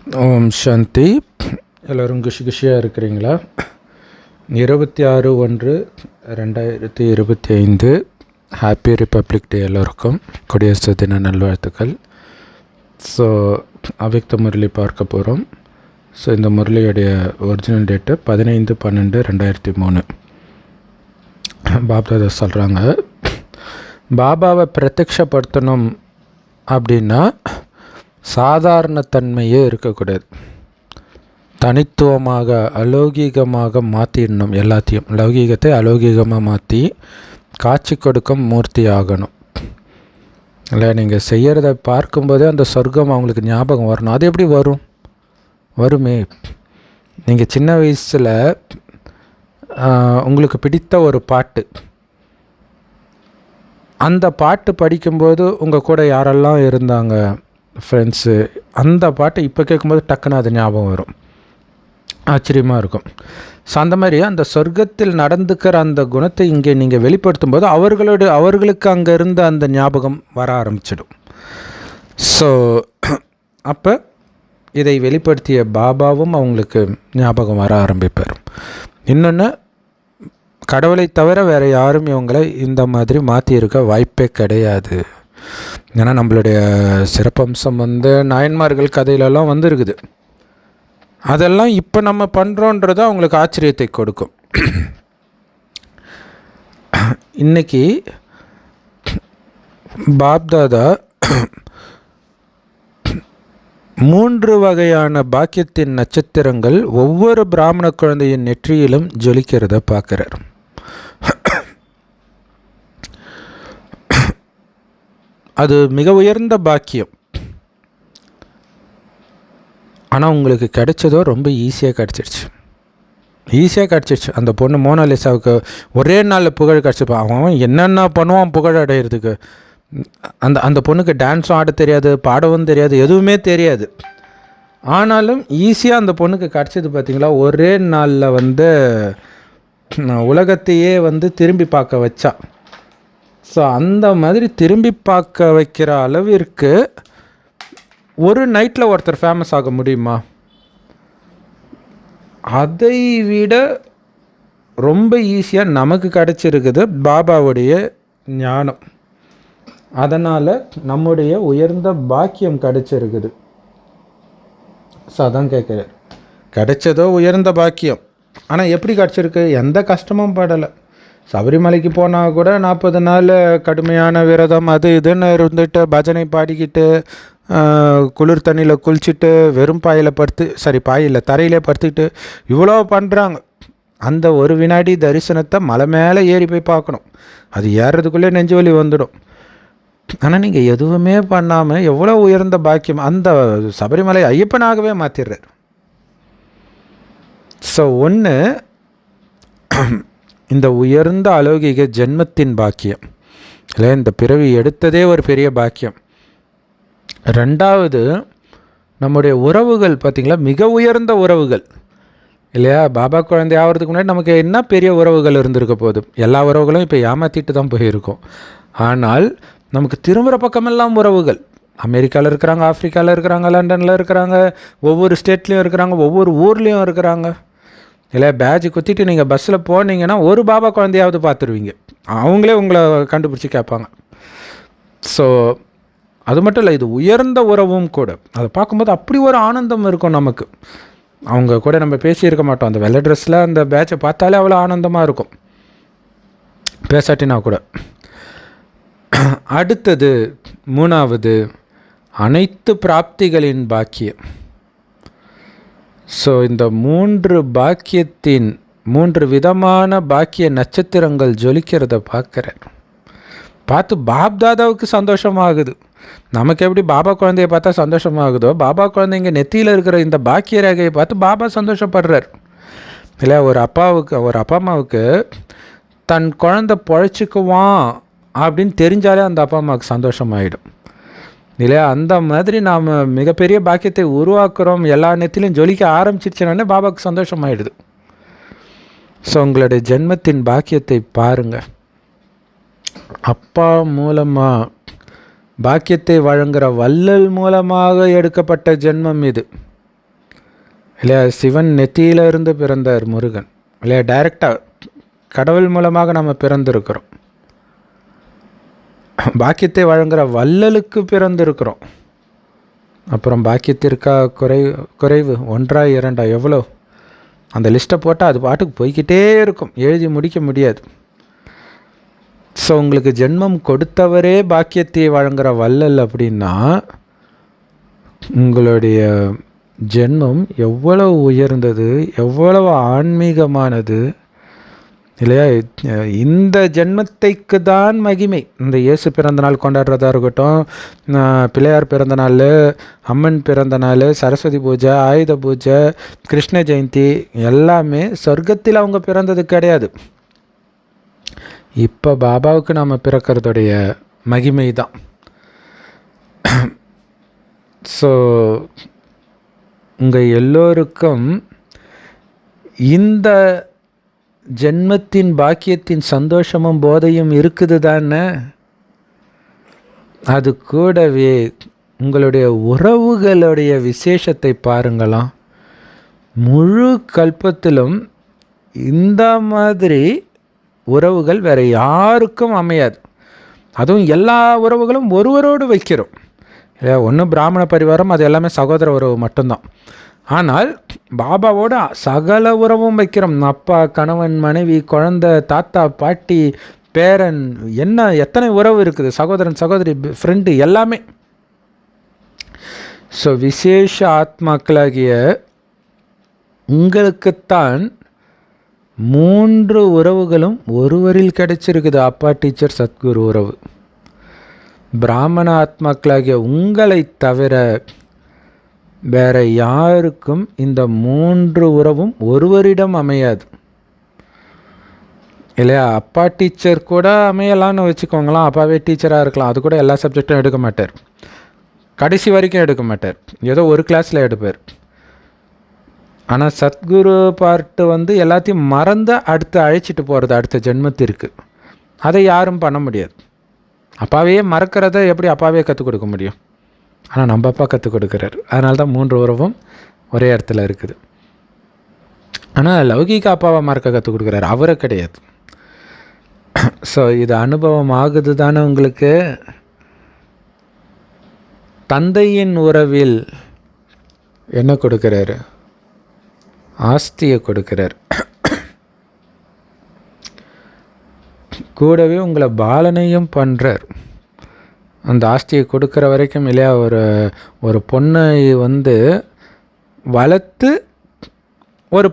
ஓம் சாந்தி. எல்லோரும் குஷியாக இருக்கிறீங்களா? 26/1/2025 ஹாப்பி ரிப்பப்ளிக் டே. எல்லோருக்கும் குடியரசு தின நல்வாழ்த்துக்கள். ஸோ அவ்யக்த முரளி பார்க்க போகிறோம். ஸோ இந்த முரளியுடைய ஒரிஜினல் டேட்டு 15/12/2003. பாப்தாதா சொல்கிறாங்க, பாபாவை பிரத்யக்ஷப்படுத்தணும் அப்படின்னா சாதாரணத்தன்மையே இருக்கக்கூடாது. தனித்துவமாக அலௌகீகமாக மாற்றிடணும். எல்லாத்தையும் லௌகீகத்தை அலௌகீகமாக மாற்றி காட்சி கொடுக்கும் மூர்த்தி ஆகணும். இல்லை, நீங்கள் செய்கிறத பார்க்கும்போதே அந்த சொர்க்கம் அவங்களுக்கு ஞாபகம் வரணும். அது எப்படி வரும்? வருமே. நீங்கள் சின்ன வயசில் உங்களுக்கு பிடித்த ஒரு பாட்டு, அந்த பாட்டு படிக்கும்போது உங்கள் கூட யாரெல்லாம் இருந்தாங்க, ஃப்ரெண்ட்ஸு, அந்த பாட்டை இப்போ கேட்கும்போது டக்குன்னு அது ஞாபகம் வரும். ஆச்சரியமாக இருக்கும். ஸோ அந்த மாதிரி அந்த சொர்க்கத்தில் நடந்துக்கிற அந்த குணத்தை இங்கே நீங்கள் வெளிப்படுத்தும் போது அவர்களுக்கு அங்கே இருந்த அந்த ஞாபகம் வர ஆரம்பிச்சிடும். ஸோ அப்போ இதை வெளிப்படுத்திய பாபாவும் அவங்களுக்கு ஞாபகம் வர ஆரம்பிப்பார். இன்னொன்று, கடவுளை தவிர வேறு யாரும் இவங்களை இந்த மாதிரி மாற்றியிருக்க வாய்ப்பே கிடையாது. ஏன்னா நம்மளுடைய சிறப்பம்சம் நாயன்மார்கள் கதையிலெல்லாம் வந்துருக்குது. அதெல்லாம் இப்போ நம்ம பண்ணுறோன்றது அவங்களுக்கு ஆச்சரியத்தை கொடுக்கும். இன்னைக்கு பாப்தாதா 3 வகையான பாக்கியத்தின் நட்சத்திரங்கள் ஒவ்வொரு பிராமண குழந்தையின் நெற்றியிலும் ஜொலிக்கிறத பார்க்குறார். அது மிக உயர்ந்த பாக்கியம். ஆனால் உங்களுக்கு கிடைச்சதோ ரொம்ப ஈஸியாக கிடச்சிருச்சு. அந்த பொண்ணு மோனாலிசாவுக்கு ஒரே நாளில் புகழ் கிடச்சிப்பான். அவன் என்னென்ன பண்ணுவான் புகழ் அடையிறதுக்கு. அந்த பொண்ணுக்கு டான்ஸும் ஆட தெரியாது, பாடவும் தெரியாது, எதுவுமே தெரியாது. ஆனாலும் ஈஸியாக அந்த பொண்ணுக்கு கிடச்சது பார்த்திங்களா. ஒரே நாளில் உலகத்தையே திரும்பி பார்க்க வச்சா. ஸோ அந்த மாதிரி திரும்பி பார்க்க வைக்கிற அளவிற்கு ஒரு நைட்டில் ஒருத்தர் ஃபேமஸ் ஆக முடியுமா? அதை விட ரொம்ப ஈஸியாக நமக்கு கிடச்சிருக்குது பாபாவுடைய ஞானம். அதனால் நம்முடைய உயர்ந்த பாக்கியம் கிடச்சிருக்குது. ஸோ அதான் கேட்குறார். கிடைச்சதோ உயர்ந்த பாக்கியம், ஆனால் எப்படி கிடச்சிருக்கு? எந்த கஷ்டமும் படலை. சபரிமலைக்கு போனால் கூட 40 நாள் கடுமையான விரதம் அது இதுன்னு இருந்துட்டு பஜனை பாடிக்கிட்டு குளிர் தண்ணியில் குளிச்சுட்டு வெறும் பாயில் தரையிலே படுத்துக்கிட்டு இவ்வளோ பண்ணுறாங்க. அந்த ஒரு வினாடி தரிசனத்தை மலை மேலே ஏறி போய் பார்க்கணும். அது ஏறுறதுக்குள்ளே நெஞ்சு வலி வந்துடும். ஆனால் நீங்கள் எதுவுமே பண்ணாமல் எவ்வளோ உயர்ந்த பாக்கியம். அந்த சபரிமலை ஐயப்பனாகவே மாற்றிடுறார். ஸோ ஒன்று, இந்த உயர்ந்த அலௌகிக ஜென்மத்தின் பாக்கியம் இல்லை, இந்த பிறவி எடுத்ததே ஒரு பெரிய பாக்கியம். ரெண்டாவது, நம்முடைய உறவுகள் பார்த்திங்களா, மிக உயர்ந்த உறவுகள் இல்லையா? பாபா குழந்தை ஆகிறதுக்கு முன்னாடி நமக்கு என்ன பெரிய உறவுகள் இருந்திருக்க போதும். எல்லா உறவுகளும் இப்போ ஏமாற்றிட்டு தான் போயிருக்கோம். ஆனால் நமக்கு திரும்புகிற பக்கமெல்லாம் உறவுகள். அமெரிக்காவில் இருக்கிறாங்க, ஆஃப்ரிக்காவில் இருக்கிறாங்க, லண்டனில் இருக்கிறாங்க, ஒவ்வொரு ஸ்டேட்லேயும் இருக்கிறாங்க, ஒவ்வொரு ஊர்லேயும் இருக்கிறாங்க. இல்லை, பேட்ஜ் குத்திட்டு நீங்கள் பஸ்ஸில் போனீங்கன்னா ஒரு பாபா குழந்தையாவது பார்த்துருவீங்க. அவங்களே உங்களை கண்டுபிடிச்சி கேட்பாங்க. ஸோ அது மட்டும் இல்லை, இது உயர்ந்த உறவும் கூட. அதை பார்க்கும்போது அப்படி ஒரு ஆனந்தம் இருக்கும் நமக்கு. அவங்க கூட நம்ம பேசியிருக்க மாட்டோம். அந்த வெள்ளை ட்ரெஸ்ஸில் அந்த பேட்சை பார்த்தாலே அவ்வளோ ஆனந்தமாக இருக்கும், பேசாட்டினா கூட. அடுத்தது, மூணாவது, அனைத்து பிராப்திகளின் பாக்கியம். ஸோ இந்த 3 பாக்கியத்தின் 3 விதமான பாக்கிய நட்சத்திரங்கள் ஜொலிக்கிறத பார்த்து பாப்தாதாவுக்கு சந்தோஷமாகுது. நமக்கு எப்படி பாபா குழந்தைய பார்த்தா சந்தோஷமாகுதோ, பாபா குழந்தைங்க நெத்தியில் இருக்கிற இந்த பாக்கிய ரேகையை பார்த்து பாபா சந்தோஷப்படுறார். இல்லை, ஒரு அப்பா அம்மாவுக்கு தன் குழந்தை பொழைச்சிக்குவான் அப்படின்னு தெரிஞ்சாலே அந்த அப்பா அம்மாவுக்கு சந்தோஷமாயிடும் இல்லையா? அந்த மாதிரி நாம் மிகப்பெரிய பாக்கியத்தை உருவாக்குறோம். எல்லா நேரத்திலையும் ஜொலிக்க ஆரம்பிச்சிருச்சுனே பாபாவுக்கு சந்தோஷமாயிடுது. ஸோ உங்களுடைய ஜென்மத்தின் பாக்கியத்தை பாருங்கள். அப்பா மூலமாக பாக்கியத்தை வழங்குகிற வள்ளல் மூலமாக எடுக்கப்பட்ட ஜென்மம் இது. இல்லையா? சிவன் நெத்தியிலிருந்து பிறந்தார் முருகன், இல்லையா? டைரெக்டாக கடவுள் மூலமாக நம்ம பிறந்திருக்கிறோம். பாக்கியத்தை வழங்குகிற வள்ளலுக்கு பிறந்திருக்கிறோம். அப்புறம் பாக்கியத்திற்கா குறைவு? 1 2 எவ்வளோ? அந்த லிஸ்ட்டை போட்டால் அது பாட்டுக்கு போய்கிட்டே இருக்கும், எழுதி முடிக்க முடியாது. ஸோ உங்களுக்கு ஜென்மம் கொடுத்தவரே பாக்கியத்தை வழங்குகிற வள்ளல் அப்படின்னா உங்களுடைய ஜென்மம் எவ்வளவு உயர்ந்தது, எவ்வளவு ஆன்மீகமானது, இல்லையா? இந்த ஜென்மத்தைக்கு தான் மகிமை. இந்த இயேசு பிறந்த நாள் கொண்டாடுறதா இருக்கட்டும், பிள்ளையார் பிறந்த நாள், அம்மன் பிறந்த நாள், சரஸ்வதி பூஜை, ஆயுத பூஜை, கிருஷ்ண ஜெயந்தி எல்லாமே சொர்க்கத்தில் அவங்க பிறந்தது கிடையாது. இப்போ பாபாவுக்கு நாம் பிறக்கிறதுடைய மகிமை தான். ஸோ உங்கள் எல்லோருக்கும் இந்த ஜென்மத்தின் பாக்கியத்தின் சந்தோஷமும் போதையும் இருக்குது தானே? அது கூடவே உங்களுடைய உறவுகளுடைய விசேஷத்தை பாருங்களாம். முழு கல்பத்திலும் இந்த மாதிரி உறவுகள் வேற யாருக்கும் அமையாது. அதுவும் எல்லா உறவுகளும் ஒருவரோடு வைக்கிறோம், இல்லையா? ஒன்று பிராமண பரிவாரம், அது எல்லாமே சகோதர உறவு மட்டும்தான். ஆனால் பாபாவோட சகல உறவும் வைக்கிறோம். அப்பா, கணவன், மனைவி, குழந்தை, தாத்தா, பாட்டி, பேரன், என்ன எத்தனை உறவு இருக்குது, சகோதரன், சகோதரி, ஃப்ரெண்டு எல்லாமே. ஸோ விசேஷ ஆத்மாக்களாகிய உங்களுக்குத்தான் 3 உறவுகளும் ஒருவரில் கிடைச்சிருக்குது. அப்பா, டீச்சர், சத்குரு உறவு. பிராமண ஆத்மாக்களாகிய உங்களை தவிர வேற யாருக்கும் இந்த 3 உறவும் ஒருவரிடம் அமையாது, இல்லையா? அப்பா டீச்சர் கூட அமையலான்னு வச்சுக்கோங்களாம். அப்பாவே டீச்சராக இருக்கலாம், அது கூட எல்லா சப்ஜெக்டும் எடுக்க மாட்டார், கடைசி வரைக்கும் எடுக்க மாட்டார், ஏதோ ஒரு கிளாஸில் எடுப்பார். ஆனால் சத்குரு பார்ட்டு எல்லாத்தையும் மறந்து அடுத்து அழைச்சிட்டு போகிறது அடுத்த ஜென்மத்திற்கு. அதை யாரும் பண்ண முடியாது. அப்பாவையே மறக்கிறத எப்படி அப்பாவே கற்றுக் கொடுக்க முடியும்? ஆனால் நம்ம அப்பா கற்றுக் கொடுக்குறாரு. அதனால தான் 3 உறவும் ஒரே இடத்துல இருக்குது. ஆனால் லௌகீக அப்பாவை மறக்க கற்றுக் கொடுக்குறாரு, அவரை கிடையாது. ஸோ இது அனுபவம் ஆகுது தானே உங்களுக்கு? தந்தையின் உறவில் என்ன கொடுக்குறாரு? ஆஸ்தியை கொடுக்குறார். கூடவே உங்களை பாலனையும் பண்ணுறார். அந்த ஆஸ்தியை கொடுக்குற வரைக்கும், இல்லையா? ஒரு பொண்ணை வளர்த்து ஒரு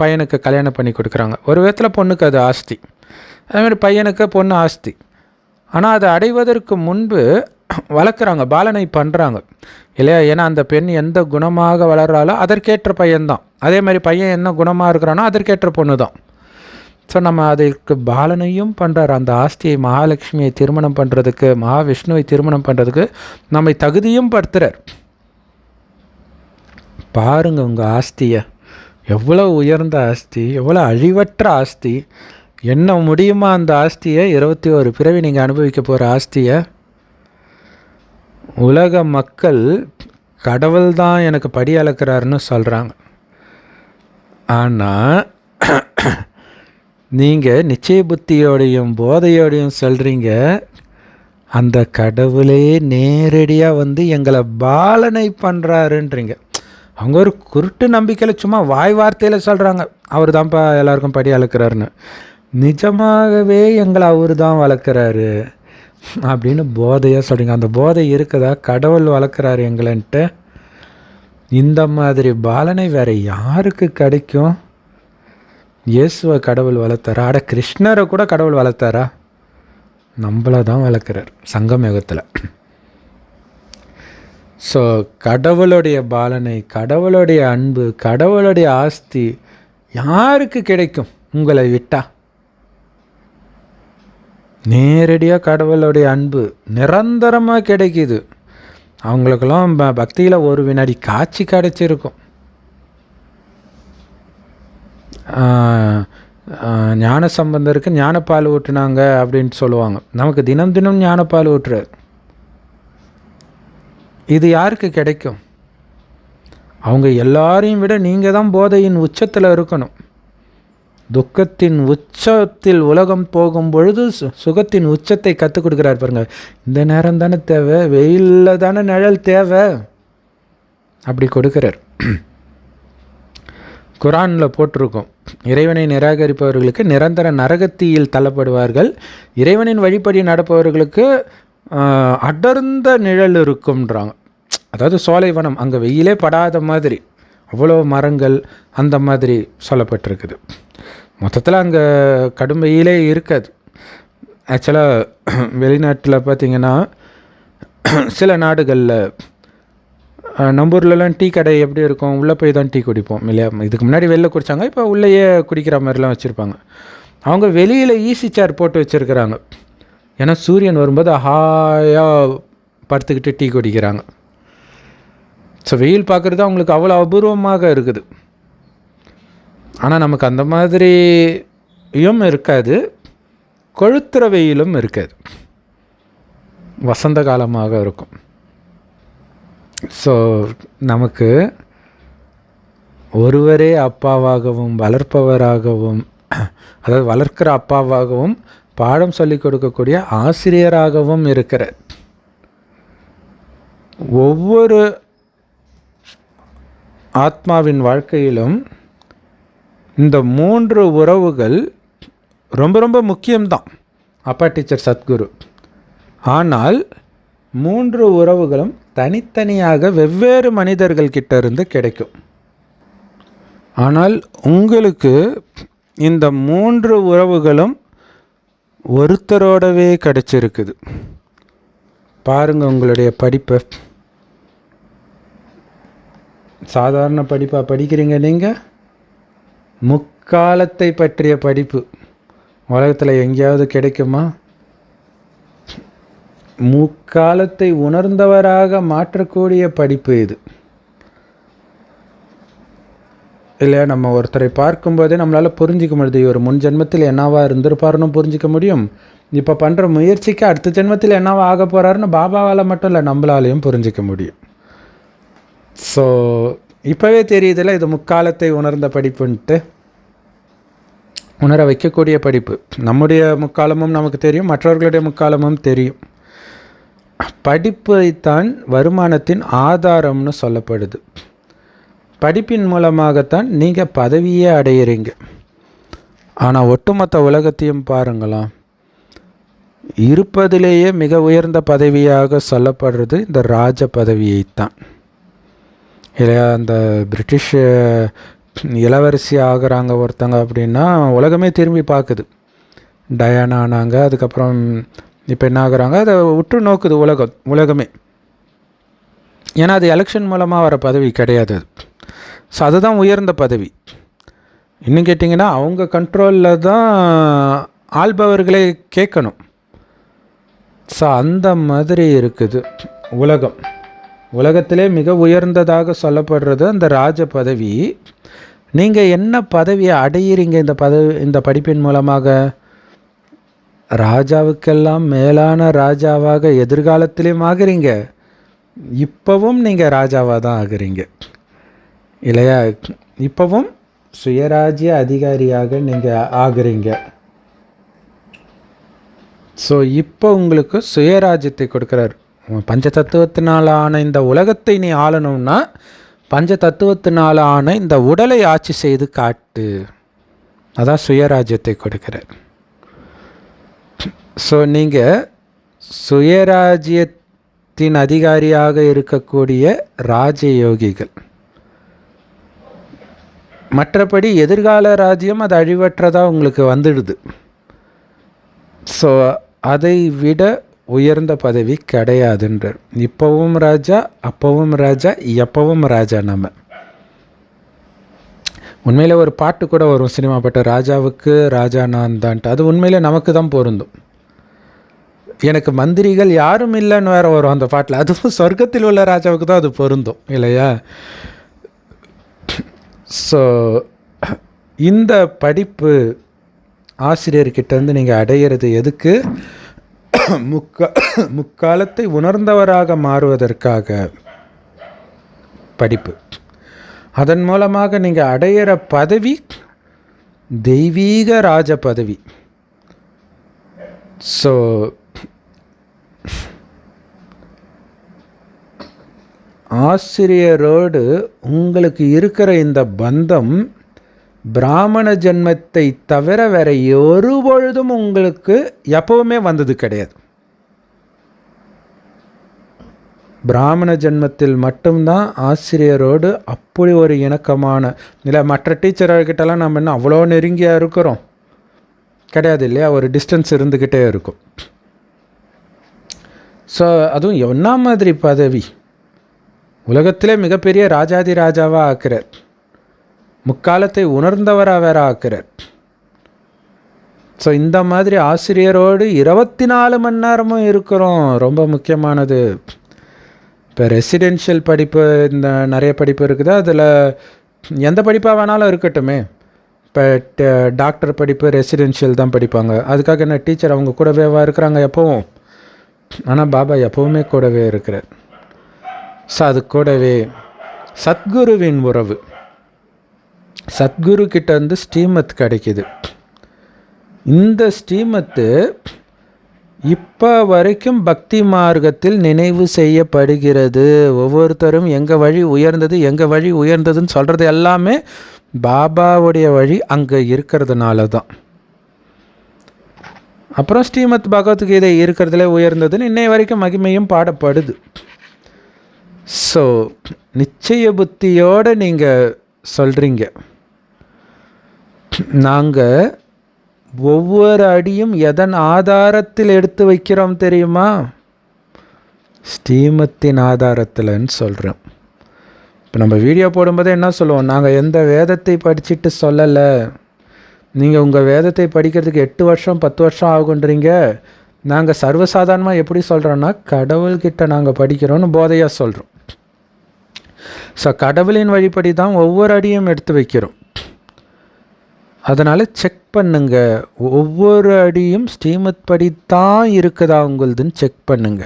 பையனுக்கு கல்யாணம் பண்ணி கொடுக்குறாங்க. ஒரு விதத்தில் பொண்ணுக்கு அது ஆஸ்தி, அதேமாதிரி பையனுக்கு பொண்ணு ஆஸ்தி. ஆனால் அதை அடைவதற்கு முன்பு வளர்க்குறாங்க, பாலனை பண்ணுறாங்க, இல்லையா? ஏன்னா அந்த பெண் எந்த குணமாக வளர்றாலோ அதற்கேற்ற பையன்தான், அதே மாதிரி பையன் என்ன குணமாக இருக்கிறானோ அதற்கேற்ற பொண்ணு தான். ஸோ நம்ம அதற்கு பாலனையும் பண்ணுறார். அந்த ஆஸ்தியை, மகாலட்சுமியை திருமணம் பண்ணுறதுக்கு, மகாவிஷ்ணுவை திருமணம் பண்ணுறதுக்கு நம்மை தகுதியும் படுத்துறார். பாருங்க உங்கள் ஆஸ்தியை, எவ்வளோ உயர்ந்த ஆஸ்தி, எவ்வளோ அழிவற்ற ஆஸ்தி. என்ன முடியுமா அந்த ஆஸ்தியை? 21 பிறவி நீங்கள் அனுபவிக்க போகிற ஆஸ்தியை. உலக மக்கள் கடவுள் தான் எனக்கு படி அளக்கிறாருன்னு சொல்கிறாங்க. ஆனால் நீங்கள் நிச்சய புத்தியோடையும் போதையோடையும் சொல்கிறீங்க அந்த கடவுளே நேரடியாக எங்களை பாலனை பண்ணுறாருன்றீங்க. அவங்க ஒரு குருட்டு நம்பிக்கையில் சும்மா வாய் வார்த்தையில் சொல்கிறாங்க அவர் தான்ப்பா எல்லாருக்கும் படி அளக்கிறாருன்னு. நிஜமாகவே எங்களை அவர் தான் வளர்க்குறாரு அப்படின்னு போதையாக சொல்கிறீங்க. அந்த போதை இருக்குதா? கடவுள் வளர்க்குறாரு எங்களைன்ட்டு. இந்த மாதிரி பாலனை வேறு யாருக்கு கிடைக்கும்? இயேசுவை கடவுள் வளர்த்தாரா? அட கிருஷ்ணரை கூட கடவுள் வளர்த்தாரா? நம்மளை தான் வளர்க்குறார் சங்கம் யுகத்தில். ஸோ கடவுளுடைய பாலனை, கடவுளுடைய அன்பு, கடவுளுடைய ஆஸ்தி யாருக்கு கிடைக்கும் உங்களை விட்டா? நேரடியாக கடவுளுடைய அன்பு நிரந்தரமாக கிடைக்கிது. அவங்களுக்கெல்லாம் பக்தியில் ஒரு வினாடி காட்சி கிடைச்சிருக்கும். ஞான சம்பந்தருக்கு ஞானப்பால் ஊட்டுனாங்க அப்படின்னு சொல்லுவாங்க. நமக்கு தினம் தினம் ஞானப்பால் ஊட்டுறார். இது யாருக்கு கிடைக்கும்? அவங்க எல்லாரையும் விட நீங்கள் தான் போதையின் உச்சத்தில் இருக்கணும். துக்கத்தின் உச்சத்தில் உலகம் போகும் பொழுது சுகத்தின் உச்சத்தை கற்றுக் கொடுக்குறாரு பாருங்க. இந்த நேரம் தானே தேவை, வெயிலில் தானே நிழல் தேவை, அப்படி கொடுக்குறார். குரானில் போட்டிருக்கோம், இறைவனை நிராகரிப்பவர்களுக்கு நிரந்தர நரகத்தீயில் தள்ளப்படுவார்கள், இறைவனின் வழிப்படி நடப்பவர்களுக்கு அடர்ந்த நிழல் இருக்கும்ன்றாங்க. அதாவது சோலைவனம், அங்கே வெயிலே படாத மாதிரி அவ்வளோ மரங்கள் அந்த மாதிரி சொல்லப்பட்டிருக்குது. மொத்தத்தில் அங்கே கடும் வெயிலே இருக்காது. ஆக்சுவலாக வெளிநாட்டில் பார்த்திங்கன்னா சில நாடுகளில், நம்ம ஊர்லலாம் டீ கடை எப்படி இருக்கும், உள்ளே போய் தான் டீ குடிப்போம் இல்லையா. இதுக்கு முன்னாடி வெளில குடித்தாங்க, இப்போ உள்ளேயே குடிக்கிற மாதிரிலாம் வச்சுருப்பாங்க. அவங்க வெளியில் ஈசி சேர் போட்டு வச்சுருக்கிறாங்க. ஏன்னா சூரியன் வரும்போது ஹாயாக படுத்துக்கிட்டு டீ குடிக்கிறாங்க. ஸோ வெயில் பார்க்குறது அவங்களுக்கு அவ்வளோ அபூர்வமாக இருக்குது. ஆனால் நமக்கு அந்த மாதிரியும் இருக்காது, கொளுத்துற வெயிலும் இருக்காது, வசந்த காலமாக இருக்கும். ஸோ நமக்கு ஒருவரே அப்பாவாகவும் வளர்ப்பவராகவும், அதாவது வளர்க்கிற அப்பாவாகவும் பாடம் சொல்லிக் கொடுக்கக்கூடிய ஆசிரியராகவும் இருக்கிற ஒவ்வொரு ஆத்மாவின் வாழ்க்கையிலும் இந்த 3 உறவுகள் ரொம்ப ரொம்ப முக்கியம்தான். அப்பா, டீச்சர், சத்குரு. ஆனால் 3 உறவுகளும் தனித்தனியாக வெவ்வேறு மனிதர்கள் கிட்ட இருந்து கிடைக்கும். ஆனால் உங்களுக்கு இந்த 3 உறவுகளும் ஒருத்தரோடவே கிடைச்சிருக்குது. பாருங்க, உங்களுடைய படிப்பை சாதாரண படிப்பாக படிக்கிறீங்க நீங்கள், முக்காலத்தை பற்றிய படிப்பு உலகத்தில் எங்கேயாவது கிடைக்குமா? முக்காலத்தை உணர்ந்தவராக மாற்றக்கூடிய படிப்பு இது இல்லையா. நம்ம ஒருத்தரை பார்க்கும்போதே நம்மளால் புரிஞ்சிக்க முடியுது, இவர் முன் ஜென்மத்தில் என்னவா இருந்திருப்பாருன்னு புரிஞ்சிக்க முடியும். இப்போ பண்ணுற முயற்சிக்கு அடுத்த ஜென்மத்தில் என்னவா ஆக போகிறாருன்னு பாபாவால் மட்டும் இல்லை, நம்மளாலையும் புரிஞ்சிக்க முடியும். ஸோ இப்போவே தெரியுதில்ல, இது முக்காலத்தை உணர்ந்த படிப்புன்ட்டு, உணர வைக்கக்கூடிய படிப்பு. நம்முடைய முக்காலமும் நமக்கு தெரியும், மற்றவர்களுடைய முக்காலமும் தெரியும். படிப்பைத்தான் வருமானத்தின் ஆதாரம்னு சொல்லப்படுது. படிப்பின் மூலமாகத்தான் நீங்கள் பதவியே அடையிறீங்க. ஆனால் ஒட்டுமொத்த உலகத்தையும் பாருங்களா, இருப்பதிலேயே மிக உயர்ந்த பதவியாக சொல்லப்படுறது இந்த ராஜ பதவியைத்தான் இல்லையா. அந்த பிரிட்டிஷ் இளவரசி ஆகிறாங்க ஒருத்தங்க அப்படின்னா உலகமே திரும்பி பார்க்குது. டயானா ஆனாங்க, அதுக்கப்புறம் இப்போ என்ன ஆகுறாங்க, அதை உற்று நோக்குது உலகமே. ஏன்னா அது எலெக்ஷன் மூலமாக வர பதவி கிடையாது. ஸோ அதுதான் உயர்ந்த பதவி. இன்னும் கேட்டிங்கன்னா அவங்க கண்ட்ரோலில் தான் ஆள்பவர்களே கேட்கணும். ஸோ அந்த மாதிரி இருக்குது உலகம். உலகத்திலே மிக உயர்ந்ததாக சொல்லப்படுறது அந்த ராஜ பதவி. நீங்கள் என்ன பதவியை அடையிறீங்க இந்த படிப்பின் மூலமாக? ராஜாவுக்கெல்லாம் மேலான ராஜாவாக எதிர்காலத்திலையும் ஆகுறீங்க, இப்போவும் நீங்கள் ராஜாவாக தான் ஆகுறீங்க இல்லையா. இப்போவும் சுயராஜ்ய அதிகாரியாக நீங்கள் ஆகுறீங்க. ஸோ இப்போ உங்களுக்கு சுயராஜ்யத்தை கொடுக்குறாரு. பஞ்ச தத்துவத்தினால் ஆன இந்த உலகத்தை நீ ஆளணும்னா பஞ்ச தத்துவத்தினால் ஆன இந்த உடலை ஆட்சி செய்து காட்டு. அதான் சுயராஜ்யத்தை கொடுக்கிறார். ஸோ நீங்கள் சுயராஜ்யத்தின் அதிகாரியாக இருக்கக்கூடிய ராஜயோகிகள். மற்றபடி எதிர்கால ராஜ்யம் அது அழிவற்றதாக உங்களுக்கு வந்துடுது. ஸோ அதை விட உயர்ந்த பதவி கிடையாதுன்றார். இப்போவும் ராஜா, அப்பவும் ராஜா, எப்பவும் ராஜா. நம்ம உண்மையில ஒரு பாட்டு கூட வரும், சினிமா பாட்டு, ராஜாவுக்கு ராஜா நான் தான்ட்டு. அது உண்மையில நமக்கு தான் பொருந்தும். எனக்கு மந்திரிகள் யாரும் இல்லைன்னு வேற வரும் அந்த பாட்டில். அதுவும் சொர்க்கத்தில் உள்ள ராஜாவுக்கு தான் அது பொருந்தும் இல்லையா. ஸோ இந்த படிப்பு ஆசிரியர்கிட்ட இருந்து நீங்கள் அடையிறது எதுக்கு? முக்காலத்தை உணர்ந்தவராக மாறுவதற்காக படிப்பு. அதன் மூலமாக நீங்கள் அடையிற பதவி தெய்வீக ராஜ பதவி. ஸோ ஆசிரியரோடு உங்களுக்கு இருக்கிற இந்த பந்தம் பிராமண ஜென்மத்தை தவிர வேற ஒரு பொழுதும் உங்களுக்கு எப்பவுமே வந்தது கிடையாது. பிராமண ஜென்மத்தில் மட்டும்தான் ஆசிரியரோடு அப்படி ஒரு இணக்கமான இல்லை. மற்ற டீச்சர்கிட்டலாம் நம்ம என்ன அவ்வளோ நெருங்கியாக இருக்கிறோம் கிடையாது இல்லையா? ஒரு டிஸ்டன்ஸ் இருந்துக்கிட்டே இருக்கும். ஸோ அதுவும் என்ன மாதிரி பதவி, உலகத்திலே மிகப்பெரிய ராஜாதி ராஜாவாக ஆக்குறார், முக்காலத்தை உணர்ந்தவராக வேற ஆக்குறார். ஸோ இந்த மாதிரி ஆசிரியரோடு 24 மணி நேரமும் இருக்கிறோம். ரொம்ப முக்கியமானது. இப்போ ரெசிடென்ஷியல் படிப்பு இந்த நிறைய படிப்பு இருக்குது. அதில் எந்த படிப்பாக வேணாலும் இருக்கட்டுமே. இப்போ டாக்டர் படிப்பு ரெசிடென்ஷியல் தான் படிப்பாங்க. அதுக்காக என்ன டீச்சர் அவங்க கூடவே இருக்கிறாங்க எப்பவும்? ஆனால் பாபா எப்பவுமே கூடவே இருக்கிறார். ஸோ அது கூடவே சத்குருவின் உறவு, சத்குரு கிட்ட இருந்து ஸ்ரீமத் கிடைக்குது. இந்த ஸ்ரீமத்து இப்போ வரைக்கும் பக்தி மார்க்கத்தில் நினைவு செய்யப்படுகிறது. ஒவ்வொருத்தரும் எங்கள் வழி உயர்ந்தது, எங்கள் வழி உயர்ந்ததுன்னு சொல்கிறது எல்லாமே பாபாவுடைய வழி அங்கே இருக்கிறதுனால தான். அப்புறம் ஸ்ரீமத் பகவத்கீதை இருக்கிறதுல உயர்ந்ததுன்னு இன்னை வரைக்கும் மகிமையும் பாடப்படுது. ஸோ நிச்சய புத்தியோடு நீங்கள் சொல்கிறீங்க, நாங்கள் ஒவ்வொரு அடியும் எதன் ஆதாரத்தில் எடுத்து வைக்கிறோம் தெரியுமா? ஸ்ரீமத்தின் ஆதாரத்தில்ன்னு சொல்கிறோம். இப்போ நம்ம வீடியோ போடும்போது என்ன சொல்லுவோம்? நாங்கள் எந்த வேதத்தை படிச்சுட்டு சொல்லலை. நீங்கள் உங்கள் வேதத்தை படிக்கிறதுக்கு 8 வருஷம் 10 வருஷம் ஆகுன்றீங்க. நாங்கள் சர்வசாதாரணமாக எப்படி சொல்கிறோன்னா, கடவுள்கிட்ட நாங்கள் படிக்கிறோன்னு போதையாக சொல்கிறோம். ஸோ கடவுளின் வழிபடி தான் ஒவ்வொரு அடியும் எடுத்து வைக்கிறோம். அதனால் செக் பண்ணுங்க, ஒவ்வொரு அடியும் ஸ்ரீமத் படி தான் இருக்குதா உங்களுதுன்னு செக் பண்ணுங்க.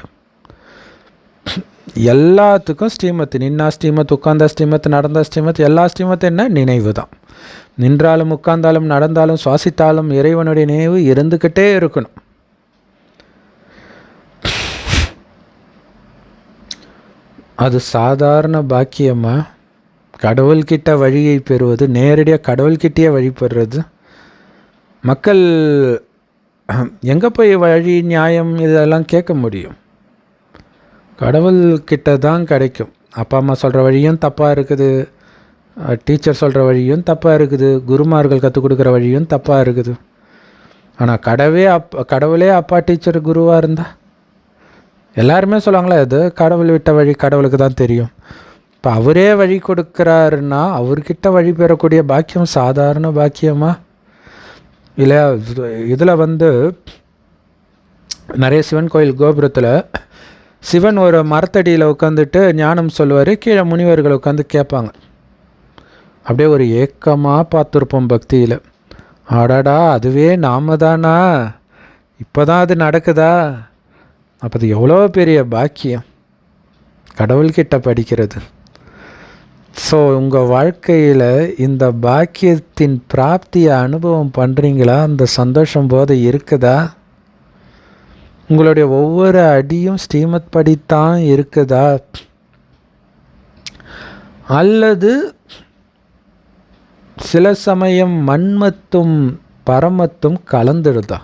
எல்லாத்துக்கும் ஸ்ரீமத், நின்னா ஸ்ரீமத், உட்கார்ந்தா ஸ்ரீமத், நடந்தா ஸ்ரீமத், எல்லா ஸ்ரீமத் என்ன? நினைவு தான். நின்றாலும் உட்கார்ந்தாலும் நடந்தாலும் சுவாசித்தாலும் இறைவனுடைய நினைவு இருந்துக்கிட்டே இருக்கணும். அது சாதாரண பாக்கியமா? கடவுள்கிட்ட வழியை பெறுவது, நேரடியாக கடவுள்கிட்டே வழிபடுறது. மக்கள் எங்கே போய் வழி நியாயம் இதெல்லாம் கேட்க முடியும்? கடவுள்கிட்ட தான் கிடைக்கும். அப்பா அம்மா சொல்கிற வழியும் தப்பாக இருக்குது, டீச்சர் சொல்கிற வழியும் தப்பாக இருக்குது, குருமார்கள் கற்றுக் கொடுக்குற வழியும் தப்பாக இருக்குது. ஆனால் கடவுளே அப்பா டீச்சர் குருவாக இருந்தால் எல்லாருமே சொல்லுவாங்களே, அது கடவுள் விட்ட வழி கடவுளுக்கு தான் தெரியும். இப்போ அவரே வழி கொடுக்குறாருன்னா அவர்கிட்ட வழி பெறக்கூடிய பாக்கியம் சாதாரண பாக்கியமா? இல்லை இதில் நிறைய சிவன் கோயில் கோபுரத்தில் சிவன் ஒரு மரத்தடியில் உட்காந்துட்டு ஞானம் சொல்லுவார். கீழே முனிவர்கள் உட்காந்து கேட்பாங்க. அப்படியே ஒரு ஏக்கமாக பார்த்துருப்போம் பக்தியில். ஆடாடா, அதுவே நாம தானா? இப்போ தான் அது நடக்குதா? அப்போ அது எவ்வளோ பெரிய பாக்கியம் கடவுள்கிட்ட படிக்கிறது. ஸோ உங்கள் வாழ்க்கையில் இந்த பாக்கியத்தின் பிராப்தியை அனுபவம் பண்ணுறீங்களா? அந்த சந்தோஷம் போது இருக்குதா? உங்களுடைய ஒவ்வொரு அடியும் ஸ்ரீமத் படித்தான் இருக்குதா? அல்லது சில சமயம் மன்மத்தும் பரமத்தும் கலந்துடுதா?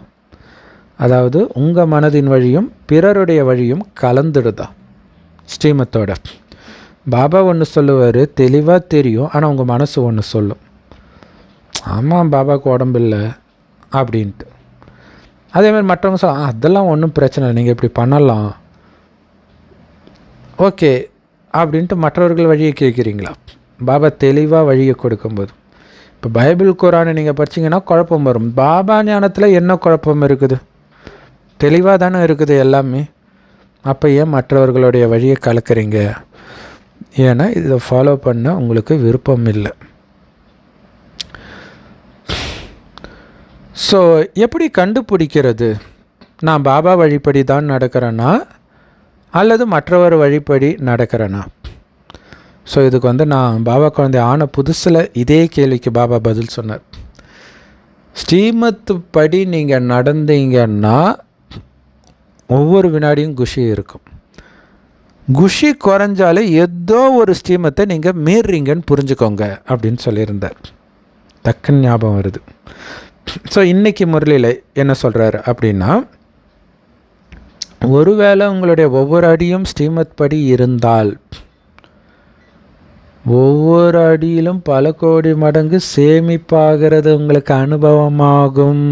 அதாவது உங்கள் மனதின் வழியும் பிறருடைய வழியும் கலந்துடுதா ஸ்ரீமத்தோட? பாபா ஒன்று சொல்லுவார், தெளிவாக தெரியும், ஆனால் உங்கள் மனசு ஒன்று சொல்லும், ஆமாம் பாபாவுக்கு உடம்பு இல்லை அப்படின்ட்டு. அதேமாதிரி மற்றவங்க சொல்ல, அதெல்லாம் ஒன்றும் பிரச்சனை இல்லை, நீங்கள் இப்படி பண்ணலாம் ஓகே அப்படின்ட்டு மற்றவர்கள் வழியை கேட்குறீங்களா? பாபா தெளிவாக வழியை கொடுக்கும்போது. இப்போ பைபிள் குரானை நீங்கள் படிச்சிங்கன்னா குழப்பம் வரும். பாபா ஞானத்தில் என்ன குழப்பம் இருக்குது? தெளிவாக தானே இருக்குது எல்லாமே. அப்போ ஏன் மற்றவர்களுடைய வழியை கலக்கிறீங்க? ஏன்னா இதை ஃபாலோ பண்ண உங்களுக்கு விருப்பம் இல்லை. ஸோ எப்படி கண்டுபிடிக்கிறது நான் பாபா வழிப்படி தான் நடக்கிறேன்னா அல்லது மற்றவர் வழிப்படி நடக்கிறேன்னா? ஸோ இதுக்கு வந்து நான் பாபா குழந்தை ஆன புதுசில் இதே கேள்விக்கு பாபா பதில் சொன்னார். ஸ்ரீமத்து படி நீங்கள் நடந்தீங்கன்னா ஒவ்வொரு வினாடியும் குஷி இருக்கும். குஷி குறைஞ்சாலே ஏதோ ஒரு ஸ்ரீமத்தை நீங்கள் மீறுறீங்கன்னு புரிஞ்சுக்கோங்க அப்படின்னு சொல்லியிருந்தார். டக்குன்னு ஞாபகம் வருது. ஸோ இன்றைக்கி முரளியில் என்ன சொல்கிறாரு அப்படின்னா, ஒருவேளை உங்களுடைய ஒவ்வொரு அடியும் ஸ்ரீமத் படி இருந்தால் ஒவ்வொரு அடியிலும் பல கோடி மடங்கு சேமிப்பாகிறது உங்களுக்கு அனுபவமாகும்.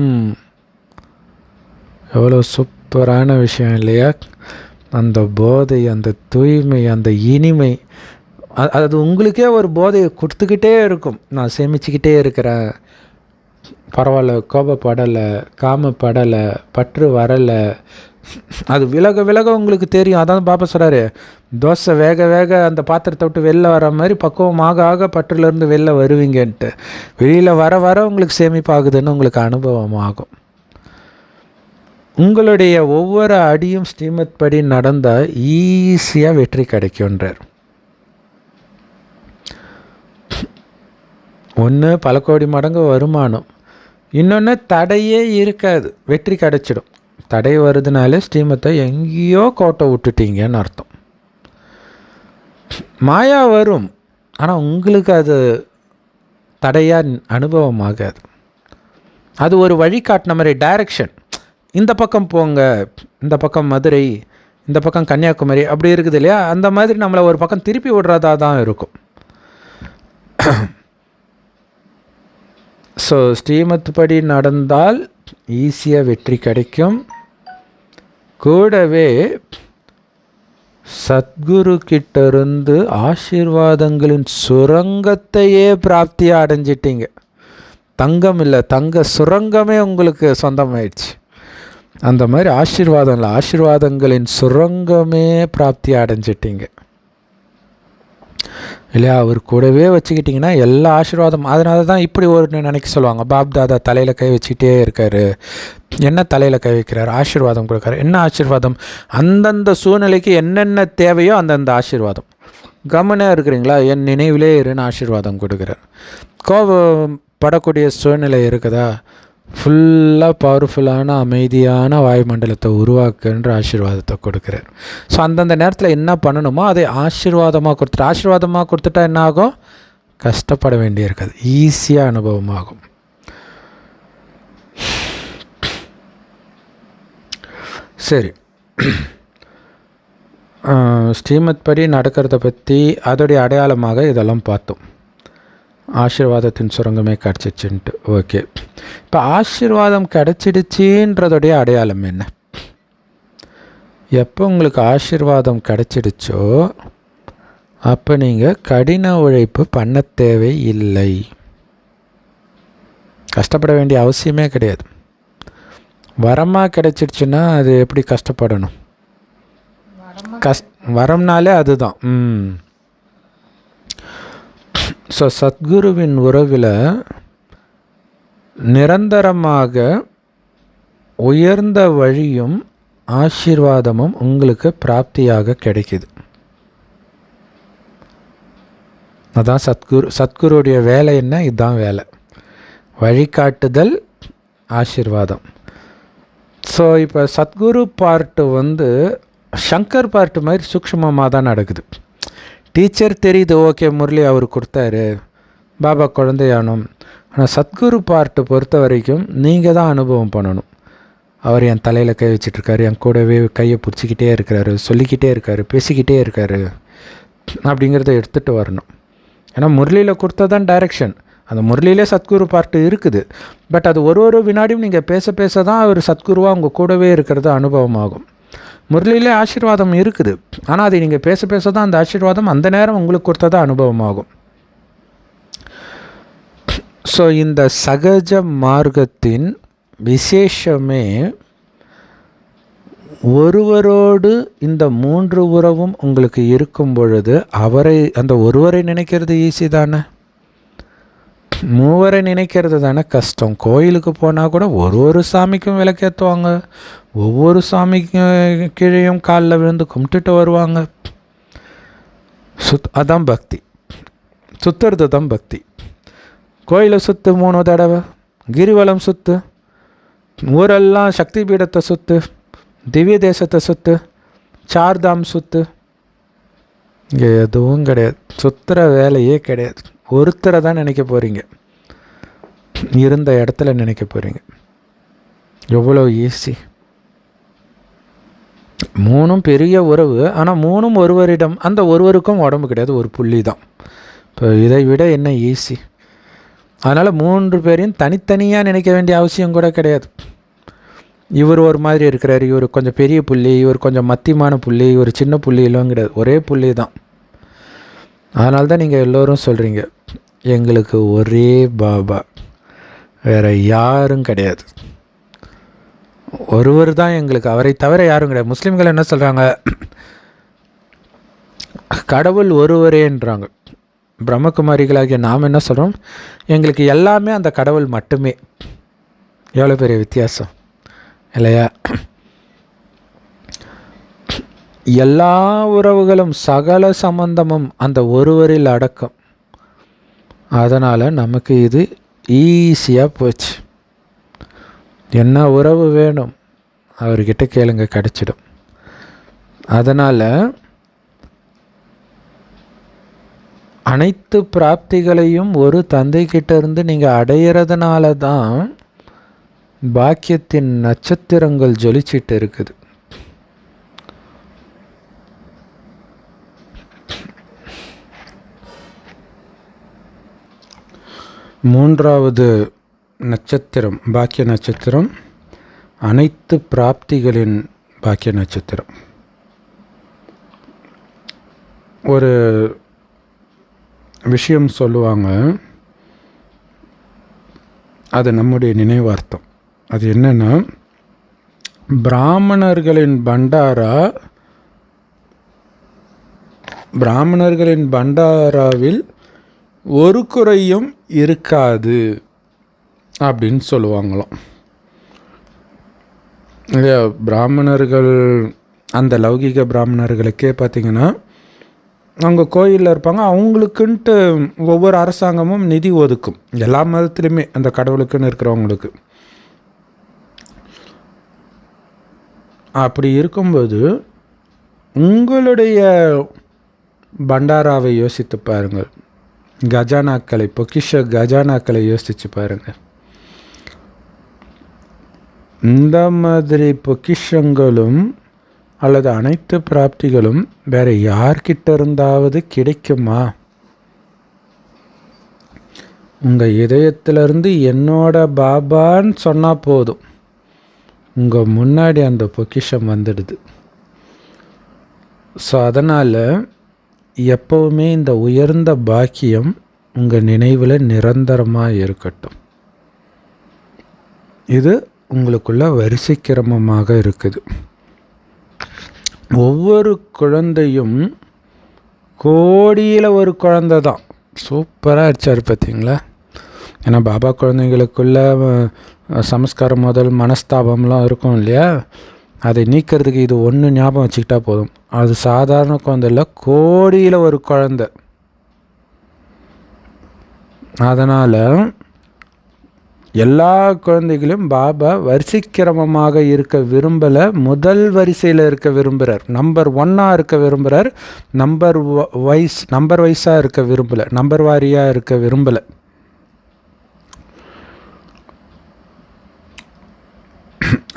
எவ்வளோ சூப்பரான விஷயம் இல்லையா? அந்த போதை, அந்த தூய்மை, அந்த இனிமை, அது உங்களுக்கே ஒரு போதையை கொடுத்துக்கிட்டே இருக்கும். நான் சேமிச்சுக்கிட்டே இருக்கிறேன், பரவாயில்ல, கோபப்படலை, காமப்படலை, பற்று வரலை. அது விலக விலக உங்களுக்கு தெரியும். அதான் பாப்பா சொல்கிறாரு, தோசை வேக வேக அந்த பாத்திரத்தை விட்டு வெளில வர மாதிரி பக்குவமாக ஆக பற்றுலேருந்து வெளில வருவீங்கன்ட்டு. வெளியில் வர வர உங்களுக்கு சேமிப்பாகுதுன்னு உங்களுக்கு அனுபவம் ஆகும். உங்களுடைய ஒவ்வொரு அடியும் ஸ்ரீமத் படி நடந்தால் ஈஸியாக வெற்றி கிடைக்கும்ன்றார். ஒன்று பல கோடி மடங்கு வருமானம், இன்னொன்று தடையே இருக்காது, வெற்றி கிடைச்சிடும். தடை வருதுனாலே ஸ்ரீமத்தை எங்கேயோ கோட்டை விட்டுட்டீங்கன்னு அர்த்தம். மாயா வரும், ஆனால் உங்களுக்கு அது தடையாக அனுபவம் ஆகாது. அது ஒரு வழிகாட்டின மாதிரி, டைரக்ஷன். இந்த பக்கம் போங்க, இந்த பக்கம் மதுரை, இந்த பக்கம் கன்னியாகுமரி, அப்படி இருக்குது இல்லையா? அந்த மாதிரி நம்மளை ஒரு பக்கம் திருப்பி விடுறதா தான் இருக்கும். ஸோ ஸ்ரீமத் படி நடந்தால் ஈஸியாக வெற்றி கிடைக்கும். கூடவே சத்குரு கிட்ட இருந்து ஆசீர்வாதங்களின் சுரங்கத்தையே பிராப்தியாக அடைஞ்சிட்டீங்க. தங்கம் இல்லை, தங்க சுரங்கமே உங்களுக்கு சொந்தமாயிடுச்சு. அந்த மாதிரி ஆசீர்வாதங்களின் சுரங்கமே பிராப்தி அடைஞ்சிட்டீங்க இல்லையா? அவர் கூடவே வச்சுக்கிட்டிங்கன்னா எல்லா ஆசீர்வாதம். அதனால தான் இப்படி ஒரு நினைக்க சொல்லுவாங்க, பாப் தாதா தலையில் கை வச்சுக்கிட்டே இருக்காரு. என்ன தலையில் கை வைக்கிறார்? ஆசீர்வாதம் கொடுக்குறாரு. என்ன ஆசீர்வாதம்? அந்தந்த சூழ்நிலைக்கு என்னென்ன தேவையோ அந்தந்த ஆசீர்வாதம். கவனமாக இருக்கிறீங்களா? என் நினைவிலே இருன்னு ஆசீர்வாதம் கொடுக்குறார். கோபப்படக்கூடிய சூழ்நிலை இருக்குதா? ஃபுல்லாக பவர்ஃபுல்லான அமைதியான வாயுமண்டலத்தை உருவாக்குன்ற ஆசீர்வாதத்தை கொடுக்குறார். ஸோ அந்தந்த நேரத்தில் என்ன பண்ணணுமோ அதை ஆசீர்வாதமாக கொடுத்துட்டா என்ன ஆகும்? கஷ்டப்பட வேண்டியிருக்காது, ஈஸியாக அனுபவமாகும். சரி, ஸ்ரீமத் படி நடக்கிறத பற்றி அதோடைய அடையாளமாக இதெல்லாம் பார்த்தோம். ஆசீர்வாதத்தின் சுரங்கமே கிடச்சிச்சுன்ட்டு. ஓகே, இப்போ ஆசீர்வாதம் கிடச்சிடுச்சின்றதுடைய அடையாளம் என்ன? எப்போ உங்களுக்கு ஆசீர்வாதம் கிடச்சிடுச்சோ அப்போ நீங்கள் கடின உழைப்பு பண்ண தேவை இல்லை, கஷ்டப்பட வேண்டிய அவசியமே கிடையாது. வரமாக கிடச்சிடுச்சுன்னா அது எப்படி கஷ்டப்படணும்? வரம்னாலே அதுதான். ஸோ சத்குருவின் உறவில் நிரந்தரமாக உயர்ந்த வழியும் ஆசீர்வாதமும் உங்களுக்கு பிராப்தியாக கிடைக்குது. அதான் சத்குருடைய வேலை என்ன? இதுதான் வேலை, வழிகாட்டுதல், ஆசீர்வாதம். ஸோ இப்போ சத்குரு பார்ட்டு வந்து சங்கர் பார்ட்டு மாதிரி சூக்ஷ்மமாக தான் நடக்குது. டீச்சர் தெரியுது, ஓகே முரளி அவர் கொடுத்தாரு, பாபா குழந்தையானும். ஆனால் சத்குரு பார்ட்டு பொறுத்த வரைக்கும் நீங்கள் தான் அனுபவம் பண்ணணும். அவர் என் தலையில் கை வச்சிட்ருக்காரு, என் கூடவே கையை பிடிச்சிக்கிட்டே இருக்கிறாரு, சொல்லிக்கிட்டே இருக்காரு, பேசிக்கிட்டே இருக்காரு, அப்படிங்கிறத எடுத்துகிட்டு வரணும். ஏன்னா முரளியில் கொடுத்ததான் டைரக்ஷன். அந்த முரளியிலே சத்குரு பார்ட்டு இருக்குது. பட் அது ஒரு வினாடியும் நீங்கள் பேச தான் அவர் சத்குருவாக உங்கள் கூடவே இருக்கிறது அனுபவமாகும். முரளியிலே ஆசீர்வாதம் இருக்குது, ஆனால் அதை நீங்கள் பேச தான் அந்த ஆசீர்வாதம் அந்த நேரம் உங்களுக்கு கொடுத்ததான் அனுபவமாகும். ஸோ இந்த சகஜ மார்க்கத்தின் விசேஷமே ஒருவரோடு இந்த 3 உறவும் உங்களுக்கு இருக்கும் பொழுது அந்த ஒருவரை நினைக்கிறது ஈஸி தானே, 3 நினைக்கிறது தானே கஷ்டம். கோயிலுக்கு போனால் கூட ஒரு சாமிக்கும் விளக்கேற்றுவாங்க, ஒவ்வொரு சாமிக்கும் கீழேயும் காலில் விழுந்து கும்பிட்டுட்டு வருவாங்க. அதான் பக்தி. சுற்றுறது தான் பக்தி. கோயிலை சுற்று 3 தடவை, கிரிவலம் சுற்று, ஊரெல்லாம் சக்தி பீடத்தை சுற்று, திவ்ய தேசத்தை சுற்று, சார்தாம் சுற்று. இங்கே எதுவும் கிடையாது. சுற்றுற வேலையே கிடையாது. ஒருத்தரை தான் நினைக்க போகிறீங்க, இருந்த இடத்துல நினைக்க போகிறீங்க. எவ்வளோ ஈஸி. 3 பெரிய உறவு, ஆனால் 3 ஒருவரிடம். அந்த ஒருவருக்கும் உடம்பு கிடையாது, ஒரு புள்ளி தான். இப்போ இதை விட என்ன ஈஸி? அதனால் 3 பேரையும் தனித்தனியாக நினைக்க வேண்டிய அவசியம் கூட கிடையாது. இவர் ஒரு மாதிரி இருக்கிறார், இவர் கொஞ்சம் பெரிய புள்ளி, இவர் கொஞ்சம் மத்தியமான புள்ளி, இவர் சின்ன புள்ளி எல்லாம் கிடையாது, ஒரே புள்ளி தான். அதனால தான் நீங்கள் எல்லோரும் சொல்கிறீங்க, எங்களுக்கு ஒரே பாபா, வேறு யாரும் கிடையாது, ஒருவர் தான் எங்களுக்கு, அவரை தவிர யாரும் கிடையாது. முஸ்லீம்கள் என்ன சொல்கிறாங்க? கடவுள் ஒருவரேன்றாங்க. பிரம்மகுமாரிகளாகிய நாம் என்ன சொல்கிறோம்? எங்களுக்கு எல்லாமே அந்த கடவுள் மட்டுமே. எவ்வளோ பெரிய வித்தியாசம் இல்லையா? எல்லா உறவுகளும் சகல சம்பந்தமும் அந்த ஒருவரில் அடக்கம். அதனால் நமக்கு இது ஈஸியாக போச்சு. என்ன உறவு வேணும் அவர்கிட்ட கேளுங்க, கிடைச்சிடும். அதனால் அனைத்து பிராப்திகளையும் ஒரு தந்தை கிட்ட இருந்து நீங்கள் அடையிறதுனால தான் பாக்கியத்தின் நட்சத்திரங்கள் ஜொலிச்சிட்டு இருக்குது. மூன்றாவது நட்சத்திரம் பாக்கிய நட்சத்திரம், அனைத்து பிராப்திகளின் பாக்கிய நட்சத்திரம். ஒரு விஷயம் சொல்லுவாங்க, அது நம்முடைய நினைவார்த்தம். அது என்னன்னா, பிராமணர்களின் பண்டாராவில் ஒரு குறையும் இருக்காது அப்படின்னு சொல்லுவாங்களாம். இல்லையா? பிராமணர்கள், அந்த லௌகிக பிராமணர்களுக்கே பார்த்திங்கன்னா, அவங்க கோயிலில் இருப்பாங்க, அவங்களுக்குன்ட்டு ஒவ்வொரு அரசாங்கமும் நிதி ஒதுக்கும், எல்லா மதத்துலேயுமே அந்த கடவுளுக்குன்னு இருக்கிறவங்களுக்கு. அப்படி இருக்கும்போது உங்களுடைய பண்டாராவை யோசித்து பாருங்கள், கஜானாக்களை, பொக்கிஷ கஜானாக்களை யோசித்து பாருங்கள். இந்த மாதிரி பொக்கிஷங்களும் அல்லது அனைத்து பிராப்திகளும் வேற யார்கிட்ட இருந்தாவது கிடைக்குமா? உங்கள் இதயத்திலிருந்து என்னோட பாபான்னு சொன்னால் போதும், உங்கள் முன்னாடி அந்த பொக்கிஷம் வந்துடுது. ஸோ அதனால் எப்போவுமே இந்த உயர்ந்த பாக்கியம் உங்கள் நினைவில் நிரந்தரமாக இருக்கட்டும். இது உங்களுக்குள்ள வரிசை கிரமமாக இருக்குது. ஒவ்வொரு குழந்தையும் கோடியில் ஒரு குழந்தை தான். சூப்பராக அடிச்சார் பார்த்தீங்களா? ஏன்னா பாபா குழந்தைங்களுக்குள்ள சமஸ்காரம் முதல் மனஸ்தாபம்லாம் இருக்கும் இல்லையா? அதை நீக்கிறதுக்கு இது ஒன்று ஞாபகம் வச்சுக்கிட்டா போதும். அது சாதாரண குழந்தை இல்லை, கோடியில் ஒரு குழந்தை. அதனால் எல்லா குழந்தைகளையும் பாபா வரிசைக்கிரமமாக இருக்க விரும்பலை, முதல் வரிசையில் இருக்க விரும்புகிறார். நம்பர் 1 இருக்க விரும்புகிறார். நம்பர் வைஸாக இருக்க விரும்பலை, நம்பர் வாரியாக இருக்க விரும்பலை.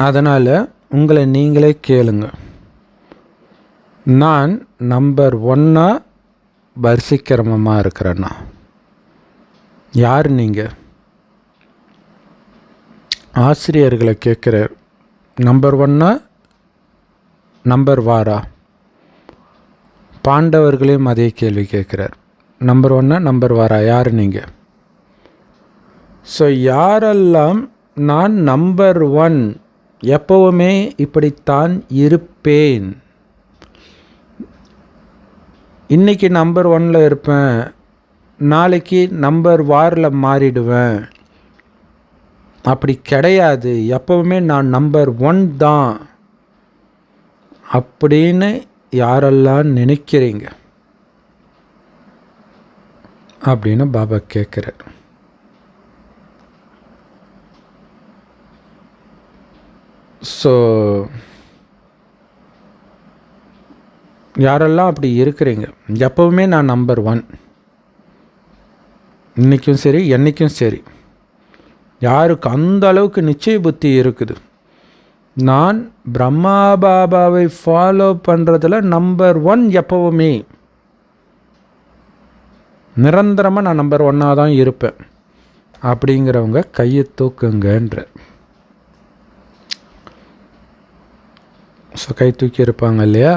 அதனால் உங்களை நீங்களே கேளுங்க, நான் நம்பர் 1 வரிசைக்கிரமமாக இருக்கிறேன்னா? யார் நீங்கள்? ஆசிரியர்களை கேட்குறார், நம்பர் 1 நம்பர் வாரா? பாண்டவர்களையும் அதே கேள்வி கேட்குறார், நம்பர் 1 நம்பர் வாரா? யார் நீங்கள்? ஸோ யாரெல்லாம் நான் நம்பர் 1 எப்போவுமே இப்படித்தான் இருப்பேன், இன்னைக்கு நம்பர் 1 இருப்பேன், நாளைக்கு நம்பர் வாரில் மாறிடுவேன், அப்படி கிடையாது, எப்பவுமே நான் நம்பர் 1 தான் அப்படின்னு யாரெல்லாம் நினைக்கிறீங்க, அப்படின்னு பாபா கேட்குறார். ஸோ யாரெல்லாம் அப்படி இருக்கிறீங்க, எப்பவுமே நான் நம்பர் 1, இன்றைக்கும் சரி என்றைக்கும் சரி, யாருக்கு அந்த அளவுக்கு நிச்சய புத்தி இருக்குது, நான் பிரம்மா பாபாவை ஃபாலோ பண்ணுறதுல நம்பர் 1 எப்பவுமே நிரந்தரமாக நான் நம்பர் 1ஆக தான் இருப்பேன் அப்படிங்கிறவங்க கையை தூக்குங்கன்ற. ஸோ கை தூக்கி இருப்பாங்க இல்லையா?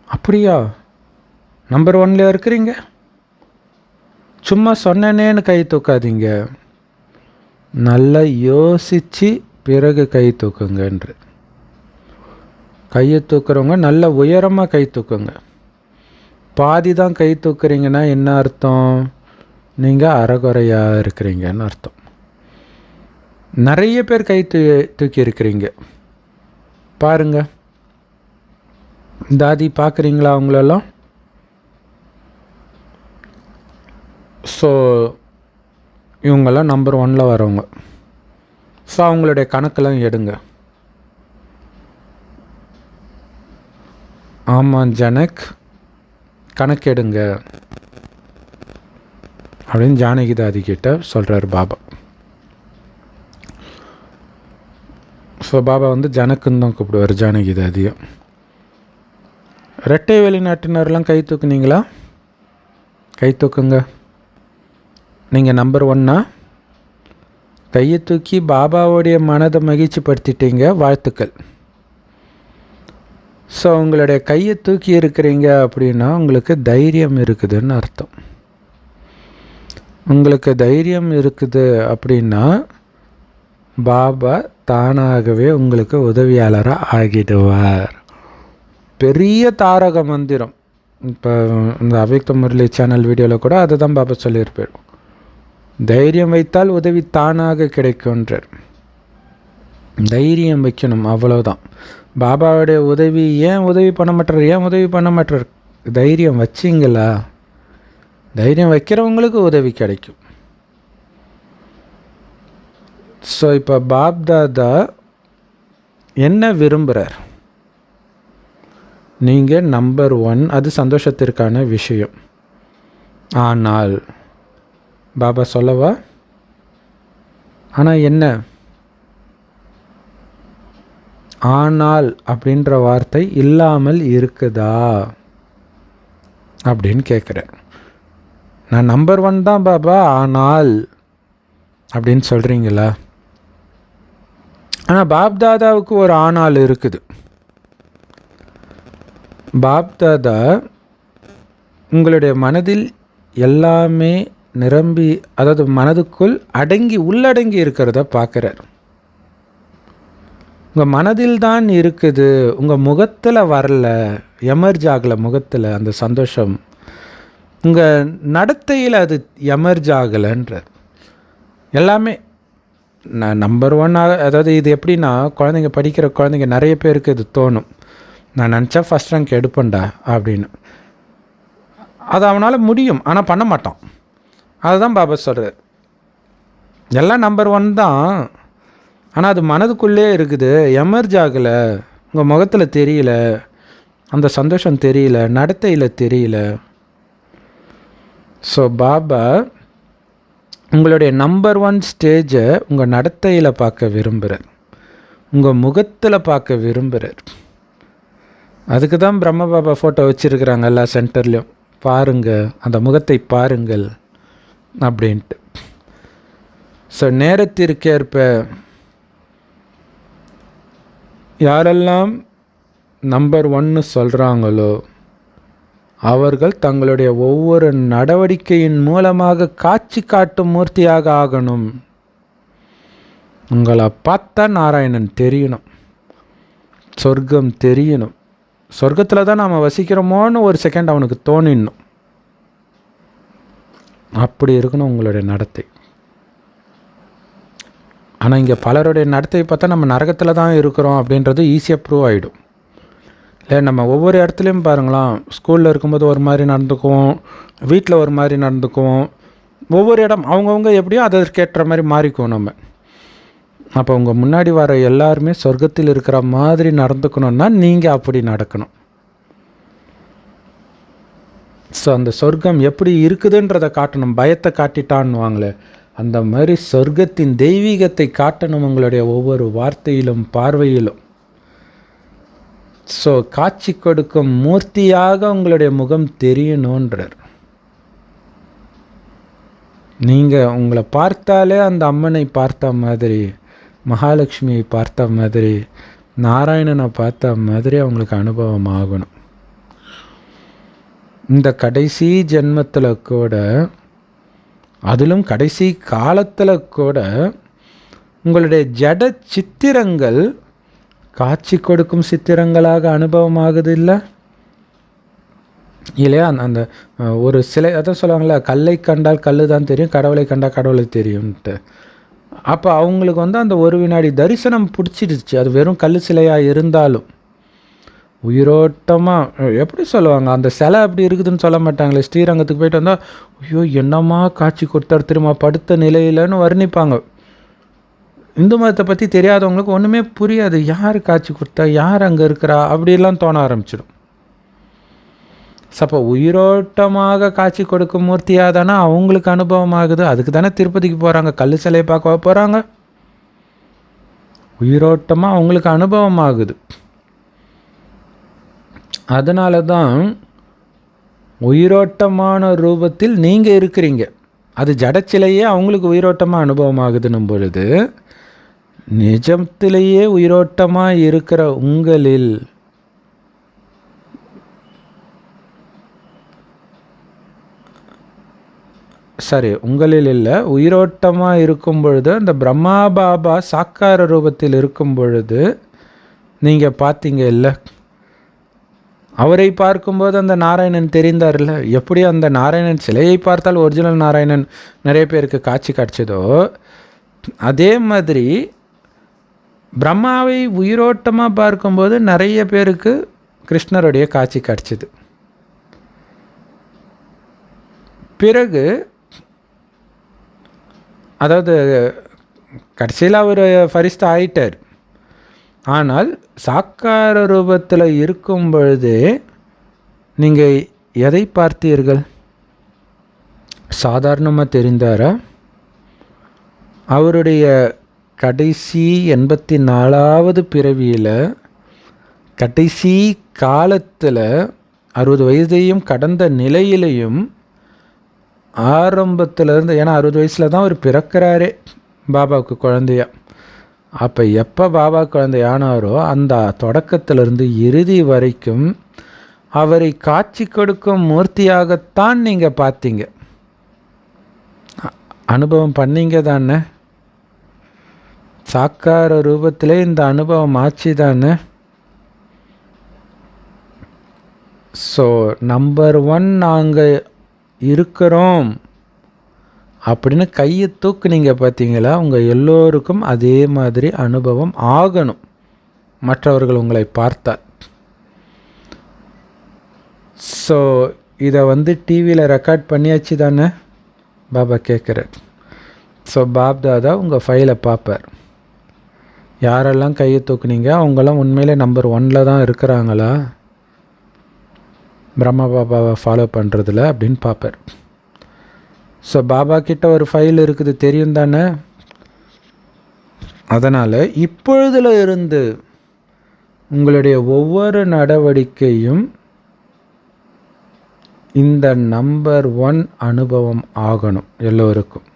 அப்படியா நம்பர் 1ல இருக்கிறீங்க? சும்மா சொன்னேன்னு கை தூக்காதீங்க, நல்லா யோசித்து பிறகு கை தூக்குங்கன்ற. கையை தூக்குறவங்க நல்ல உயரமாக கை தூக்குங்க. பாதி தான் கை தூக்குறீங்கன்னா என்ன அர்த்தம்? நீங்கள் அறகுறையாக இருக்கிறீங்கன்னு அர்த்தம். நிறைய பேர் கை தூக்கி இருக்கிறீங்க பாருங்க. தாதி பார்க்குறீங்களா அவங்களெல்லாம்? ஸோ இவங்கெல்லாம் நம்பர் 1ல் வரவங்க. ஸோ அவங்களுடைய கணக்கெல்லாம் எடுங்க. ஆமாம் ஜனக், கணக்கெடுங்க அப்படின்னு ஜானகி தாதி கிட்ட சொல்கிறார் பாபா. ஸோ பாபா வந்து ஜனக்குன்னு தான் கூப்பிடுவார் ஜானகி தாதியை. ரெட்டை வெளிநாட்டினர்லாம் கை தூக்குனீங்களா? கை தூக்குங்க. நீங்கள் நம்பர் 1ஆ? கையை தூக்கி பாபாவுடைய மனதை மகிழ்ச்சி படுத்திட்டீங்க, வாழ்த்துக்கள். ஸோ உங்களுடைய கையை தூக்கி இருக்கிறீங்க அப்படின்னா உங்களுக்கு தைரியம் இருக்குதுன்னு அர்த்தம். உங்களுக்கு தைரியம் இருக்குது அப்படின்னா பாபா தானாகவே உங்களுக்கு உதவியாளராக ஆகிடுவார். பெரிய தாரக மந்திரம். இப்போ இந்த அவ்யக்த முரளி சேனல் வீடியோவில் கூட அதை தான் பாபா சொல்லியிருப்பார். தைரியம் வைத்தால் உதவி தானாக கிடைக்கும்ன்றார். தைரியம் வைக்கணும், அவ்வளோதான். பாபாவுடைய உதவி ஏன் உதவி பண்ண மாட்டார்? தைரியம் வச்சிங்களா? தைரியம் வைக்கிறவங்களுக்கு உதவி கிடைக்கும். ஸோ இப்போ பாப்தாதா என்ன விரும்புகிறார்? நீங்கள் நம்பர் 1, அது சந்தோஷத்திற்கான விஷயம். ஆனால் பாபா சொல்லவா? ஆனால் என்ன? ஆனால் அப்படின்ற வார்த்தை இல்லாமல் இருக்குதா அப்படின்னு கேட்குறேன். நான் நம்பர் 1 தான் பாபா, ஆனால் அப்படின்னு சொல்கிறீங்களா? ஆனால் பாப்தாதாவுக்கு ஒரு ஆனால் இருக்குது. பாப்தாதா உங்களுடைய மனதில் எல்லாமே நிரம்பி, அதாவது மனதுக்குள் உள்ளடங்கி இருக்கிறத பார்க்குறார். உங்கள் மனதில் தான் இருக்குது, உங்கள் முகத்தில் வரல, எமர்ஜ் ஆகலை. முகத்தில் அந்த சந்தோஷம் உங்கள் நடத்தையில் அது எமர்ஜ் ஆகலைன்றார். எல்லாமே நான் நம்பர் 1, அதாவது இது எப்படின்னா, படிக்கிற குழந்தைங்க நிறைய பேருக்கு இது தோணும், நான் நினச்சா ஃபஸ்ட் ரேங்க் எடுப்பேன்டா அப்படின்னு. அது அவனால் முடியும், ஆனால் பண்ண மாட்டான். அதுதான் பாபா சொல்கிறார். எல்லாம் நம்பர் 1 தான், ஆனால் அது மனதுக்குள்ளே இருக்குது, எமர்ஜ் ஆகலை, உங்கள் முகத்தில் தெரியல, அந்த சந்தோஷம் தெரியல, நடத்தையில் தெரியல. ஸோ பாபா உங்களுடைய நம்பர் 1 ஸ்டேஜை உங்கள் நடத்தையில் பார்க்க விரும்புகிறார், உங்கள் முகத்தில் பார்க்க விரும்புகிறார். அதுக்கு தான் பிரம்ம பாபா ஃபோட்டோ வச்சுருக்குறாங்க எல்லா சென்டர்லேயும். பாருங்கள், அந்த முகத்தை பாருங்கள் அப்படின்ட்டு. ஸோ நேரத்திற்கேற்ப யாரெல்லாம் நம்பர் 1 சொல்கிறாங்களோ அவர்கள் தங்களுடைய ஒவ்வொரு நடவடிக்கையின் மூலமாக காட்சி காட்டும் மூர்த்தியாக ஆகணும். உங்களை பார்த்தா நாராயணன் தெரியணும், சொர்க்கம் தெரியணும். சொர்க்கத்தில் தான் நாம் வசிக்கிறோமோன்னு ஒரு செகண்ட் அவனுக்கு தோணிடணும். அப்படி இருக்கணும் உங்களுடைய நடத்தை. ஆனால் இங்கே பலருடைய நடத்தை பார்த்தா நம்ம நரகத்தில் தான் இருக்கிறோம் அப்படின்றது ஈஸியாக ப்ரூவ் ஆகிடும் இல்லை, நம்ம ஒவ்வொரு இடத்துலையும் பாருங்களாம், ஸ்கூலில் இருக்கும்போது ஒரு மாதிரி நடந்துக்குவோம், வீட்டில் ஒரு மாதிரி நடந்துக்குவோம். ஒவ்வொரு இடம் அவங்கவுங்க எப்படியோ அதற்கேற்ற மாதிரி மாறிக்குவோம் நம்ம. அப்போ உங்கள் முன்னாடி வர எல்லாருமே சொர்க்கத்தில் இருக்கிற மாதிரி நடந்துக்கணுன்னா நீங்கள் அப்படி நடக்கணும். ஸோ அந்த சொர்க்கம் எப்படி இருக்குதுன்றதை காட்டணும். பயத்தை காட்டிட்டான்னுவாங்களே, அந்த மாதிரி சொர்க்கத்தின் தெய்வீகத்தை காட்டணும் உங்களுடைய ஒவ்வொரு வார்த்தையிலும் பார்வையிலும். ஸோ காட்சி கொடுக்கும் மூர்த்தியாக உங்களுடைய முகம் தெரியணுன்றார். நீங்கள் உங்களை பார்த்தாலே அந்த அம்மனை பார்த்த மாதிரி, மகாலட்சுமியை பார்த்த மாதிரி, நாராயணனை பார்த்த மாதிரி அவங்களுக்கு அனுபவம் ஆகணும். இந்த கடைசி ஜென்மத்தில் கூட, அதிலும் கடைசி காலத்தில் கூட உங்களுடைய ஜட சித்திரங்கள் காட்சி கொடுக்கும் சித்திரங்களாக அனுபவமாகுது இல்லை இல்லையா? அந்த ஒரு சிலை அதான் சொல்லுவாங்களே, கல்லை கண்டால் கல் தான் தெரியும், கடவுளை கண்டால் கடவுளை தெரியும்ன்ட்டு. அப்போ அவங்களுக்கு அந்த ஒரு வினாடி தரிசனம் பிடிச்சிடுச்சு. அது வெறும் கல் சிலையாக இருந்தாலும் உயிரோட்டமாக எப்படி சொல்லுவாங்க, அந்த சிலை அப்படி இருக்குதுன்னு சொல்ல மாட்டாங்களே. ஸ்ரீரங்கத்துக்கு போயிட்டு வந்தால் ஐயோ என்னம்மா காட்சி கொடுத்தாரு தெரியுமா படுத்த நிலையிலன்னு வர்ணிப்பாங்க. இந்து மதத்தை பற்றி தெரியாதவங்களுக்கு ஒன்றுமே புரியாது. யார் காட்சி கொடுத்தா, யார் அங்கே இருக்கிறா, அப்படிலாம் தோண ஆரம்பிச்சிடும். அப்போ உயிரோட்டமாக காட்சி கொடுக்கும் மூர்த்தியாக தானே அவங்களுக்கு அனுபவம் ஆகுது. அதுக்கு தானே திருப்பதிக்கு போகிறாங்க, கல் சிலையை பார்க்க போகிறாங்க. உயிரோட்டமாக அவங்களுக்கு அனுபவம் ஆகுது. அதனால தான் உயிரோட்டமான ரூபத்தில் நீங்கள் இருக்கிறீங்க. அது ஜடச்சிலையே அவங்களுக்கு உயிரோட்டமாக அனுபவம் ஆகுதுன்னும் பொழுது, நிஜத்திலேயே உயிரோட்டமாக இருக்கிற உங்களில் உங்களில் இல்லை, உயிரோட்டமாக இருக்கும் பொழுது, அந்த பிரம்மா பாபா சாக்கார ரூபத்தில் இருக்கும் பொழுது நீங்கள் பார்த்தீங்க இல்லை, அவரை பார்க்கும்போது அந்த நாராயணன் தெரிந்தார்ல. எப்படி அந்த நாராயணன் சிலையை பார்த்தால் ஒரிஜினல் நாராயணன் நிறைய பேருக்கு காட்சி காட்சிதோ, அதே மாதிரி பிரம்மாவை உயிரோட்டமாக பார்க்கும்போது நிறைய பேருக்கு கிருஷ்ணருடைய காட்சி காட்சிது. பிறகு அதாவது கடைசியில் அவர் ஃபரிஸ்தா ஆயிட்டார். ஆனால் சாக்கார ரூபத்தில் இருக்கும் பொழுதே நீங்கள் எதை பார்த்தீர்கள்? சாதாரணமாக தெரிந்தாரா? அவருடைய கடைசி 84வது பிறவியில், கடைசி காலத்தில் 60 வயதையும் கடந்த நிலையிலையும் ஆரம்பத்திலேருந்து, ஏன்னா 60 வயசில் தான் அவர் பிறக்கிறாரே பாபாவுக்கு குழந்தையா. அப்போ எப்போ பாபா குழந்தையானாரோ அந்த தொடக்கத்திலிருந்து இறுதி வரைக்கும் அவரை காட்சி கொடுக்கும் மூர்த்தியாகத்தான் நீங்கள் பார்த்தீங்க, அனுபவம் பண்ணீங்க தானே. சாக்கார ரூபத்திலே இந்த அனுபவம் ஆச்சு தானே. ஸோ நம்பர் 1 நாங்கள் இருக்கிறோம் அப்படின்னு கையை தூக்குனீங்க பார்த்தீங்களா? உங்கள் எல்லோருக்கும் அதே மாதிரி அனுபவம் ஆகணும் மற்றவர்கள் உங்களை பார்த்தால். ஸோ இதை டிவியில் ரெக்கார்ட் பண்ணியாச்சு தானே பாபா கேட்குறார். ஸோ பாப்தாதா உங்கள் ஃபைலை பார்ப்பார். யாரெல்லாம் கையை தூக்குனீங்க அவங்கெல்லாம் உண்மையிலே நம்பர் 1 தான் இருக்கிறாங்களா பிரம்மா பாபாவை ஃபாலோ பண்ணுறதுல அப்படின்னு பார்ப்பார். ஸோ பாபா கிட்ட ஒரு ஃபைல் இருக்குது தெரியும் தானே. அதனால் இப்பொழுதுல இருந்து உங்களுடைய ஒவ்வொரு நடவடிக்கையும் இந்த நம்பர் 1 அனுபவம் ஆகணும். எல்லோருக்கும்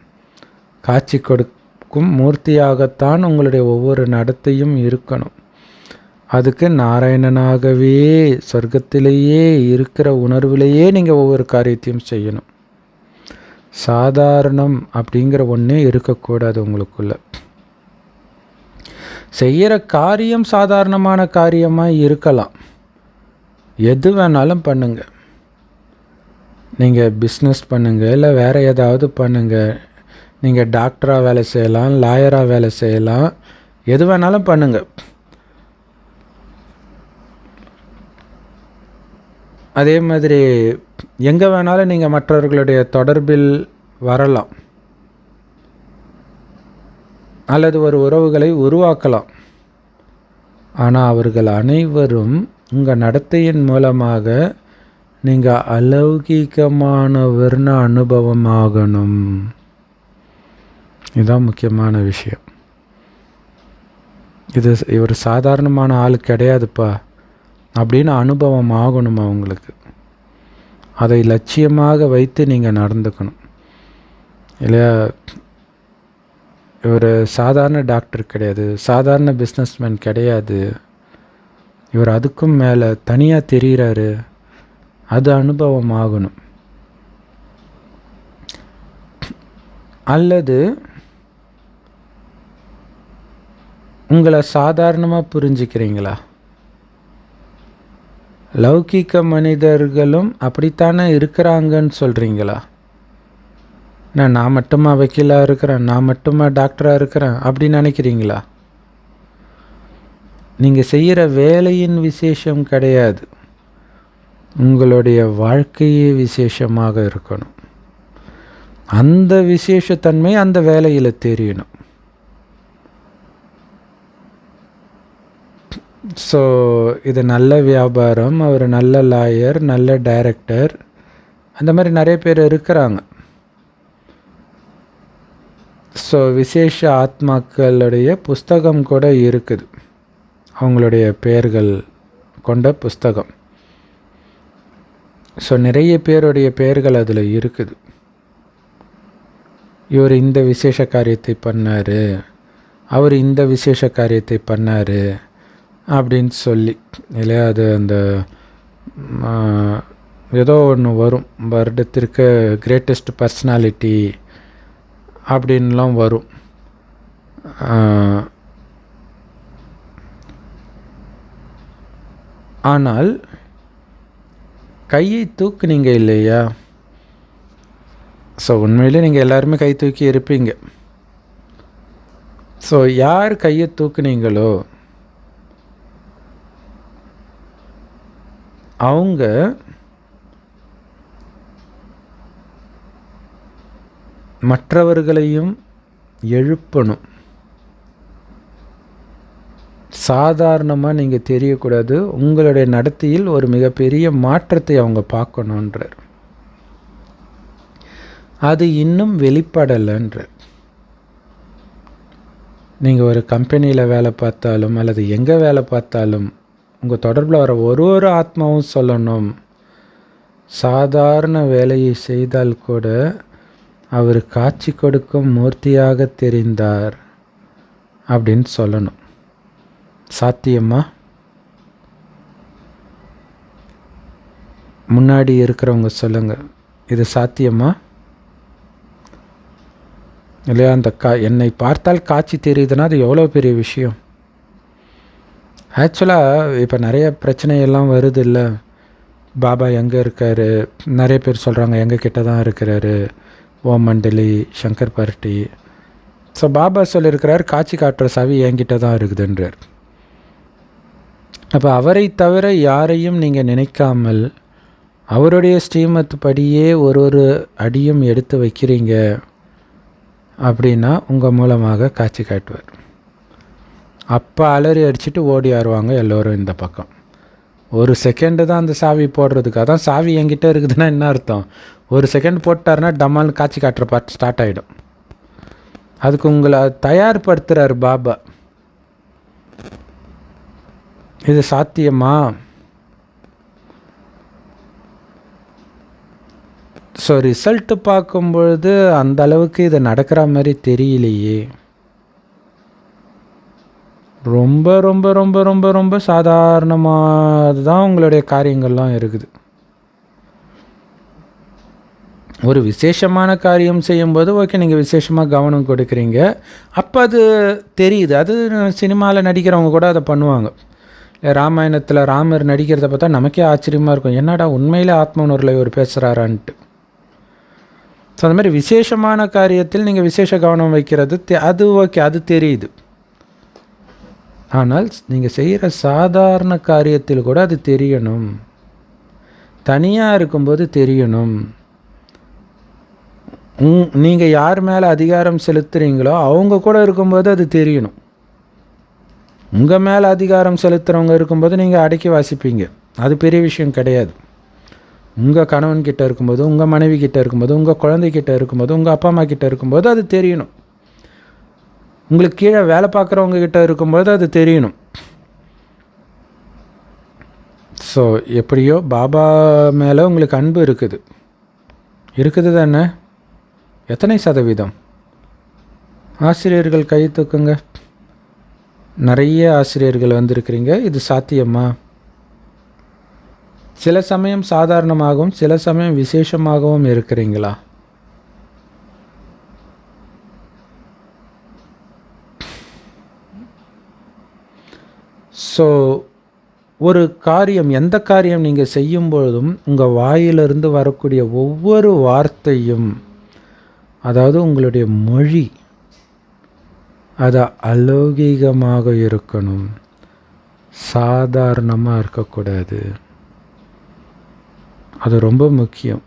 காட்சி கொடுக்கும் மூர்த்தியாகத்தான் உங்களுடைய ஒவ்வொரு நடத்தையும் இருக்கணும். அதுக்கு நாராயணனாகவே சொர்க்கத்திலேயே இருக்கிற உணர்விலேயே நீங்கள் ஒவ்வொரு காரியத்தையும் செய்யணும். சாதாரணம் அப்படிங்கிற ஒன்றே இருக்கக்கூடாது உங்களுக்குள்ள. செய்கிற காரியம் சாதாரணமான காரியமாக இருக்கலாம், எது வேணாலும் பண்ணுங்க. நீங்கள் பிஸ்னஸ் பண்ணுங்கள், இல்லை வேறு ஏதாவது பண்ணுங்கள். நீங்கள் டாக்டராக வேலை செய்யலாம், லாயராக வேலை செய்யலாம், எது வேணாலும் பண்ணுங்கள். அதே மாதிரி எங்கே வேணாலும் நீங்கள் மற்றவர்களுடைய தொடர்பில் வரலாம், அல்லது ஒரு உறவுகளை உருவாக்கலாம். ஆனால் அவர்கள் அனைவரும் உங்கள் நடத்தையின் மூலமாக நீங்கள் அலௌகிகமானவர்னு அனுபவமாகணும். இதுதான் முக்கியமான விஷயம். இவர் சாதாரணமான ஆள் கிடையாதுப்பா அப்படின்னு அனுபவம் ஆகணும் அவங்களுக்கு. அதை லட்சியமாக வைத்து நீங்கள் நடந்துக்கணும் இல்லையா? இவர் சாதாரண டாக்டர் கிடையாது, சாதாரண பிஸ்னஸ்மேன் கிடையாது, இவர் அதுக்கும் மேலே தனியாக தெரிகிறாரு. அது அனுபவம் ஆகணும். அல்லது உங்களை சாதாரணமாக புரிஞ்சுக்கிறீங்களா? லௌகிக மனிதர்களும் அப்படித்தானே இருக்கிறாங்கன்னு சொல்கிறீங்களா? நான் மட்டுமா வக்கீலாக இருக்கிறேன், நான் மட்டுமா டாக்டராக இருக்கிறேன் அப்படி நினைக்கிறீங்களா? நீங்கள் செய்கிற வேலையின் விசேஷம் கிடையாது, உங்களுடைய வாழ்க்கையே விசேஷமாக இருக்கணும். அந்த விசேஷத்தன்மை அந்த வேலையில் தெரியணும். ஸோ இது நல்ல வியாபாரம், அவர் நல்ல லாயர், நல்ல டைரக்டர், அந்த மாதிரி நிறைய பேர் இருக்கிறாங்க. ஸோ விசேஷ ஆத்மாக்களுடைய புஸ்தகம் கூட இருக்குது, அவங்களுடைய பெயர்கள் கொண்ட புஸ்தகம். ஸோ நிறைய பேருடைய பெயர்கள் அதில் இருக்குது. இவர் இந்த விசேஷ காரியத்தை பண்ணார், அவர் இந்த விசேஷ காரியத்தை பண்ணார் அப்படின்னு சொல்லி இல்லையா? அது அந்த ஏதோ ஒன்று வரும், வருடத்திற்கு கிரேட்டஸ்ட் பர்சனாலிட்டி அப்படின்லாம் வரும். ஆனால் கையை தூக்குனீங்க இல்லையா? ஸோ உண்மையிலே நீங்கள் எல்லாருமே கை தூக்கி இருப்பீங்க. ஸோ யார் கையை தூக்குனீங்களோ அவங்க மற்றவர்களையும் எழுப்பணும். சாதாரணமாக நீங்கள் தெரியக்கூடாது, உங்களுடைய நடத்தையில் ஒரு மிகப்பெரிய மாற்றத்தை அவங்க பார்க்கணுன்றார். அது இன்னும் வெளிப்படலைன்றார். நீங்கள் ஒரு கம்பெனியில் வேலை பார்த்தாலும் அல்லது எங்கே வேலை பார்த்தாலும் உங்கள் தொடர்பில் வர ஒரு ஆத்மாவும் சொல்லணும், சாதாரண வேலையை செய்தால் கூட அவர் காட்சி கொடுக்கும் மூர்த்தியாக தெரிந்தார் அப்படின்னு சொல்லணும். சாத்தியமா? முன்னாடி இருக்கிறவங்க சொல்லுங்க, இது சாத்தியமா இல்லையா? அந்த என்னை பார்த்தால் காட்சி தெரியுதுன்னா அது எவ்வளோ பெரிய விஷயம். ஆக்சுவலாக இப்போ நிறைய பிரச்சனையெல்லாம் வருது இல்லை? பாபா எங்கே இருக்கார்? நிறைய பேர் சொல்கிறாங்க எங்கள் கிட்ட தான் இருக்கிறாரு, ஓம் மண்டலி, சங்கர் பார்ட்டி. ஸோ பாபா சொல்லியிருக்கிறார் காட்சி காட்டுற சாவி என்கிட்ட தான் இருக்குதுன்றார். அப்போ அவரை தவிர யாரையும் நீங்கள் நினைக்காமல் அவருடைய ஸ்ரீமத் படியே ஒரு அடியும் எடுத்து வைக்கிறீங்க அப்படின்னா உங்கள் மூலமாக காட்சி காட்டுவார். அப்போ அலறி அடிச்சுட்டு ஓடி ஆடுவாங்க எல்லோரும் இந்த பக்கம். ஒரு செகண்டு தான் அந்த சாவி போடுறதுக்கு. அதான் சாவி என்கிட்ட இருக்குதுன்னா என்ன அர்த்தம்? ஒரு செகண்ட் போட்டாருன்னா டம்மால் காட்சி காட்டுற பாட்டு ஸ்டார்ட் ஆகிடும். அதுக்கு உங்களை தயார்படுத்துகிறார் பாபா. இது சாத்தியமா? ஸோ ரிசல்ட்டு பார்க்கும்பொழுது அந்த அளவுக்கு இது நடக்கிற மாதிரி தெரியலையே. ரொம்ப ரொம்ப ரொம்ப ரொம்ப ரொம்ப சாதாரணமாக தான் உங்களுடைய காரியங்கள்லாம் இருக்குது. ஒரு விசேஷமான காரியம் செய்யும்போது ஓகே, நீங்கள் விசேஷமாக கவனம் கொடுக்குறீங்க, அப்போ அது தெரியுது. அது சினிமாவில் நடிக்கிறவங்க கூட அதை பண்ணுவாங்க. ராமாயணத்தில் ராமர் நடிக்கிறத பார்த்தா நமக்கே ஆச்சரியமாக இருக்கும், என்னடா உண்மையிலே ஆத்மனூரில் இவர் பேசுகிறாரான்ட்டு. ஸோ அந்த மாதிரி விசேஷமான காரியத்தில் நீங்கள் விசேஷ கவனம் வைக்கிறது அது ஓகே, அது தெரியுது. ஆனால் நீங்கள் செய்கிற சாதாரண காரியத்தில் கூட அது தெரியணும். தனியாக இருக்கும்போது தெரியணும். நீங்கள் யார் மேலே அதிகாரம் செலுத்துகிறீங்களோ அவங்க கூட இருக்கும்போது அது தெரியணும். உங்கள் மேலே அதிகாரம் செலுத்துகிறவங்க இருக்கும்போது நீங்கள் அடக்கி வாசிப்பீங்க, அது பெரிய விஷயம் கிடையாது. உங்கள் கணவன்கிட்ட இருக்கும்போது, உங்கள் மனைவி கிட்ட இருக்கும்போது, உங்கள் குழந்தைகிட்ட இருக்கும்போது, உங்கள் அப்பா அம்மா கிட்ட இருக்கும்போது அது தெரியணும். உங்களுக்கு கீழே வேலை பார்க்குறவங்க கிட்ட இருக்கும்போது அது தெரியணும். ஸோ எப்படியோ பாபா மேலே உங்களுக்கு அன்பு இருக்குது தானே? எத்தனை சதவீதம்? ஆசிரியர்கள் கை தூக்குங்க. நிறைய ஆசிரியர்கள் வந்திருக்கிறீங்க. இது சாத்தியமா? சில சமயம் சாதாரணமாகவும் சில சமயம் விசேஷமாகவும் இருக்கிறீங்களா? ஸோ ஒரு காரியம், எந்த காரியம் நீங்கள் செய்யும் பொழுதும் உங்கள் வாயிலிருந்து வரக்கூடிய ஒவ்வொரு வார்த்தையும், அதாவது உங்களுடைய மொழி, அது அலௌகிகமாக இருக்கணும், சாதாரணமாக இருக்கக்கூடாது. அது ரொம்ப முக்கியம்.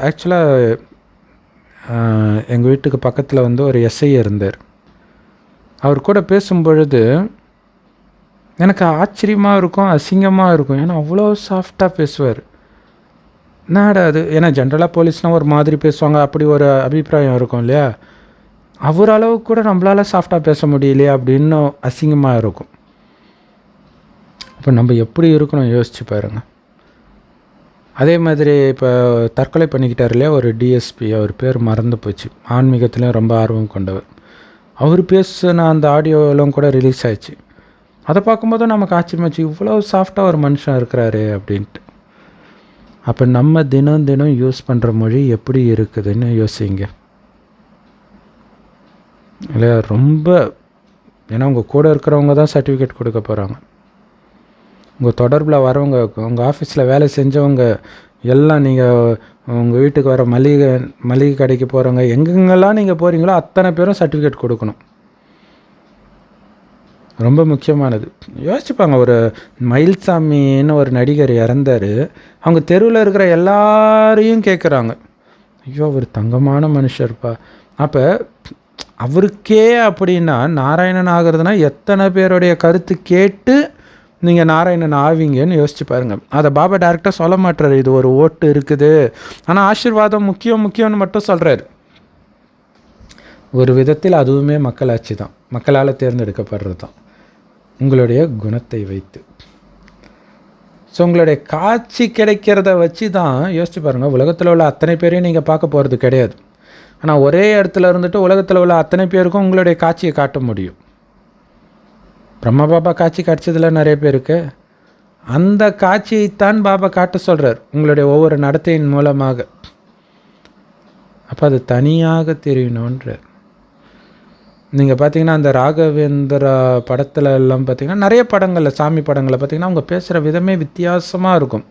ஆக்சுவலாக எங்கள் வீட்டுக்கு பக்கத்தில் ஒரு எஸ்ஐ இருந்தார். அவர் கூட பேசும்பொழுது எனக்கு ஆச்சரியமாக இருக்கும், அசிங்கமாக இருக்கும். ஏன்னா அவ்வளோ சாஃப்டாக பேசுவார். என்னடா அது, ஏன்னா ஜென்ரலாக போலீஸ்னால் ஒரு மாதிரி பேசுவாங்க, அப்படி ஒரு அபிப்பிராயம் இருக்கும் இல்லையா? அவர் அளவுக்கு கூட நம்மளால் சாஃப்டாக பேச முடியலையா அப்படின்னு அசிங்கமாக இருக்கும். இப்போ நம்ம எப்படி இருக்கணும் யோசிச்சு பாருங்க. அதே மாதிரி இப்போ தற்கொலை பண்ணிக்கிட்டார் இல்லையா ஒரு டிஎஸ்பி, அவர் பேர் மறந்து போச்சு, ஆன்மீகத்துலேயும் ரொம்ப ஆர்வம் கொண்டவர். அவர் பேசுன அந்த ஆடியோலாம் கூட ரிலீஸ் ஆயிடுச்சு. அதை பார்க்கும்போது நமக்கு ஆச்சரியமாச்சு, இவ்வளோ சாஃப்டாக ஒரு மனுஷன் இருக்கிறாரு அப்படின்ட்டு. அப்போ நம்ம தினம் தினம் யூஸ் பண்ணுற மொழி எப்படி இருக்குதுன்னு யோசிங்க இல்லையா? ரொம்ப, ஏன்னா உங்கள் கூட இருக்கிறவங்க தான் சர்டிஃபிகேட் கொடுக்க போகிறாங்க. உங்கள் தொடர்பில் வரவங்க, உங்கள் ஆஃபீஸில் வேலை செஞ்சவங்க எல்லாம், நீங்கள் உங்கள் வீட்டுக்கு வர மளிகை கடைக்கு போகிறவங்க, எங்கெங்கெல்லாம் நீங்கள் போகிறீங்களோ அத்தனை பேரும் சர்டிஃபிகேட் கொடுக்கணும். ரொம்ப முக்கியமானது. யோசிச்சுப்பாங்க, ஒரு மயில்சாமின்னு ஒரு நடிகர் இறந்தார். அவங்க தெருவில் இருக்கிற எல்லாரையும் கேட்குறாங்க, ஐயோ அவர் தங்கமான மனுஷர்ப்பா. அப்போ அவருக்கே அப்படின்னா நாராயணன் ஆகிறதுனா எத்தனை பேருடைய கருத்து கேட்டு நீங்கள் நாராயணன் ஆவீங்கன்னு யோசிச்சு பாருங்கள். அதை பாபா டைரெக்டாக சொல்ல மாட்டுறாரு, இது ஒரு ஓட்டு இருக்குது, ஆனால் ஆசீர்வாதம் முக்கியம்னு மட்டும் சொல்கிறாரு. ஒரு விதத்தில் அதுவுமே மக்களாட்சி தான், மக்களால் தேர்ந்தெடுக்கப்படுறது தான், உங்களுடைய குணத்தை வைத்து. ஸோ உங்களுடைய காட்சி கிடைக்கிறத வச்சு தான் யோசிச்சு பாருங்கள். உலகத்தில் உள்ள அத்தனை பேரையும் நீங்கள் பார்க்க போகிறது கிடையாது, ஆனால் ஒரே இடத்துல இருந்துட்டு உலகத்தில் உள்ள அத்தனை பேருக்கும் உங்களுடைய காட்சியை காட்ட முடியும். பிரம்மா பாபா காட்சி காட்சதில் நிறைய பேருக்கு அந்த காட்சியைத்தான் பாபா காட்ட சொல்கிறார் உங்களுடைய ஒவ்வொரு நடத்தையின் மூலமாக. அப்போ அது தனியாக தெரியணுன்றார். நீங்கள் பார்த்தீங்கன்னா அந்த ராகவேந்திரா படத்தில் எல்லாம் பார்த்தீங்கன்னா, நிறைய படங்களில், சாமி படங்களில் பார்த்தீங்கன்னா அவங்க பேசுகிற விதமே வித்தியாசமாக இருக்கும்.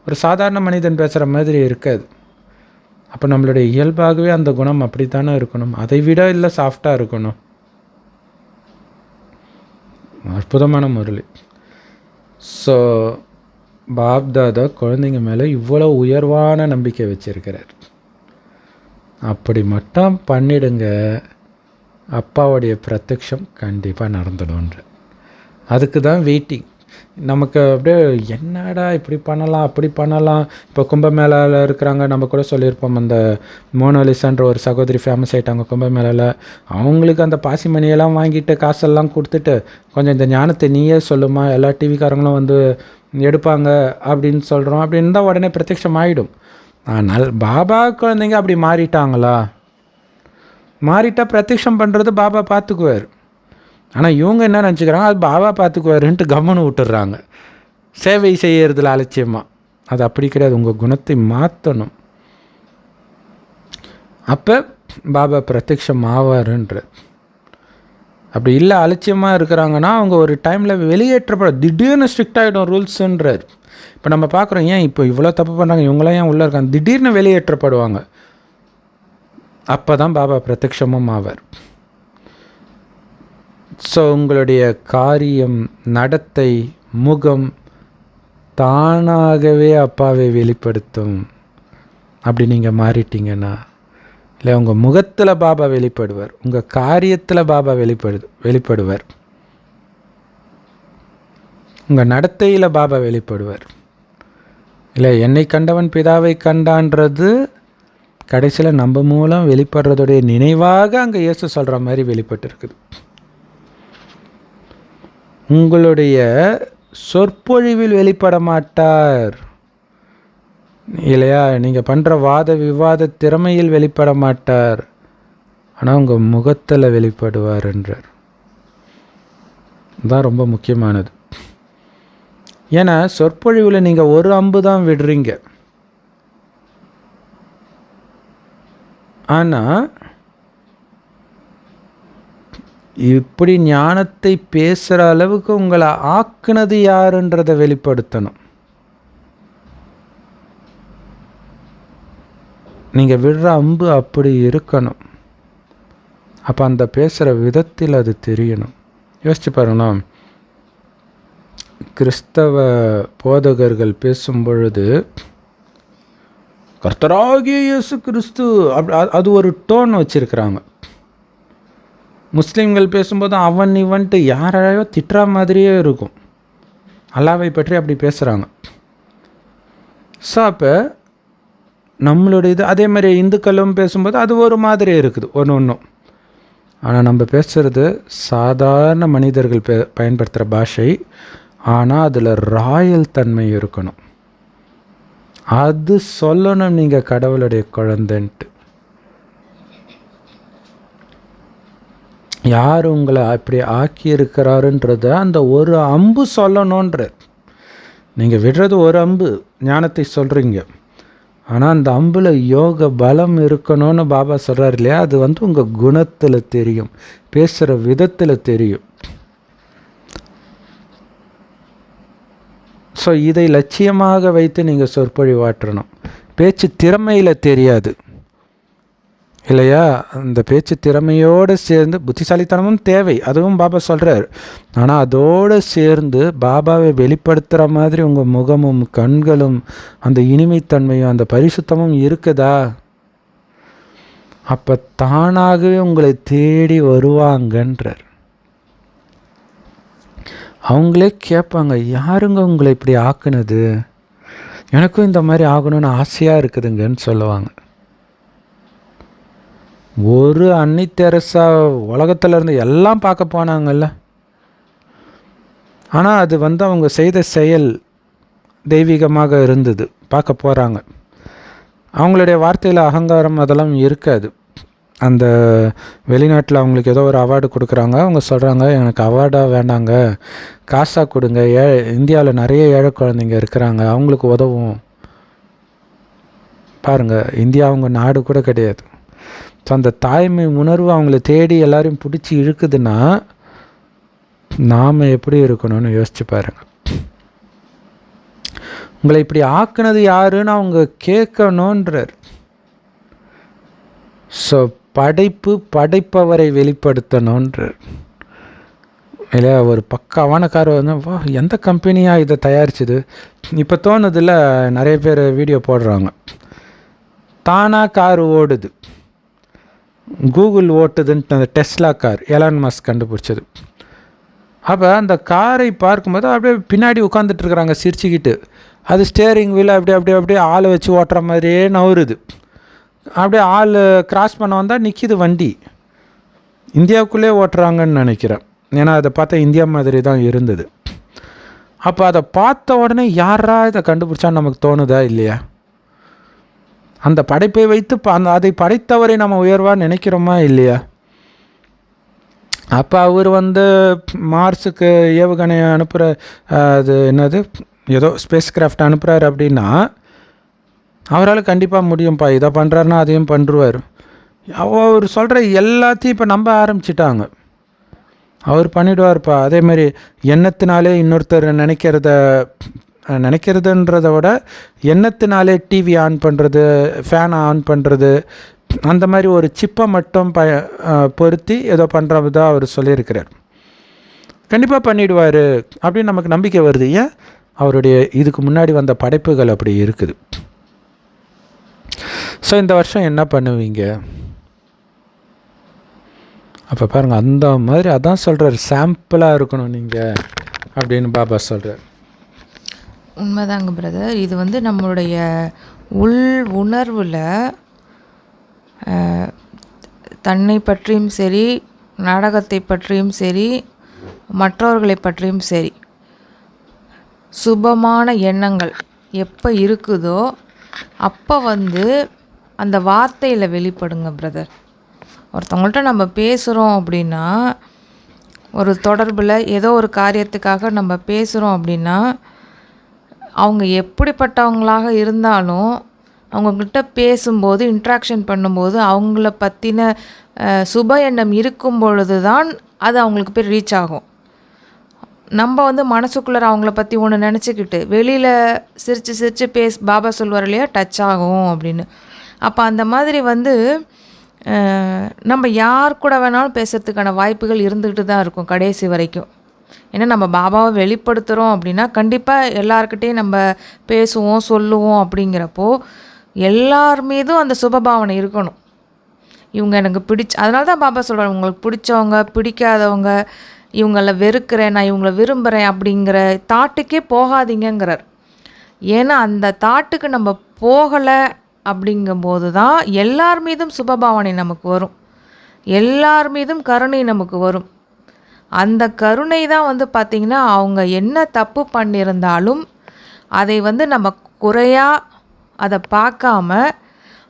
ஒரு சாதாரண மனிதன் பேசுகிற மாதிரி இருக்காது. அப்போ நம்மளுடைய இயல்பாகவே அந்த குணம் அப்படி தானே இருக்கணும், அதை விட இல்லை சாஃப்டாக இருக்கணும். அற்புதமான முரளி. ஸோ பாப்தாதா குழந்தைங்க மேலே இவ்வளோ உயர்வான நம்பிக்கை வச்சிருக்கிறார். அப்படி மட்டும் பண்ணிடுங்க, அப்பாவுடைய பிரத்யக்ஷம் கண்டிப்பாக நடந்துடும்ன்ற. அதுக்கு தான் வெயிட்டிங். நமக்கு அப்படியே என்னடா இப்படி பண்ணலாம் அப்படி பண்ணலாம். இப்போ கும்பமேளாவில் இருக்கிறாங்க, நம்ம கூட சொல்லியிருப்போம், அந்த மோனாலிசான்ற ஒரு சகோதரி ஃபேமஸ் ஆகிட்டாங்க கும்பமேளாவில். அவங்களுக்கு அந்த பாசி மணியெல்லாம் வாங்கிட்டு காசெல்லாம் கொடுத்துட்டு, கொஞ்சம் இந்த ஞானத்தை நீயே சொல்லுமா, எல்லா டிவிக்காரங்களும் வந்து எடுப்பாங்க அப்படின்னு சொல்கிறோம். அப்படின்னு தான் உடனே பிரத்யக்ஷம் ஆகிடும். ஆனால் பாபா குழந்தைங்க அப்படி மாறிட்டாங்களா? மாறிட்டா பிரத்யக்ஷம் பண்ணுறது பாபா பார்த்துக்குவார். ஆனால் இவங்க என்ன நினச்சிக்கிறாங்க, அது பாபா பார்த்துக்குவாருன்ட்டு கவனம் விட்டுடுறாங்க, சேவை செய்யறதுல அலட்சியமாக. அது அப்படி கிடையாது, உங்கள் குணத்தை மாற்றணும். அப்போ பாபா பிரத்யக்ஷம் ஆவாருன்ற. அப்படி இல்லை அலட்சியமாக இருக்கிறாங்கன்னா அவங்க ஒரு டைமில் வெளியேற்றப்பட, திடீர்னு ஸ்ட்ரிக்ட் ஆகிடும் ரூல்ஸுன்றார். இப்போ நம்ம பார்க்குறோம், ஏன் இப்போ இவ்வளோ தப்பு பண்ணுறாங்க, இவங்களாம் ஏன் உள்ளே இருக்காங்க, திடீர்னு வெளியேற்றப்படுவாங்க. அப்போ தான் பாபா பிரத்யக்ஷமும் ஆவார். ஸோ உங்களுடைய காரியம், நடத்தை, முகம் தானாகவே அப்பாவை வெளிப்படுத்தும். அப்படி நீங்கள் மாறிட்டீங்கன்னா, இல்லை உங்கள் முகத்தில் பாபா வெளிப்படுவார், உங்கள் காரியத்தில் பாபா வெளிப்படுவார், உங்கள் நடத்தையில் பாபா வெளிப்படுவார். இல்லை என்னை கண்டவன் பிதாவை கண்டான்றது கடைசியில் நம்ம மூலம் வெளிப்படுறதுடைய நினைவாக அங்கே இயேசு சொல்கிற மாதிரி வெளிப்பட்டு. உங்களுடைய சொற்பொழிவில் வெளிப்பட மாட்டார் இல்லையா, நீங்கள் பண்ணுற வாத விவாத திறமையில் வெளிப்பட மாட்டார், ஆனால் உங்கள் முகத்தில் வெளிப்படுவார் என்றார். இதுதான் ரொம்ப முக்கியமானது. ஏன்னா சொற்பொழிவில் நீங்கள் ஒரு அம்பு தான் விடுறீங்க, ஆனால் இப்படி ஞானத்தை பேசுகிற அளவுக்கு உங்களை ஆக்குனது யாருன்றதை வெளிப்படுத்தணும். நீங்கள் விடுற அம்பு அப்படி இருக்கணும். அப்போ அந்த பேசுகிற விதத்தில் அது தெரியணும். யோசிச்சு பாருங்களா, கிறிஸ்தவ போதகர்கள் பேசும் பொழுது கர்த்தராகிய இயேசு கிறிஸ்து அது ஒரு டோன் வச்சிருக்கிறாங்க. முஸ்லீம்கள் பேசும்போது அவன் இவன்ட்டு யாரையோ திட்டுற மாதிரியே இருக்கும், அல்லாவை பற்றி அப்படி பேசுகிறாங்க. ஸோ அப்போ நம்மளுடைய இது அதே மாதிரி இந்துக்களும் பேசும்போது அது ஒரு மாதிரி இருக்குது ஒன்றும். ஆனால் நம்ம பேசுகிறது சாதாரண மனிதர்கள் பயன்படுத்துகிற பாஷை, ஆனால் அதில் ராயல் தன்மை இருக்கணும். அது சொல்லணும் நீங்கள் கடவுளுடைய குழந்தைன்ட்டு. யார் உங்களை அப்படி ஆக்கி இருக்கிறாருன்றத அந்த ஒரு அம்பு சொல்லணுன்ற. நீங்கள் விடுறது ஒரு அம்பு, ஞானத்தை சொல்கிறீங்க, ஆனால் அந்த அம்பில் யோக பலம் இருக்கணும்னு பாபா சொல்கிறார் இல்லையா, அது உங்கள் குணத்தில் தெரியும், பேசுகிற விதத்தில் தெரியும். ஸோ இதை லட்சியமாக வைத்து நீங்கள் சொற்பொழிவாற்றணும். பேச்சு திறமையில் தெரியாது இல்லையா, அந்த பேச்சு திறமையோடு சேர்ந்து புத்திசாலித்தனமும் தேவை, அதுவும் பாபா சொல்கிறார். ஆனால் அதோடு சேர்ந்து பாபாவை வெளிப்படுத்துகிற மாதிரி உங்கள் முகமும் கண்களும் அந்த இனிமைத்தன்மையும் அந்த பரிசுத்தமும் இருக்குதா, அப்போ தானாகவே உங்களை தேடி வருவாங்கன்றார். அவங்களே கேட்பாங்க, யாருங்க உங்களை இப்படி ஆக்குனது, எனக்கும் இந்த மாதிரி ஆகணும்னு ஆசையாக இருக்குதுங்கன்னு சொல்லுவாங்க. ஒரு அன்னை தெரசா உலகத்தில் இருந்து எல்லாம் பார்க்க போனாங்கல்ல, ஆனால் அது அவங்க செய்த செயல் தெய்வீகமாக இருந்தது, பார்க்க போகிறாங்க. அவங்களுடைய வார்த்தையில் அகங்காரம் அதெல்லாம் இருக்காது. அந்த வெளிநாட்டில் அவங்களுக்கு ஏதோ ஒரு அவார்டு கொடுக்குறாங்க, அவங்க சொல்கிறாங்க எனக்கு அவார்டாக வேண்டாங்க, காசாக கொடுங்க, இந்தியாவில் நிறைய ஏழை குழந்தைங்க இருக்கிறாங்க, அவங்களுக்கு உதவும். பாருங்கள், இந்தியா அவங்க நாடு கூட கிடையாது. ஸோ அந்த தாய்மை உணர்வு அவங்கள தேடி எல்லாரையும் பிடிச்சி இழுக்குதுன்னா நாம் எப்படி இருக்கணும்னு யோசிச்சு பாருங்கள். உங்களை இப்படி ஆக்குனது யாருன்னு அவங்க கேட்கணுன்றார். ஸோ படைப்பவரை வெளிப்படுத்தணுன்றார் இல்லையா. ஒரு பக்காவான கார் வா எந்த கம்பெனியாக இதை தயாரிச்சுது, இப்போ தோணுதில்ல, நிறைய பேர் வீடியோ போடுறாங்க, தானாக கார் ஓடுது, கூகுள் ஓட்டுதுன்ட்டு அந்த டெஸ்லா கார் எலான் மஸ்க் கண்டுபிடிச்சது. அப்போ அந்த காரை பார்க்கும்போது அப்படியே பின்னாடி உட்காந்துட்ருக்குறாங்க சிரிச்சுக்கிட்டு, அது ஸ்டேரிங் வீல் அப்படியே ஆளை வச்சு ஓட்டுற மாதிரியே நவுறுது. அப்படியே ஆள் கிராஸ் பண்ண வந்தால் நிற்கிது வண்டி. இந்தியாவுக்குள்ளே ஓட்டுறாங்கன்னு நினைக்கிறேன், ஏன்னா அதை பார்த்தா இந்தியா மாதிரி தான் இருந்தது. அப்போ அதை பார்த்த உடனே யாரா இதை கண்டுபிடிச்சான்னு நமக்கு தோணுதா இல்லையா. அந்த படைப்பை வைத்து அதை படைத்தவரை நம்ம உயர்வாக நினைக்கிறோமா இல்லையா. அப்போ அவர் மார்ஸுக்கு ஏவுகணையை அனுப்புகிற, அது என்னது ஏதோ ஸ்பேஸ் கிராஃப்ட் அனுப்புகிறாரு அப்படின்னா அவரால் கண்டிப்பாக முடியும்ப்பா, இதை பண்ணுறாருன்னா அதையும் பண்ணுருவார். அவர் சொல்கிற எல்லாத்தையும் இப்போ நம்ப ஆரம்பிச்சிட்டாங்க, அவர் பண்ணிவிடுவார்ப்பா. அதேமாரி எண்ணத்தினாலே இன்னொருத்தர் நினைக்கிறதுன்றதை விட எண்ணத்தினாலே டிவி ஆன் பண்ணுறது, ஃபேனை ஆன் பண்ணுறது, அந்த மாதிரி ஒரு சிப்பை மட்டும் பொருத்தி ஏதோ பண்ணுறதா அவர் சொல்லியிருக்கிறார். கண்டிப்பாக பண்ணிடுவார் அப்படின்னு நமக்கு நம்பிக்கை வருது. ஏன்? அவருடைய இதுக்கு முன்னாடி வந்த படைப்புகள் அப்படி இருக்குது. ஸோ இந்த வருஷம் என்ன பண்ணுவீங்க? அப்போ பாருங்கள், அந்த மாதிரி அதான் சொல்கிறார், சாம்பிளாக இருக்கணும் நீங்கள் அப்படின்னு பாபா சொல்கிறார். உண்மைதாங்க பிரதர். இது வந்து நம்மளுடைய உள் உணர்வில் தன்னை பற்றியும் சரி, நாடகத்தை பற்றியும் சரி, மற்றவர்களை பற்றியும் சரி, சுபமான எண்ணங்கள் எப்போ இருக்குதோ அப்போ வந்து அந்த வார்த்தையில் வெளிப்படுங்க பிரதர். ஒருத்தவங்கள்ட்ட நம்ம பேசுகிறோம் அப்படின்னா, ஒரு தொடர்பில் ஏதோ ஒரு காரியத்துக்காக நம்ம பேசுகிறோம் அப்படின்னா, அவங்க எப்படிப்பட்டவங்களாக இருந்தாலும் அவங்கக்கிட்ட பேசும்போது, இன்ட்ராக்ஷன் பண்ணும்போது அவங்கள பற்றின சுப எண்ணம் இருக்கும் பொழுது தான் அது அவங்களுக்கு போய் ரீச் ஆகும். நம்ம வந்து மனசுக்குள்ளே அவங்கள பற்றி ஒன்று நினச்சிக்கிட்டு வெளியில் சிரித்து சிரித்து பாபா சொல்வார் இல்லையா, டச் ஆகும் அப்படின்னு. அப்போ அந்த மாதிரி வந்து நம்ம யார் கூட வேணாலும் பேசுகிறதுக்கான வாய்ப்புகள் இருந்துக்கிட்டு தான் இருக்கும் கடைசி வரைக்கும். ஏன்னா நம்ம பாபாவை வெளிப்படுத்துகிறோம் அப்படின்னா கண்டிப்பாக எல்லாருக்கிட்டையும் நம்ம பேசுவோம், சொல்லுவோம். அப்படிங்கிறப்போ எல்லார் மீதும் அந்த சுபபாவனை இருக்கணும். இவங்க எனக்கு அதனால தான் பாபா சொல்கிறார், உங்களுக்கு பிடிச்சவங்க, பிடிக்காதவங்க, இவங்கள வெறுக்கிறேன், நான் இவங்கள விரும்புகிறேன் அப்படிங்கிற தாட்டுக்கே போகாதீங்கிறார். ஏன்னா அந்த தாட்டுக்கு நம்ம போகலை அப்படிங்கும்போது தான் எல்லார் மீதும் சுபபாவனை நமக்கு வரும், எல்லார் மீதும் கருணை நமக்கு வரும். அந்த கருணை தான் வந்து பார்த்திங்கன்னா, அவங்க என்ன தப்பு பண்ணியிருந்தாலும் அதை வந்து நம்ம குறையாக அதை பார்க்காம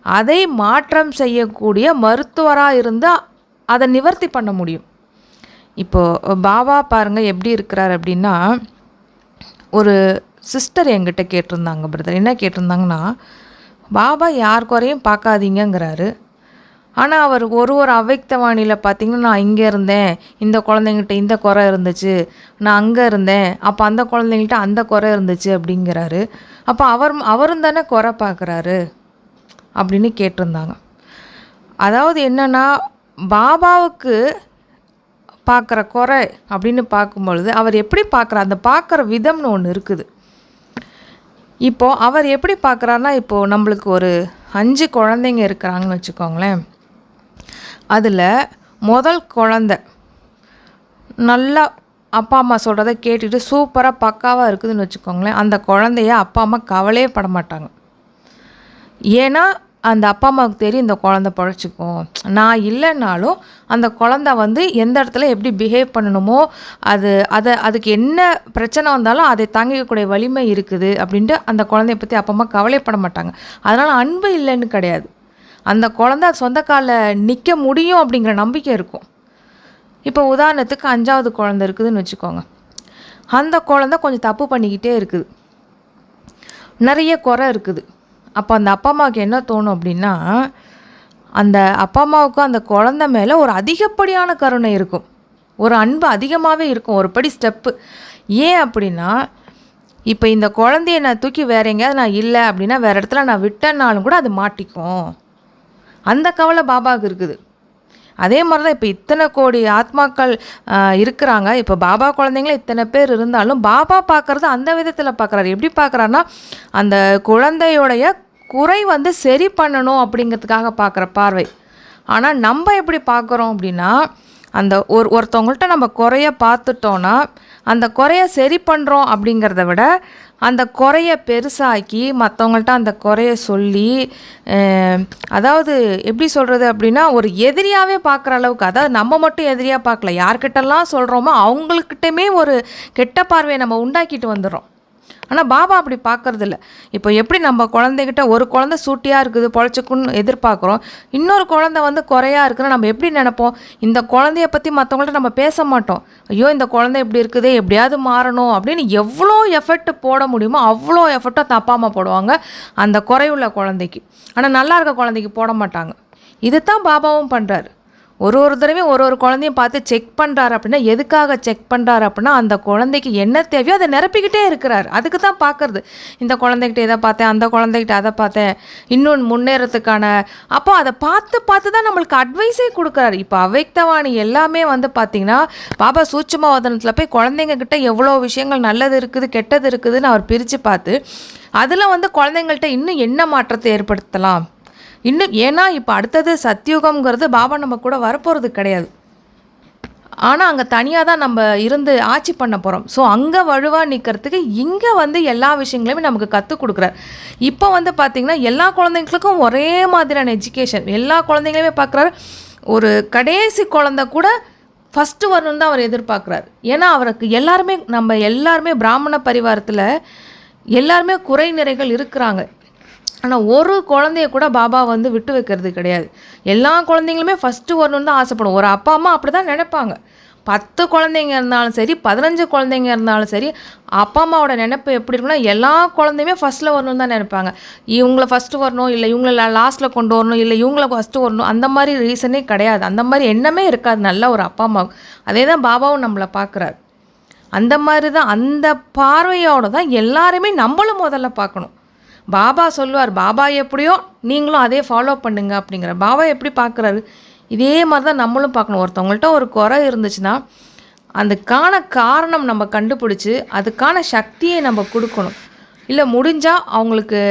அதை மாற்றம் செய்யக்கூடிய மருத்துவராக இருந்தால் அதை நிவர்த்தி பண்ண முடியும். இப்போது பாபா பாருங்கள் எப்படி இருக்கிறார் அப்படின்னா, ஒரு சிஸ்டர் என்கிட்ட கேட்டிருந்தாங்க பிரதர். என்ன கேட்டிருந்தாங்கன்னா, பாபா யார் குறையும் பார்க்காதீங்கிறாரு, ஆனால் அவர் ஒரு அவ்யக்தவாணியில் பார்த்திங்கன்னா, நான் இங்கே இருந்தேன், இந்த குழந்தைங்கிட்ட இந்த குறை இருந்துச்சு, நான் அங்கே இருந்தேன், அப்போ அந்த குழந்தைங்கள்ட்ட அந்த குறை இருந்துச்சு அப்படிங்கிறாரு. அப்போ அவரும் தானே குறை பார்க்குறாரு அப்படின்னு கேட்டிருந்தாங்க. அதாவது என்னென்னா, பாபாவுக்கு பார்க்குற குறை அப்படின்னு பார்க்கும்பொழுது அவர் எப்படி பார்க்குறார், அந்த பார்க்குற விதம்னு ஒன்று இருக்குது. இப்போது அவர் எப்படி பார்க்குறாருன்னா, இப்போது நம்மளுக்கு ஒரு 5 குழந்தைங்க இருக்கிறாங்கன்னு வச்சுக்கோங்களேன். அதில் முதல் குழந்தை நல்லா அப்பா அம்மா சொல்கிறத கேட்டுட்டு சூப்பராக பக்காவாக இருக்குதுன்னு வச்சுக்கோங்களேன். அந்த குழந்தைய அப்பா அம்மா கவலையே பட மாட்டாங்க. ஏன்னா அந்த அப்பா அம்மாவுக்கு தெரியும் இந்த குழந்தை பழச்சிக்கும். நான் இல்லைன்னாலும் அந்த குழந்தை வந்து எந்த இடத்துல எப்படி பிஹேவ் பண்ணணுமோ, அதுக்கு என்ன பிரச்சனை வந்தாலும் அதை தாங்கிக்கக்கூடிய வலிமை இருக்குது அப்படின்ட்டு அந்த குழந்தைய பற்றி அப்பா அம்மா கவலைப்பட மாட்டாங்க. அதனால் அன்பு இல்லைன்னு கிடையாது. அந்த குழந்தை சொந்த காலில் நிற்க முடியும் அப்படிங்கிற நம்பிக்கை இருக்கும். இப்போ உதாரணத்துக்கு 5வது குழந்தை இருக்குதுன்னு வச்சுக்கோங்க. அந்த குழந்தை கொஞ்சம் தப்பு பண்ணிக்கிட்டே இருக்குது, நிறைய குறை இருக்குது. அப்போ அந்த அப்பா அம்மாவுக்கு என்ன தோணும் அப்படின்னா, அந்த அப்பா அம்மாவுக்கும் அந்த குழந்தை மேலே ஒரு அதிகப்படியான கருணை இருக்கும், ஒரு அன்பு அதிகமாகவே இருக்கும், ஒரு படி ஸ்டெப்பு. ஏன் அப்படின்னா, இப்போ இந்த குழந்தைய நான் தூக்கி வேற எங்கேயாவது நான் இல்லை அப்படின்னா வேறு இடத்துல நான் விட்டேன்னாலும் கூட அது மாட்டிக்கும், அந்த கவலை பாபாவுக்கு இருக்குது. அதே மாதிரி தான் இப்போ இத்தனை கோடி ஆத்மாக்கள் இருக்கிறாங்க. இப்போ பாபா குழந்தைங்களே இத்தனை பேர் இருந்தாலும் பாபா பார்க்குறது அந்த விதத்தில் பார்க்குறாரு. எப்படி பார்க்குறாருன்னா, அந்த குழந்தையோடைய குறை வந்து சரி பண்ணணும் அப்படிங்கிறதுக்காக பார்க்குற பார்வை. ஆனால் நம்ம எப்படி பார்க்குறோம் அப்படின்னா, அந்த ஒருத்தவங்கள்ட்ட நம்ம குறைய பார்த்துட்டோன்னா அந்த குறைய சரி பண்ணுறோம் அப்படிங்கிறத விட அந்த குறைய பெருசாக்கி மற்றவங்கள்ட்ட அந்த குறைய சொல்லி, அதாவது எப்படி சொல்கிறது அப்படின்னா, ஒரு எதிரியாகவே பார்க்குற அளவுக்கு, அதாவது நம்ம மட்டும் எதிரியாக பார்க்கல, யார்கிட்டலாம் சொல்கிறோமோ அவங்கக்கிட்டமே ஒரு கெட்ட பார்வையை நம்ம உண்டாக்கிட்டு வந்துடுறோம். ஆனால் பாபா அப்படி பார்க்குறதில்ல. இப்போ எப்படி நம்ம குழந்தைகிட்ட ஒரு குழந்தை சூட்டியாக இருக்குது பொழைச்சிக்குன்னு எதிர்பார்க்குறோம், இன்னொரு குழந்தை வந்து குறையாக இருக்குன்னு நம்ம எப்படி நினைப்போம்? இந்த குழந்தைய பற்றி மற்றவங்கள்ட்ட நம்ம பேச மாட்டோம். ஐயோ இந்த குழந்தை இப்படி இருக்குதே, எப்படியாவது மாறணும் அப்படின்னு எவ்வளோ எஃபர்ட் போட முடியுமோ அவ்வளோ எஃபர்ட்டை அந்த அப்பா அம்மா போடுவாங்க அந்த குறையுள்ள குழந்தைக்கு. ஆனால் நல்லா இருக்க குழந்தைக்கு போட மாட்டாங்க. இதுதான் பாபாவும் பண்ணுறாரு. ஒரு தடவையும் ஒரு குழந்தையும் பார்த்து செக் பண்ணுறாரு அப்படின்னா எதுக்காக செக் பண்ணுறாரு அப்படின்னா அந்த குழந்தைக்கு என்ன தேவையோ அதை நிரப்பிக்கிட்டே இருக்கிறார். அதுக்கு தான் பார்க்கறது. இந்த குழந்தைகிட்ட இதை பார்த்தேன், அந்த குழந்தைகிட்ட அதை பார்த்தேன், இன்னொன்று முன்னேறத்துக்கான அப்போ அதை பார்த்து பார்த்து தான் நம்மளுக்கு அட்வைஸே கொடுக்குறாரு. இப்போ அவ்யக்தவாணி எல்லாமே வந்து பார்த்தீங்கன்னா பாபா சூட்சும வதனத்தில் போய் குழந்தைங்க கிட்ட எவ்வளோ விஷயங்கள் நல்லது இருக்குது கெட்டது இருக்குதுன்னு அவர் பிரித்து பார்த்து அதில் வந்து குழந்தைங்கள்ட்ட இன்னும் என்ன மாற்றத்தை ஏற்படுத்தலாம் இன்னும். ஏன்னா இப்போ அடுத்தது சத்தியுகம்ங்கிறது பாபா நம்ம கூட வரப்போகிறது கிடையாது. ஆனால் அங்கே தனியாக தான் நம்ம இருந்து ஆட்சி பண்ண போகிறோம். ஸோ அங்கே வலுவாக நிற்கிறதுக்கு இங்கே வந்து எல்லா விஷயங்களையுமே நமக்கு கற்றுக் கொடுக்குறாரு. இப்போ வந்து பார்த்திங்கன்னா எல்லா குழந்தைங்களுக்கும் ஒரே மாதிரியான எஜுகேஷன் எல்லா குழந்தைங்களையுமே பார்க்குறாரு. ஒரு கடைசி குழந்தை கூட ஃபஸ்ட்டு வரணும்னு தான் அவர் எதிர்பார்க்குறாரு. ஏன்னா அவருக்கு நம்ம எல்லாருமே பிராமண பரிவாரத்தில் எல்லாருமே குறை நிறைகள் இருக்கிறாங்க. ஆனால் ஒரு குழந்தைய கூட பாபா வந்து விட்டு வைக்கிறது கிடையாது. எல்லா குழந்தைங்களுமே ஃபஸ்ட்டு வரணும்னு தான் ஆசைப்படும். ஒரு அப்பா அம்மா அப்படி தான் நினைப்பாங்க. 10 குழந்தைங்க இருந்தாலும் சரி 15 குழந்தைங்க இருந்தாலும் சரி அப்பா அம்மாவோட நினைப்பு எப்படி இருக்குன்னா எல்லா குழந்தையுமே ஃபஸ்ட்டில் வரணும்னு தான் நினைப்பாங்க. இவங்கள ஃபஸ்ட்டு வரணும், இல்லை இவங்கள லாஸ்ட்டில் கொண்டு வரணும், இல்லை இவங்கள ஃபஸ்ட்டு வரணும், அந்த மாதிரி ரீசனே கிடையாது. அந்த மாதிரி எண்ணமே இருக்காது நல்ல ஒரு அப்பா அம்மாவுக்கு. அதே தான் பாபாவும் நம்மளை பார்க்குறாரு. அந்த மாதிரி தான் அந்த பார்வையோடு தான் எல்லாருமே நம்மளும் முதல்ல பார்க்கணும். பாபா சொல்லுவார், பாபா எப்படியோ நீங்களும் அதே ஃபாலோ பண்ணுங்க அப்படிங்கிற. பாபா எப்படி பார்க்குறாரு இதே மாதிரி தான் நம்மளும் பார்க்கணும். ஒருத்தவங்கள்ட்ட ஒரு குறை இருந்துச்சுன்னா அதுக்கான காரணம் நம்ம கண்டுபிடிச்சி அதுக்கான சக்தியை நம்ம கொடுக்கணும். இல்லை முடிஞ்சால் அவங்களுக்கு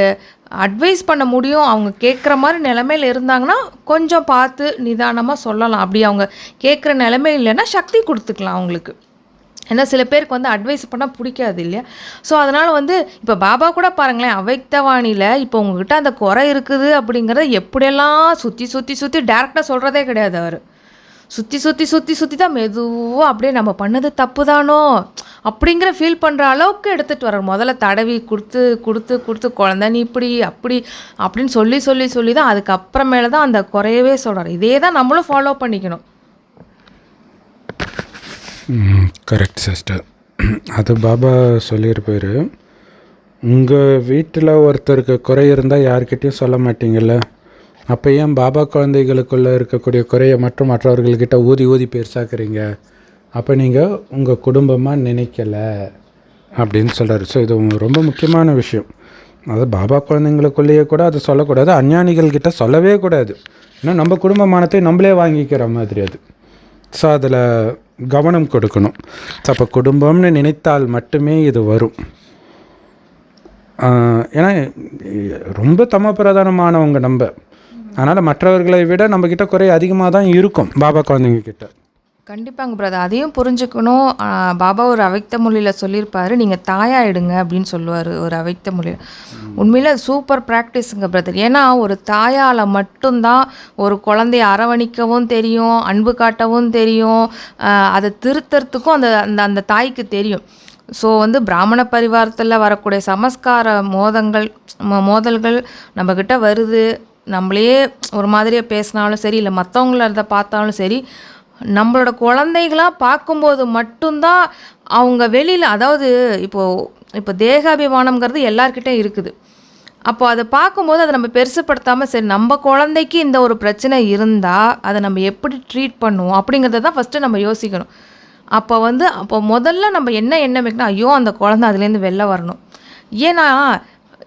அட்வைஸ் பண்ண முடியும். அவங்க கேட்குற மாதிரி நிலைமையில் இருந்தாங்கன்னா கொஞ்சம் பார்த்து நிதானமாக சொல்லலாம். அப்படி அவங்க கேட்குற நிலைமை இல்லைன்னா சக்தி கொடுத்துக்கலாம் அவங்களுக்கு. ஏன்னா சில பேருக்கு வந்து அட்வைஸ் பண்ணால் பிடிக்காது இல்லையா? ஸோ அதனால் வந்து இப்போ பாபா கூட பாருங்களேன், அவ்யக்தவாணியில் இப்போ உங்ககிட்ட அந்த குறை இருக்குது அப்படிங்கிறத எப்படியெல்லாம் சுற்றி டேரெக்டாக சொல்கிறதே கிடையாது. அவர் சுற்றி தான் மெதுவாக அப்படியே நம்ம பண்ணது தப்பு தானோ அப்படிங்கிற ஃபீல் பண்ணுற அளவுக்கு எடுத்துகிட்டு வர்றார். முதல்ல தடவி கொடுத்து குழந்தை நீ இப்படி அப்படி அப்படின்னு சொல்லி தான் அதுக்கப்புறமேல தான் அந்த குறையவே சொல்கிறார். இதே தான் நம்மளும் ஃபாலோ பண்ணிக்கணும். Correct sister. அது பாபா சொல்லியிருப்பார், உங்கள் வீட்டில் ஒருத்தருக்கு குறை இருந்தால் யார்கிட்டையும் சொல்ல மாட்டீங்கள்ல, அப்போ ஏன் பாபா குழந்தைகளுக்குள்ளே இருக்கக்கூடிய குறையை மட்டும் மற்றவர்கள்கிட்ட ஊதி பெருசாக்குறீங்க? அப்போ நீங்கள் உங்கள் குடும்பமாக நினைக்கலை அப்படின்னு சொல்கிறார். ஸோ இது ரொம்ப முக்கியமான விஷயம். அது பாபா குழந்தைங்களுக்குள்ளேயே கூட அது சொல்லக்கூடாது, அஞ்ஞானிகள்கிட்ட சொல்லவே கூடாது. ஏன்னா நம்ம குடும்பமானத்தை நம்மளே வாங்கிக்கிற மாதிரி அது. ஸோ அதில் கவனம் கொடுக்கணும். ஸோ அப்போ குடும்பம்னு நினைத்தால் மட்டுமே இது வரும். ஏன்னா ரொம்ப தமப்பிரதானமானவங்க நம்ம. அதனால் மற்றவர்களை விட நம்மக்கிட்ட குறை அதிகமாக தான் இருக்கும் பாபா குழந்தைங்க கிட்ட. கண்டிப்பாங்க பிரதர், அதையும் புரிஞ்சுக்கணும். பாபா ஒரு அவ்யக்த மொழியில் சொல்லியிருப்பாரு, நீங்கள் தாயாயிடுங்க அப்படின்னு சொல்லுவார் ஒரு அவ்யக்த மொழியில். உண்மையில சூப்பர் ப்ராக்டிஸுங்க பிரதர். ஏன்னா ஒரு தாயால் மட்டும்தான் ஒரு குழந்தைய அரவணைக்கவும் தெரியும், அன்பு காட்டவும் தெரியும், அதை திருத்தறதுக்கும் அந்த அந்த அந்த தாய்க்கு தெரியும். ஸோ வந்து பிராமண பரிவாரத்தில் வரக்கூடிய சமஸ்கார மோதல்கள் நம்மக்கிட்ட வருது. நம்மளே ஒரு மாதிரியாக பேசினாலும் சரி, இல்லை மற்றவங்கள அதை பார்த்தாலும் சரி, நம்மளோட குழந்தைகளாக பார்க்கும்போது மட்டும்தான் அவங்க வெளியில், அதாவது இப்போ தேகாபிமானம்ங்கிறது எல்லார்கிட்டே இருக்குது. அப்போ அதை பார்க்கும்போது அதை நம்ம பெருசுப்படுத்தாமல் சரி நம்ம குழந்தைக்கு இந்த ஒரு பிரச்சனை இருந்தால் அதை நம்ம எப்படி ட்ரீட் பண்ணுவோம் அப்படிங்கிறத தான் ஃபஸ்ட்டு நம்ம யோசிக்கணும். அப்போ முதல்ல நம்ம என்ன எண்ணம் வைக்கணும், ஐயோ அந்த குழந்தை அதுலேருந்து வெளில வரணும். ஏன்னா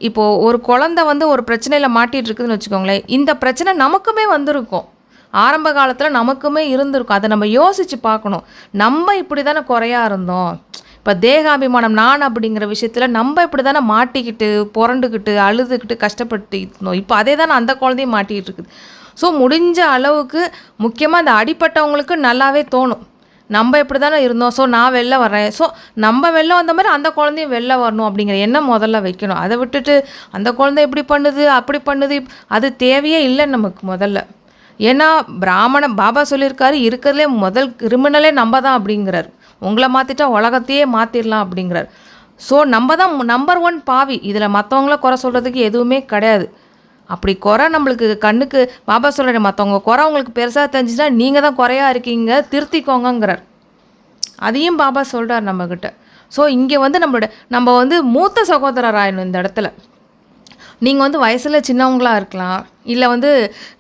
இப்போது ஒரு குழந்தை வந்து ஒரு பிரச்சனையில் மாட்டிகிட்டு இருக்குதுன்னு வச்சுக்கோங்களேன், இந்த பிரச்சனை நமக்குமே வந்திருக்கும், ஆரம்ப காலத்தில் நமக்குமே இருந்திருக்கும். அதை நம்ம யோசித்து பார்க்கணும். நம்ம இப்படி தானே குறையா இருந்தோம். இப்போ தேகாபிமானம் நான் அப்படிங்கிற விஷயத்தில் நம்ம இப்படி தானே மாட்டிக்கிட்டு புரண்டுக்கிட்டு அழுதுகிட்டு கஷ்டப்பட்டு இருந்தோம். இப்போ அதே தானே அந்த குழந்தையும் மாட்டிக்கிட்டு இருக்குது. ஸோ முடிஞ்ச அளவுக்கு முக்கியமாக அந்த அடிப்பட்டவங்களுக்கு நல்லாவே தோணும், நம்ம இப்படி தானே இருந்தோம், ஸோ நான் வெளில வரேன், ஸோ நம்ம வெளில வந்த மாதிரி அந்த குழந்தையும் வெளில வரணும் அப்படிங்கிற எண்ணம் முதல்ல வைக்கணும். அதை விட்டுட்டு அந்த குழந்தை இப்படி பண்ணுது அப்படி பண்ணுது, அது தேவையே இல்லை நமக்கு முதல்ல. ஏன்னா பாபா சொல்லியிருக்காரு, இருக்கிறதுலே முதல் கிரிமினலே நம்ம தான் அப்படிங்கிறார். உங்களை மாற்றிட்டா உலகத்தையே மாற்றிடலாம் அப்படிங்கிறார். ஸோ நம்ம தான் நம்பர் 1 பாவி. இதில் மற்றவங்கள குறை சொல்கிறதுக்கு எதுவுமே கிடையாது. அப்படி குறை நம்மளுக்கு கண்ணுக்கு பாபா சொல்கிற மற்றவங்க குறை உங்களுக்கு பெருசாக தெரிஞ்சுன்னா நீங்கள் தான் குறையா இருக்கீங்க, திருத்திக்கோங்கிறார். அதையும் பாபா சொல்கிறார் நம்மக்கிட்ட. ஸோ இங்கே வந்து நம்ம வந்து மூத்த சகோதரர் ஆயிடணும் இந்த இடத்துல. நீங்கள் வந்து வயசில் சின்னவங்களாக இருக்கலாம், இல்லை வந்து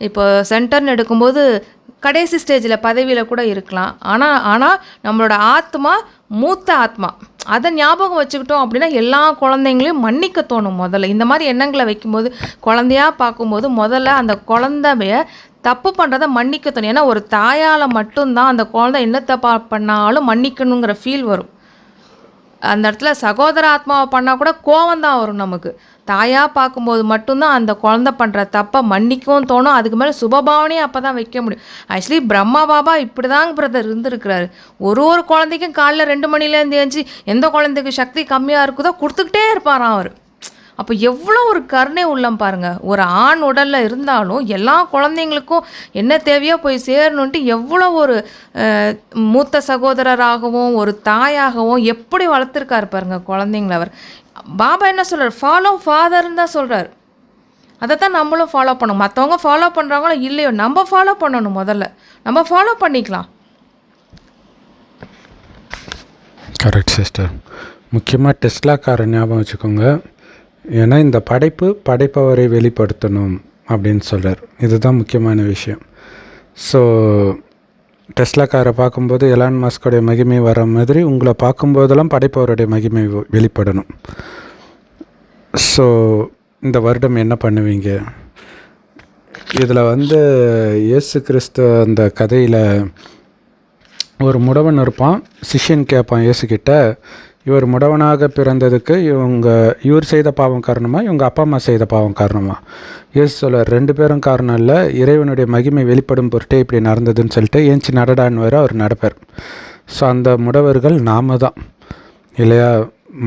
இப்போ சென்டர்னு எடுக்கும்போது கடைசி ஸ்டேஜில் பதவியில் கூட இருக்கலாம். ஆனால் நம்மளோட ஆத்மா மூத்த ஆத்மா. அதை ஞாபகம் வச்சுக்கிட்டோம் அப்படின்னா எல்லா குழந்தைங்களையும் மன்னிக்க தோணும். முதல்ல இந்த மாதிரி எண்ணங்களை வைக்கும்போது, குழந்தையாக பார்க்கும்போது முதல்ல அந்த குழந்தைய தப்பு பண்ணுறதை மன்னிக்க தோணும். ஏன்னா ஒரு தாயால் மட்டும்தான் அந்த குழந்தை என்ன தப்பா பண்ணாலும் மன்னிக்கணுங்கிற ஃபீல் வரும். அந்த இடத்துல சகோதர ஆத்மாவை பண்ணால் கூட கோவம் தான் வரும் நமக்கு. தாயாக பார்க்கும்போது மட்டும்தான் அந்த குழந்தை பண்ணுற தப்பை மன்னிக்கவும் தோணும். அதுக்கு மேலே சுபபாவனையும் அப்போ தான் வைக்க முடியும். ஆக்சுவலி பிரம்மா பாபா இப்படி தாங்க பிரதர் இருந்திருக்கிறாரு. ஒரு குழந்தைக்கும் காலைல 2 மணிலேருந்து எழுந்துச்சு எந்த குழந்தைக்கு சக்தி கம்மியாக இருக்குதோ கொடுத்துக்கிட்டே இருப்பாராம் அவர். அப்போ எவ்வளோ ஒரு கருணை உள்ளம் பாருங்க. ஒரு ஆண் உடல்ல இருந்தாலும் எல்லா குழந்தைங்களுக்கும் என்ன தேவையோ போய் சேரணுன்ட்டு எவ்வளோ ஒரு மூத்த சகோதரராகவும் ஒரு தாயாகவும் எப்படி வளர்த்துருக்காரு பாருங்க குழந்தைங்கள அவர். பாபா என்ன சொல்றாரு? ஃபாலோ ஃபாதர்ன்னு தான் சொல்றாரு. அதை தான் நம்மளும் ஃபாலோ பண்ணணும். மற்றவங்க ஃபாலோ பண்ணுறாங்களோ இல்லையோ நம்ம ஃபாலோ பண்ணணும். முதல்ல நம்ம ஃபாலோ பண்ணிக்கலாம். Correct sister. முக்கியமாக டெஸ்லாக்கார ஞாபகம் வச்சுக்கோங்க. ஏன்னா இந்த படைப்பவரை வெளிப்படுத்தணும் அப்படின்னு சொல்கிறார். இதுதான் முக்கியமான விஷயம். ஸோ டெஸ்லாக்காரை பார்க்கும்போது எலான் மாஸ்கோடைய மகிமை வர மாதிரி உங்களை பார்க்கும்போதெல்லாம் படைப்பவருடைய மகிமை வெளிப்படணும். ஸோ இந்த வருடம் என்ன பண்ணுவீங்க? இதில் இயேசு கிறிஸ்து அந்த கதையில் ஒரு முடவன் இருப்பான். சிஷ்யன் கேட்பான் இயேசுக்கிட்ட, இவர் முடவனாக பிறந்ததுக்கு இவர் செய்த பாவம் காரணமா, இவங்க அப்பா அம்மா செய்த பாவம் காரணமா? இயேசு சொல்ல 2 பேரும் காரணம் இல்லை, இறைவனுடைய மகிமை வெளிப்படும் பொருட்டே இப்படி நடந்ததுன்னு சொல்லிட்டு ஏஞ்சி நடடான்னு வேறு அவர் நடப்பார். ஸோ அந்த முடவர்கள் நாம தான் இல்லையா?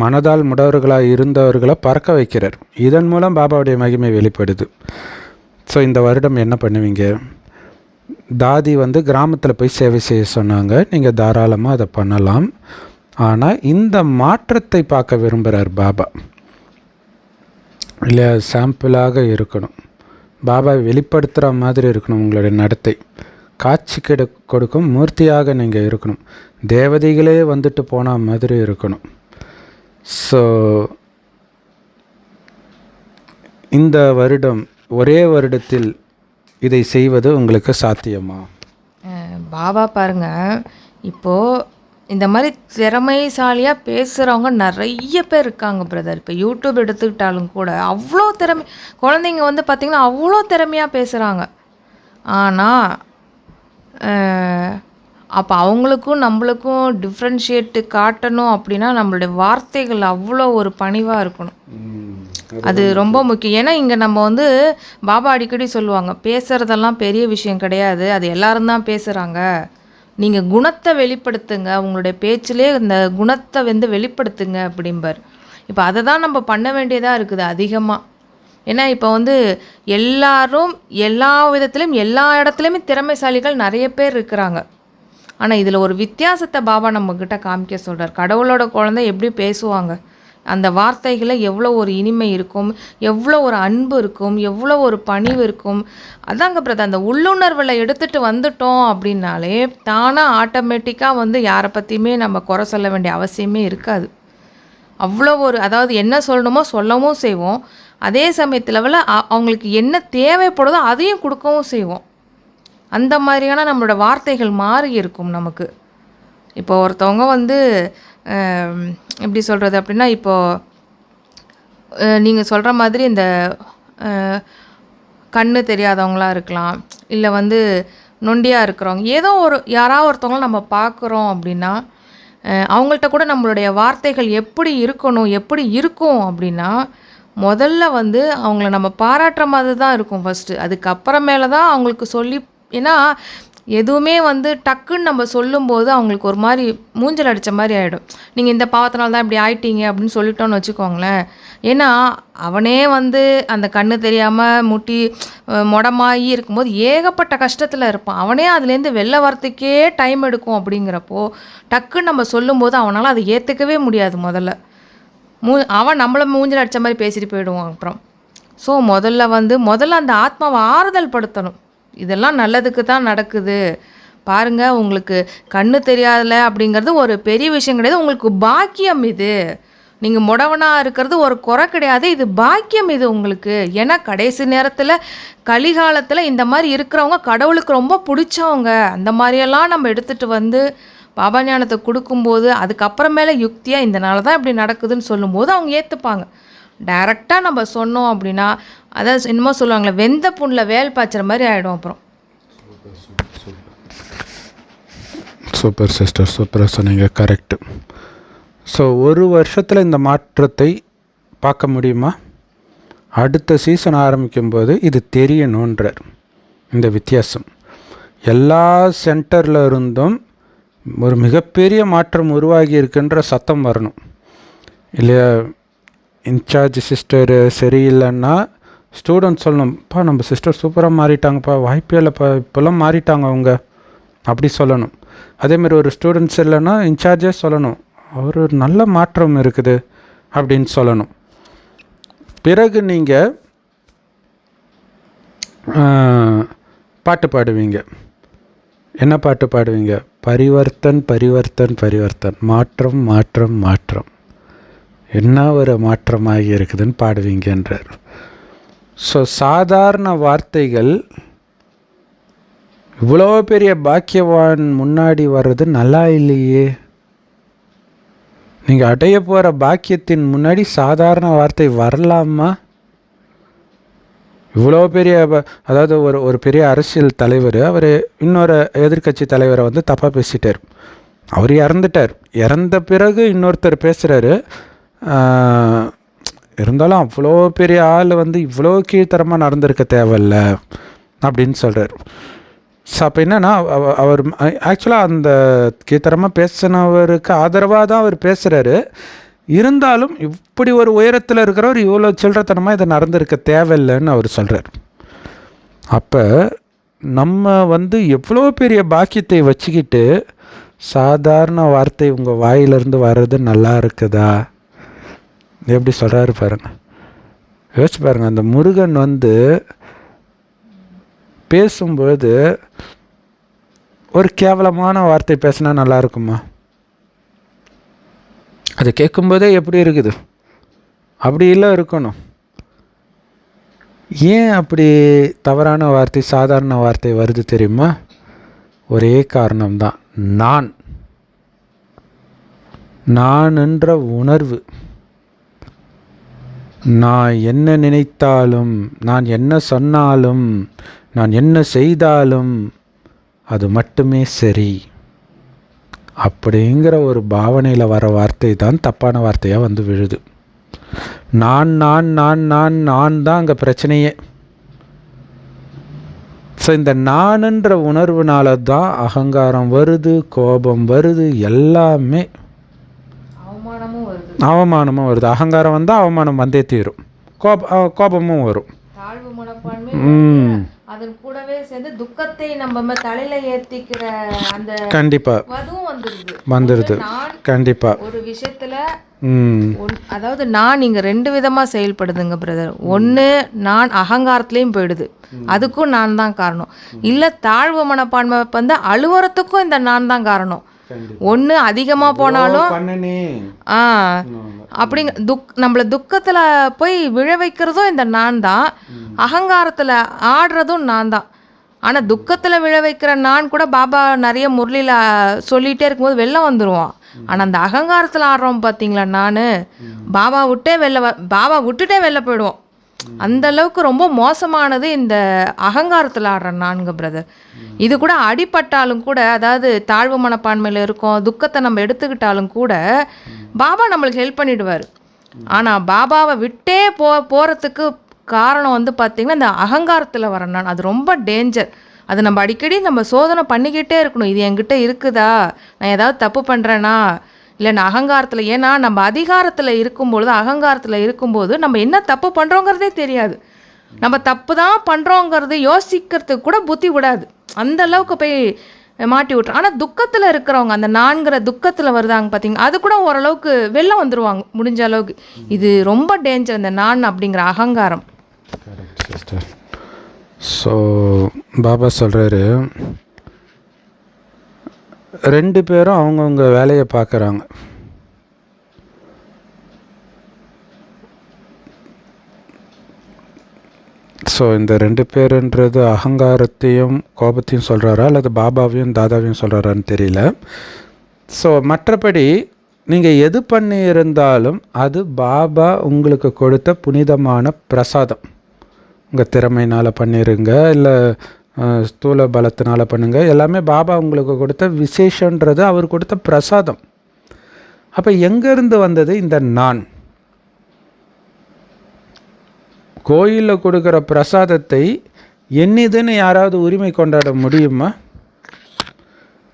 மனதால் முடவர்களாக இருந்தவர்களை பறக்க வைக்கிறார். இதன் மூலம் பாபாவுடைய மகிமை வெளிப்படுது. ஸோ இந்த வருடம் என்ன பண்ணுவீங்க? தாதி கிராமத்தில் போய் சேவை செய்ய சொன்னாங்க. நீங்கள் தாராளமாக அதை பண்ணலாம். ஆனால் இந்த மாற்றத்தை பார்க்க விரும்புகிறார் பாபா இல்லையா? சாம்பிளாக இருக்கணும். பாபா வெளிப்படுத்துகிற மாதிரி இருக்கணும் உங்களுடைய நடத்தை. காட்சி கொடுக்கும் மூர்த்தியாக நீங்கள் இருக்கணும். தேவதைகளே வந்துட்டு போன மாதிரி இருக்கணும். ஸோ இந்த வருடம் ஒரே வருடத்தில் இதை செய்வது உங்களுக்கு சாத்தியமா? பாபா பாருங்க, இப்போது இந்த மாதிரி திறமைசாலியாக பேசுகிறவங்க நிறைய பேர் இருக்காங்க பிரதர். இப்போ யூடியூப் எடுத்துக்கிட்டாலும் கூட அவ்வளோ குழந்தைங்க பார்த்திங்கன்னா அவ்வளோ திறமையாக பேசுகிறாங்க. ஆனால் அப்போ அவங்களுக்கும் நம்மளுக்கும் டிஃப்ரென்ஷியேட்டு காட்டணும் அப்படின்னா நம்மளுடைய வார்த்தைகள் அவ்வளோ ஒரு பணிவாக இருக்கணும். அது ரொம்ப முக்கியம். ஏன்னா இங்கே நம்ம பாபா அடிக்கடி சொல்லுவாங்க, பேசுகிறதெல்லாம் பெரிய விஷயம் கிடையாது, அது எல்லாரும் தான் பேசுகிறாங்க. நீங்கள் குணத்தை வெளிப்படுத்துங்க, உங்களுடைய பேச்சிலே இந்த குணத்தை வெளிப்படுத்துங்க அப்படிம்பார். இப்போ அதை தான் நம்ம பண்ண வேண்டியதாக இருக்குது அதிகமாக. ஏன்னா இப்போ எல்லாரும் எல்லா விதத்துலையும் எல்லா இடத்துலையுமே திறமைசாலிகள் நிறைய பேர் இருக்கிறாங்க. ஆனால் இதில் ஒரு வித்தியாசத்தை பாபா நம்மக்கிட்ட காமிக்க சொல்கிறார். கடவுளோட குழந்தை எப்படி பேசுவாங்க, அந்த வார்த்தைகளில் எவ்வளோ ஒரு இனிமை இருக்கும், எவ்வளோ ஒரு அன்பு இருக்கும், எவ்வளோ ஒரு பணிவு இருக்கும். அதாங்க பிரதர், அந்த உள்ளுணர்வில் எடுத்துகிட்டு வந்துட்டோம் அப்படின்னாலே தானாக ஆட்டோமேட்டிக்காக யாரை பற்றியுமே நம்ம குறை சொல்ல வேண்டிய அவசியமே இருக்காது. அவ்வளோ ஒரு அதாவது என்ன சொல்லணுமோ சொல்லவும் செய்வோம். அதே சமயத்தில் அவங்களுக்கு என்ன தேவைப்படுதோ அதையும் கொடுக்கவும் செய்வோம். அந்த மாதிரியான நம்மளோட வார்த்தைகள் மாறி இருக்கும் நமக்கு. இப்போ ஒருத்தவங்க எப்படி சொல்கிறது அப்படின்னா, இப்போது நீங்கள் சொல்கிற மாதிரி இந்த கண்ணு தெரியாதவங்களாக இருக்கலாம், இல்லை நொண்டியாக இருக்கிறவங்க, ஏதோ யாராவது ஒருத்தவங்கள நம்ம பார்க்குறோம் அப்படின்னா அவங்கள்ட்ட கூட நம்மளுடைய வார்த்தைகள் எப்படி இருக்கணும், எப்படி இருக்கும் அப்படின்னா முதல்ல அவங்கள நம்ம பாராட்டுற மாதிரி தான் இருக்கும் ஃபஸ்ட்டு. அதுக்கப்புறமேல தான் அவங்களுக்கு சொல்லி, ஏன்னா எதுவுமே டக்குன்னு நம்ம சொல்லும்போது அவங்களுக்கு ஒரு மாதிரி மூஞ்சல் அடித்த மாதிரி ஆகிடும். நீங்கள் இந்த பாவத்தினால தான் இப்படி ஆயிட்டீங்க அப்படின்னு சொல்லிட்டோன்னு வச்சுக்கோங்களேன். ஏன்னா அவனே அந்த கண்ணு தெரியாமல் முட்டி முடமாகி இருக்கும்போது ஏகப்பட்ட கஷ்டத்தில் இருப்பான். அவனே அதுலேருந்து வெளில வரத்துக்கே டைம் எடுக்கும். அப்படிங்கிறப்போ டக்குன்னு நம்ம சொல்லும்போது அவனால் அதை ஏற்றுக்கவே முடியாது. முதல்ல அவன் நம்மளை மூஞ்சல் அடித்த மாதிரி பேசிட்டு போயிடுவான் அப்புறம். ஸோ முதல்ல அந்த ஆத்மாவை ஆறுதல் படுத்தணும். இதெல்லாம் நல்லதுக்கு தான் நடக்குது பாருங்க, உங்களுக்கு கண்ணு தெரியாதுல அப்படிங்கிறது ஒரு பெரிய விஷயம் கிடையாது, உங்களுக்கு பாக்கியம் இது. நீங்கள் முடவனாக இருக்கிறது ஒரு குறை கிடையாது, இது பாக்கியம் இது உங்களுக்கு. ஏன்னா கடைசி நேரத்தில் கலிகாலத்தில் இந்த மாதிரி இருக்கிறவங்க கடவுளுக்கு ரொம்ப பிடிச்சவங்க. அந்த மாதிரியெல்லாம் நம்ம எடுத்துகிட்டு வந்து பாபா ஞானத்தை கொடுக்கும்போது அதுக்கப்புறமேல யுக்தியாக இதனால தான் இப்படி நடக்குதுன்னு சொல்லும்போது அவங்க ஏற்றுப்பாங்க. டைரெக்டாக நம்ம சொன்னோம் அப்படின்னா அதான் என்னமோ சொல்லுவாங்களே, வெந்த புண்ணில் வேல் பாய்ச்சுற மாதிரி ஆகிடும். அப்புறம் சூப்பர் சிஸ்டர், சூப்பராக சொன்னீங்க, கரெக்டு. ஸோ ஒரு வருஷத்தில் இந்த மாற்றத்தை பார்க்க முடியுமா? அடுத்த சீசன் ஆரம்பிக்கும்போது இது தெரியணுன்றார். இந்த வித்தியாசம் எல்லா சென்டரில் இருந்தும் ஒரு மிகப்பெரிய மாற்றம் உருவாகி இருக்குன்ற சத்தம் வரணும் இல்லையா? இன்சார்ஜ் சிஸ்டர் சரியில்லைன்னா ஸ்டூடெண்ட் சொல்லணும்ப்பா, நம்ம சிஸ்டர் சூப்பராக மாறிட்டாங்கப்பா, வாய்ப்பே இல்லைப்பா, இப்போல்லாம் மாறிட்டாங்க அவங்க, அப்படி சொல்லணும். அதேமாதிரி ஒரு ஸ்டூடெண்ட்ஸ் இல்லைன்னா இன்சார்ஜே சொல்லணும், ஒரு நல்ல மாற்றம் இருக்குது அப்படின்னு சொல்லணும். பிறகு நீங்கள் பாட்டு பாடுவீங்க. என்ன பாட்டு பாடுவீங்க? பரிவர்த்தன் பரிவர்த்தன் பரிவர்த்தன், மாற்றம் மாற்றம் மாற்றம், என்ன ஒரு மாற்றமாகி இருக்குதுன்னு பாடுவீங்கன்றார். ஸோ சாதாரண வார்த்தைகள் இவ்வளோ பெரிய பாக்கியவான் முன்னாடி வர்றது நல்லா இல்லையே. நீங்கள் அடைய போகிற பாக்கியத்தின் முன்னாடி சாதாரண வார்த்தை வரலாமா? இவ்வளோ பெரிய அதாவது ஒரு பெரிய அரசியல் தலைவர் அவர் இன்னொரு எதிர்கட்சி தலைவரை வந்து தப்பாக பேசிட்டார். அவர் இறந்துட்டார். இறந்த பிறகு இன்னொருத்தர் பேசுகிறாரு. இருந்தாலும் அவ்வளோ பெரிய ஆள் வந்து இவ்வளோ கீழ்த்தரமாக நடந்திருக்க தேவையில்ல அப்படின்னு சொல்கிறார். ஸோ அப்போ என்னன்னா அவர் ஆக்சுவலாக அந்த கீழ்த்தரமாக பேசினவருக்கு ஆதரவாக தான் அவர் பேசுகிறாரு. இருந்தாலும் இப்படி ஒரு உயரத்தில் இருக்கிறவர் இவ்வளோ சில்லறத்தனமாக இதை நடந்திருக்க தேவையில்லைன்னு அவர் சொல்கிறார். அப்போ நம்ம வந்து எவ்வளோ பெரிய பாக்கியத்தை வச்சுக்கிட்டு சாதாரண வார்த்தை உங்கள் வாயிலிருந்து வர்றது நல்லா இருக்குதா? எப்படி சொல்கிறாரு பாருங்க, யோசிச்சு பாருங்க. அந்த முருகன் வந்து பேசும்பொழுது ஒரு கேவலமான வார்த்தை பேசினா நல்லா இருக்குமா? அது கேட்கும்போதே எப்படி இருக்குது? அப்படி இல்லை இருக்கணும். ஏன் அப்படி தவறான வார்த்தை சாதாரண வார்த்தை வருது தெரியுமா? ஒரே காரணம்தான், நான் என்ற உணர்வு. நான் என்ன நினைத்தாலும், நான் என்ன சொன்னாலும், நான் என்ன செய்தாலும் அது மட்டுமே சரி அப்படிங்கிற ஒரு பாவனையில் வர வார்த்தை தான் தப்பான வார்த்தையாக வந்து விழுது. நான் நான் நான் நான் நான் தான் அங்கே பிரச்சனையே. ஸோ இந்த நான்ன்ற உணர்வுனால தான் அகங்காரம் வருது, கோபம் வருது, எல்லாமே அவமானமும் வருது. அகங்காரம் வந்தால் அவமானம் வந்தே தீரும், கோபமும் வரும். தாழ்வு மனப்பான்மை அதன் கூடவே சேர்ந்து துக்கத்தை நம்ம தலையில ஏத்திக்கிற அந்த கண்டிப்பா வந்துருது. கண்டிப்பா ஒரு விஷயத்துல அதாவது நான் நீங்க ரெண்டு விதமா செயல்படுதுங்க பிரதர். ஒண்ணு நான் அகங்காரத்திலையும் போயிடுது, அதுக்கும் நான் தான் காரணம். இல்ல தாழ்வு மனப்பான்மை வந்து அலுவலத்துக்கும் இந்த நான் தான் காரணம். ஒண்ணு அதிகமா போனாலும் அப்படிங்க நம்மள துக்கத்துல போய் விழ வைக்கிறதும் இந்த நான் தான், அகங்காரத்துல ஆடுறதும் நான் தான். ஆனா துக்கத்துல விழ வைக்கிற நான் கூட பாபா நிறைய முரளியில சொல்லிட்டே இருக்கும்போது வெளில வந்துருவான். ஆனா அந்த அகங்காரத்துல ஆடுறோம் பாத்தீங்களா, நானு பாபா விட்டுட்டே வெளில போயிடுவோம். அந்த அளவுக்கு ரொம்ப மோசமானது இந்த அகங்காரத்தில் ஆடுற நான்கு பிரதர். இது கூட அடிபட்டாலும் கூட, அதாவது தாழ்வு மனப்பான்மையில் இருக்கோம், துக்கத்தை நம்ம எடுத்துக்கிட்டாலும் கூட பாபா நம்மளுக்கு ஹெல்ப் பண்ணிடுவார். ஆனால் பாபாவை விட்டே போகிறதுக்கு காரணம் வந்து பார்த்திங்கன்னா இந்த அகங்காரத்தில் வர நான். அது ரொம்ப டேஞ்சர். அது நம்ம அடிக்கடி நம்ம சோதனை பண்ணிக்கிட்டே இருக்கணும். இது என்கிட்ட இருக்குதா, நான் ஏதாவது தப்பு பண்ணுறேன்னா, இல்லை நான் அகங்காரத்தில். ஏன்னா நம்ம அதிகாரத்தில் இருக்கும்பொழுது, அகங்காரத்தில் இருக்கும்போது நம்ம என்ன தப்பு பண்ணுறோங்கிறதே தெரியாது. நம்ம தப்பு தான் பண்ணுறோங்கிறது யோசிக்கிறதுக்கு கூட புத்தி விடாது. அந்த அளவுக்கு போய் மாட்டி விட்டுரும். ஆனால் துக்கத்தில் இருக்கிறவங்க, அந்த நான்கிற துக்கத்தில் வருதாங்க பார்த்தீங்கன்னா, அது கூட ஓரளவுக்கு வெளில வந்துடுவாங்க முடிஞ்ச அளவுக்கு. இது ரொம்ப டேஞ்சர், இந்த நான் அப்படிங்கிற அகங்காரம். ஸோ பாபா சொல்கிறாரு, ரெண்டு பேரும் அவங்கவுங்க வேலையை பார்க்குறாங்க. ஸோ இந்த 2 பேருன்றது அகங்காரத்தையும் கோபத்தையும் சொல்கிறாரா அல்லது பாபாவையும் தாதாவையும் சொல்கிறாரான்னு தெரியல. ஸோ மற்றபடி நீங்கள் எது பண்ணி இருந்தாலும் அது பாபா உங்களுக்கு கொடுத்த புனிதமான பிரசாதம். உங்கள் திறமையினால் பண்ணிடுங்க, இல்லை ஸ்தூல பலத்தினால பண்ணுங்க, எல்லாமே பாபா உங்களுக்கு கொடுத்த விசேஷன்றது அவர் கொடுத்த பிரசாதம். அப்போ எங்கேருந்து வந்தது இந்த நான்? கோயிலில் கொடுக்குற பிரசாதத்தை என்னதுன்னு யாராவது உரிமை கொண்டாட முடியுமா?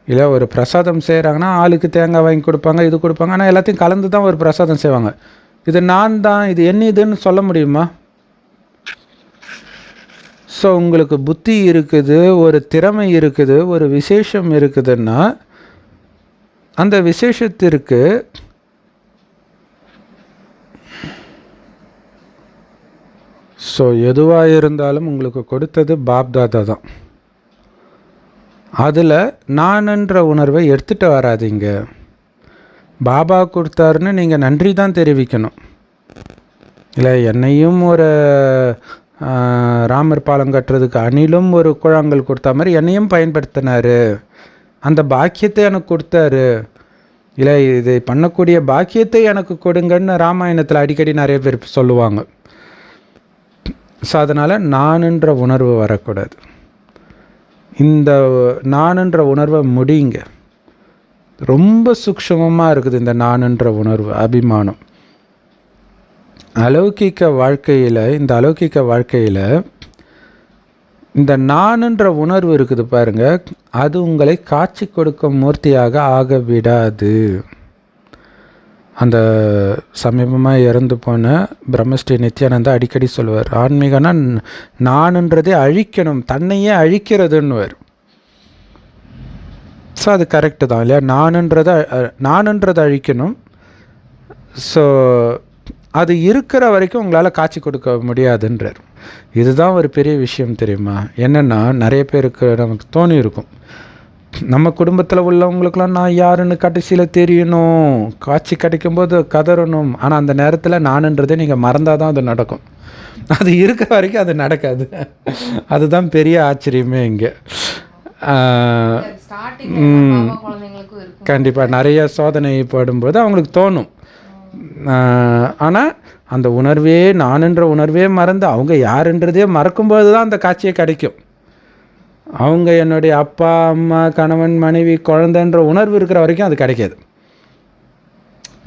இல்லை, ஒரு பிரசாதம் செய்கிறாங்கன்னா ஆளுக்கு தேங்காய் வாங்கி கொடுப்பாங்க, இது கொடுப்பாங்க, ஆனால் எல்லாத்தையும் கலந்து தான் ஒரு பிரசாதம் செய்வாங்க. இது நான் தான், இது என்னதுன்னு சொல்ல முடியுமா? ஸோ உங்களுக்கு புத்தி இருக்குது, ஒரு திறமை இருக்குது, ஒரு விசேஷம் இருக்குதுன்னா அந்த விசேஷத்திற்கு ஸோ எதுவாக இருந்தாலும் உங்களுக்கு கொடுத்தது பாப்தாதா தான். அதில் நான்ன்ற உணர்வை எடுத்துகிட்டு வராதிங்க. பாபா கொடுத்தாருன்னு நீங்கள் நன்றி தான் தெரிவிக்கணும். இல்லை, என்னையும் ஒரு ராமர் பாலம் கட்டுறதுக்கு அணிலும் ஒரு குழாங்கல் கொடுத்தா மாதிரி என்னையும் பயன்படுத்தினார், அந்த பாக்கியத்தை எனக்கு கொடுத்தாரு, இல்லை இதை பண்ணக்கூடிய பாக்கியத்தை எனக்கு கொடுங்கன்னு ராமாயணத்தில் அடிக்கடி நிறைய பேர் சொல்லுவாங்க. ஸோ அதனால் நானுன்ற உணர்வு வரக்கூடாது. இந்த நானுன்ற உணர்வை முடியுங்க. ரொம்ப சூக்ஷ்மமாக இருக்குது இந்த நானுன்ற உணர்வு, அபிமானம். அலௌகிக்க வாழ்க்கையில் இந்த நானுன்ற உணர்வு இருக்குது பாருங்க, அது உங்களை காட்சி கொடுக்கும் மூர்த்தியாக ஆக விடாது. அந்த சமீபமாக இறந்து போன பிரம்மஸ்ரீ நித்யானந்தா அடிக்கடி சொல்லுவார், ஆன்மீகனா நானுன்றதே அழிக்கணும், தன்னையே அழிக்கிறதுன்னுவார். ஸோ அது கரெக்டு தான் இல்லையா? நானுன்றதை அழிக்கணும். ஸோ அது இருக்கிற வரைக்கும் உங்களால் காட்சி கொடுக்க முடியாதுன்றார். இதுதான் ஒரு பெரிய விஷயம் தெரியுமா? என்னென்னா, நிறைய பேருக்கு நமக்கு தோணி இருக்கும், நம்ம குடும்பத்தில் உள்ளவங்களுக்கெல்லாம் நான் யாருன்னு கடைசியில் தெரியணும், காட்சி கிடைக்கும்போது கதறணும். ஆனால் அந்த நேரத்தில் நானுன்றதே நீங்கள் மறந்தால் தான் அது நடக்கும். அது இருக்கிற வரைக்கும் அது நடக்காது. அதுதான் பெரிய ஆச்சரியமே இங்கே. கண்டிப்பாக நிறைய சோதனை படும்போது அவங்களுக்கு தோணும். ஆனால் அந்த உணர்வே, நானுன்ற உணர்வே மறந்து அவங்க யாருன்றதே மறக்கும்போது தான் அந்த காட்சியே கிடைக்கும். அவங்க என்னுடைய அப்பா அம்மா கணவன் மனைவி குழந்தைன்ற உணர்வு இருக்கிற வரைக்கும் அது கிடைக்காது.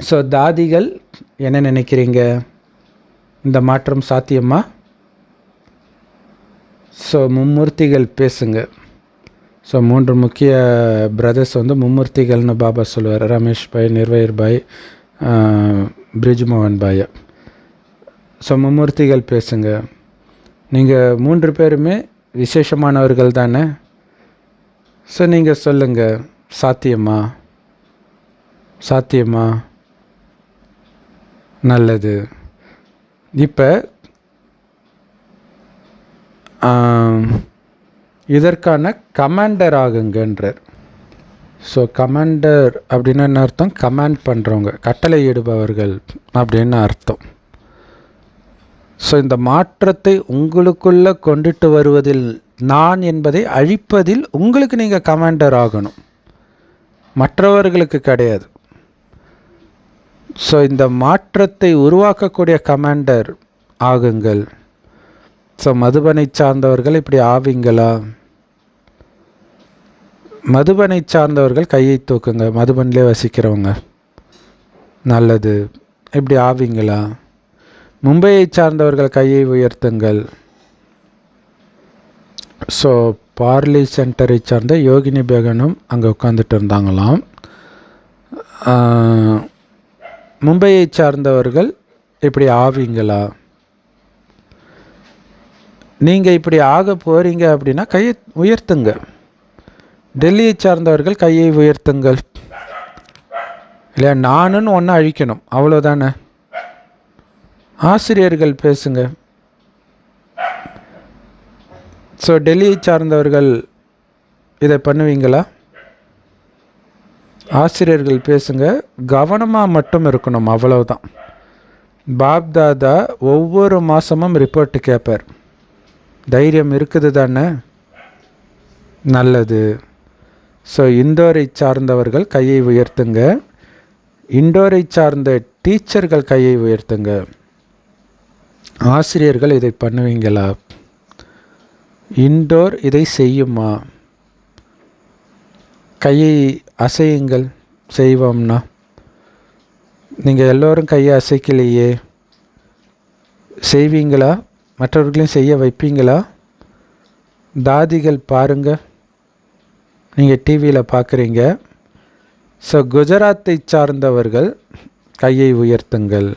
ஸோ தாதிகள் என்ன நினைக்கிறீங்க? இந்த மாற்றம் சாத்தியமா? ஸோ மும்மூர்த்திகள் பேசுங்க. ஸோ 3 முக்கிய பிரதர்ஸ் மும்மூர்த்திகள்னு பாபா சொல்லுவார். ரமேஷ் பாய், நிர்வயர் பாய், பிரிஜ்மோகன் பாய். ஸோ மும்மூர்த்திகள் பேசுங்க. நீங்கள் 3 பேருமே விசேஷமானவர்கள் தானே? ஸோ நீங்கள் சொல்லுங்கள், சாத்தியமா? நல்லது. இப்போ இதற்கான கமாண்டர் ஆகுங்கன்றார். ஸோ கமாண்டர் அப்படின்னு என்ன அர்த்தம்? கமாண்ட் பண்ணுறவங்க, கட்டளையிடுபவர்கள் அப்படின்னு அர்த்தம். ஸோ இந்த மாற்றத்தை உங்களுக்குள்ளே கொண்டுட்டு வருவதில், நான் என்பதை அழிப்பதில் உங்களுக்கு நீங்கள் கமாண்டர் ஆகணும், மற்றவர்களுக்கு கிடையாது. ஸோ இந்த மாற்றத்தை உருவாக்கக்கூடிய கமாண்டர் ஆகுங்கள். ஸோ மதுபனை சார்ந்தவர்கள் இப்படி ஆவீங்களா? மதுபனை சார்ந்தவர்கள் கையை தூக்குங்க. மதுபனிலே வசிக்கிறவங்க. நல்லது. இப்படி ஆவீங்களா? மும்பையை சார்ந்தவர்கள் கையை உயர்த்துங்கள். ஸோ பார்லி சென்டரை சார்ந்த யோகினி பேகனும் அங்கே உட்காந்துட்டு இருந்தாங்களாம். மும்பையை சார்ந்தவர்கள் இப்படி ஆவீங்களா? நீங்கள் இப்படி ஆக போகிறீங்க அப்படின்னா கையை உயர்த்துங்க. டெல்லியை சார்ந்தவர்கள் கையை உயர்த்துங்கள். இல்லையா? நானுன்னு ஒன்று அழிக்கணும், அவ்வளோதானே. ஆசிரியர்கள் பேசுங்க. ஸோ டெல்லியை சார்ந்தவர்கள் இதை பண்ணுவீங்களா? ஆசிரியர்கள் பேசுங்க. கவனமாக மட்டும் இருக்கணும், அவ்வளவுதான். பாப்தாதா ஒவ்வொரு மாதமும் ரிப்போர்ட்டு கேட்பார். தைரியம் இருக்குது தானே? நல்லது. ஸோ இண்டோரை சார்ந்தவர்கள் கையை உயர்த்துங்க. இண்டோரை சார்ந்த டீச்சர்கள் கையை உயர்த்துங்க. ஆசிரியர்கள் இதை பண்ணுவீங்களா? இண்டோர் இதை செய்யுமா? கையை அசையுங்கள். செய்வோம்னா நீங்கள் எல்லோரும் கையை அசைக்கலையே, செய்வீங்களா? மற்றவர்களையும் செய்ய வைப்பீங்களா? தாதிகள் பாருங்க, நீங்கள் டிவியில் பார்க்குறீங்க. ஸோ குஜராத்தை சார்ந்தவர்கள் கையை உயர்த்துங்கள்.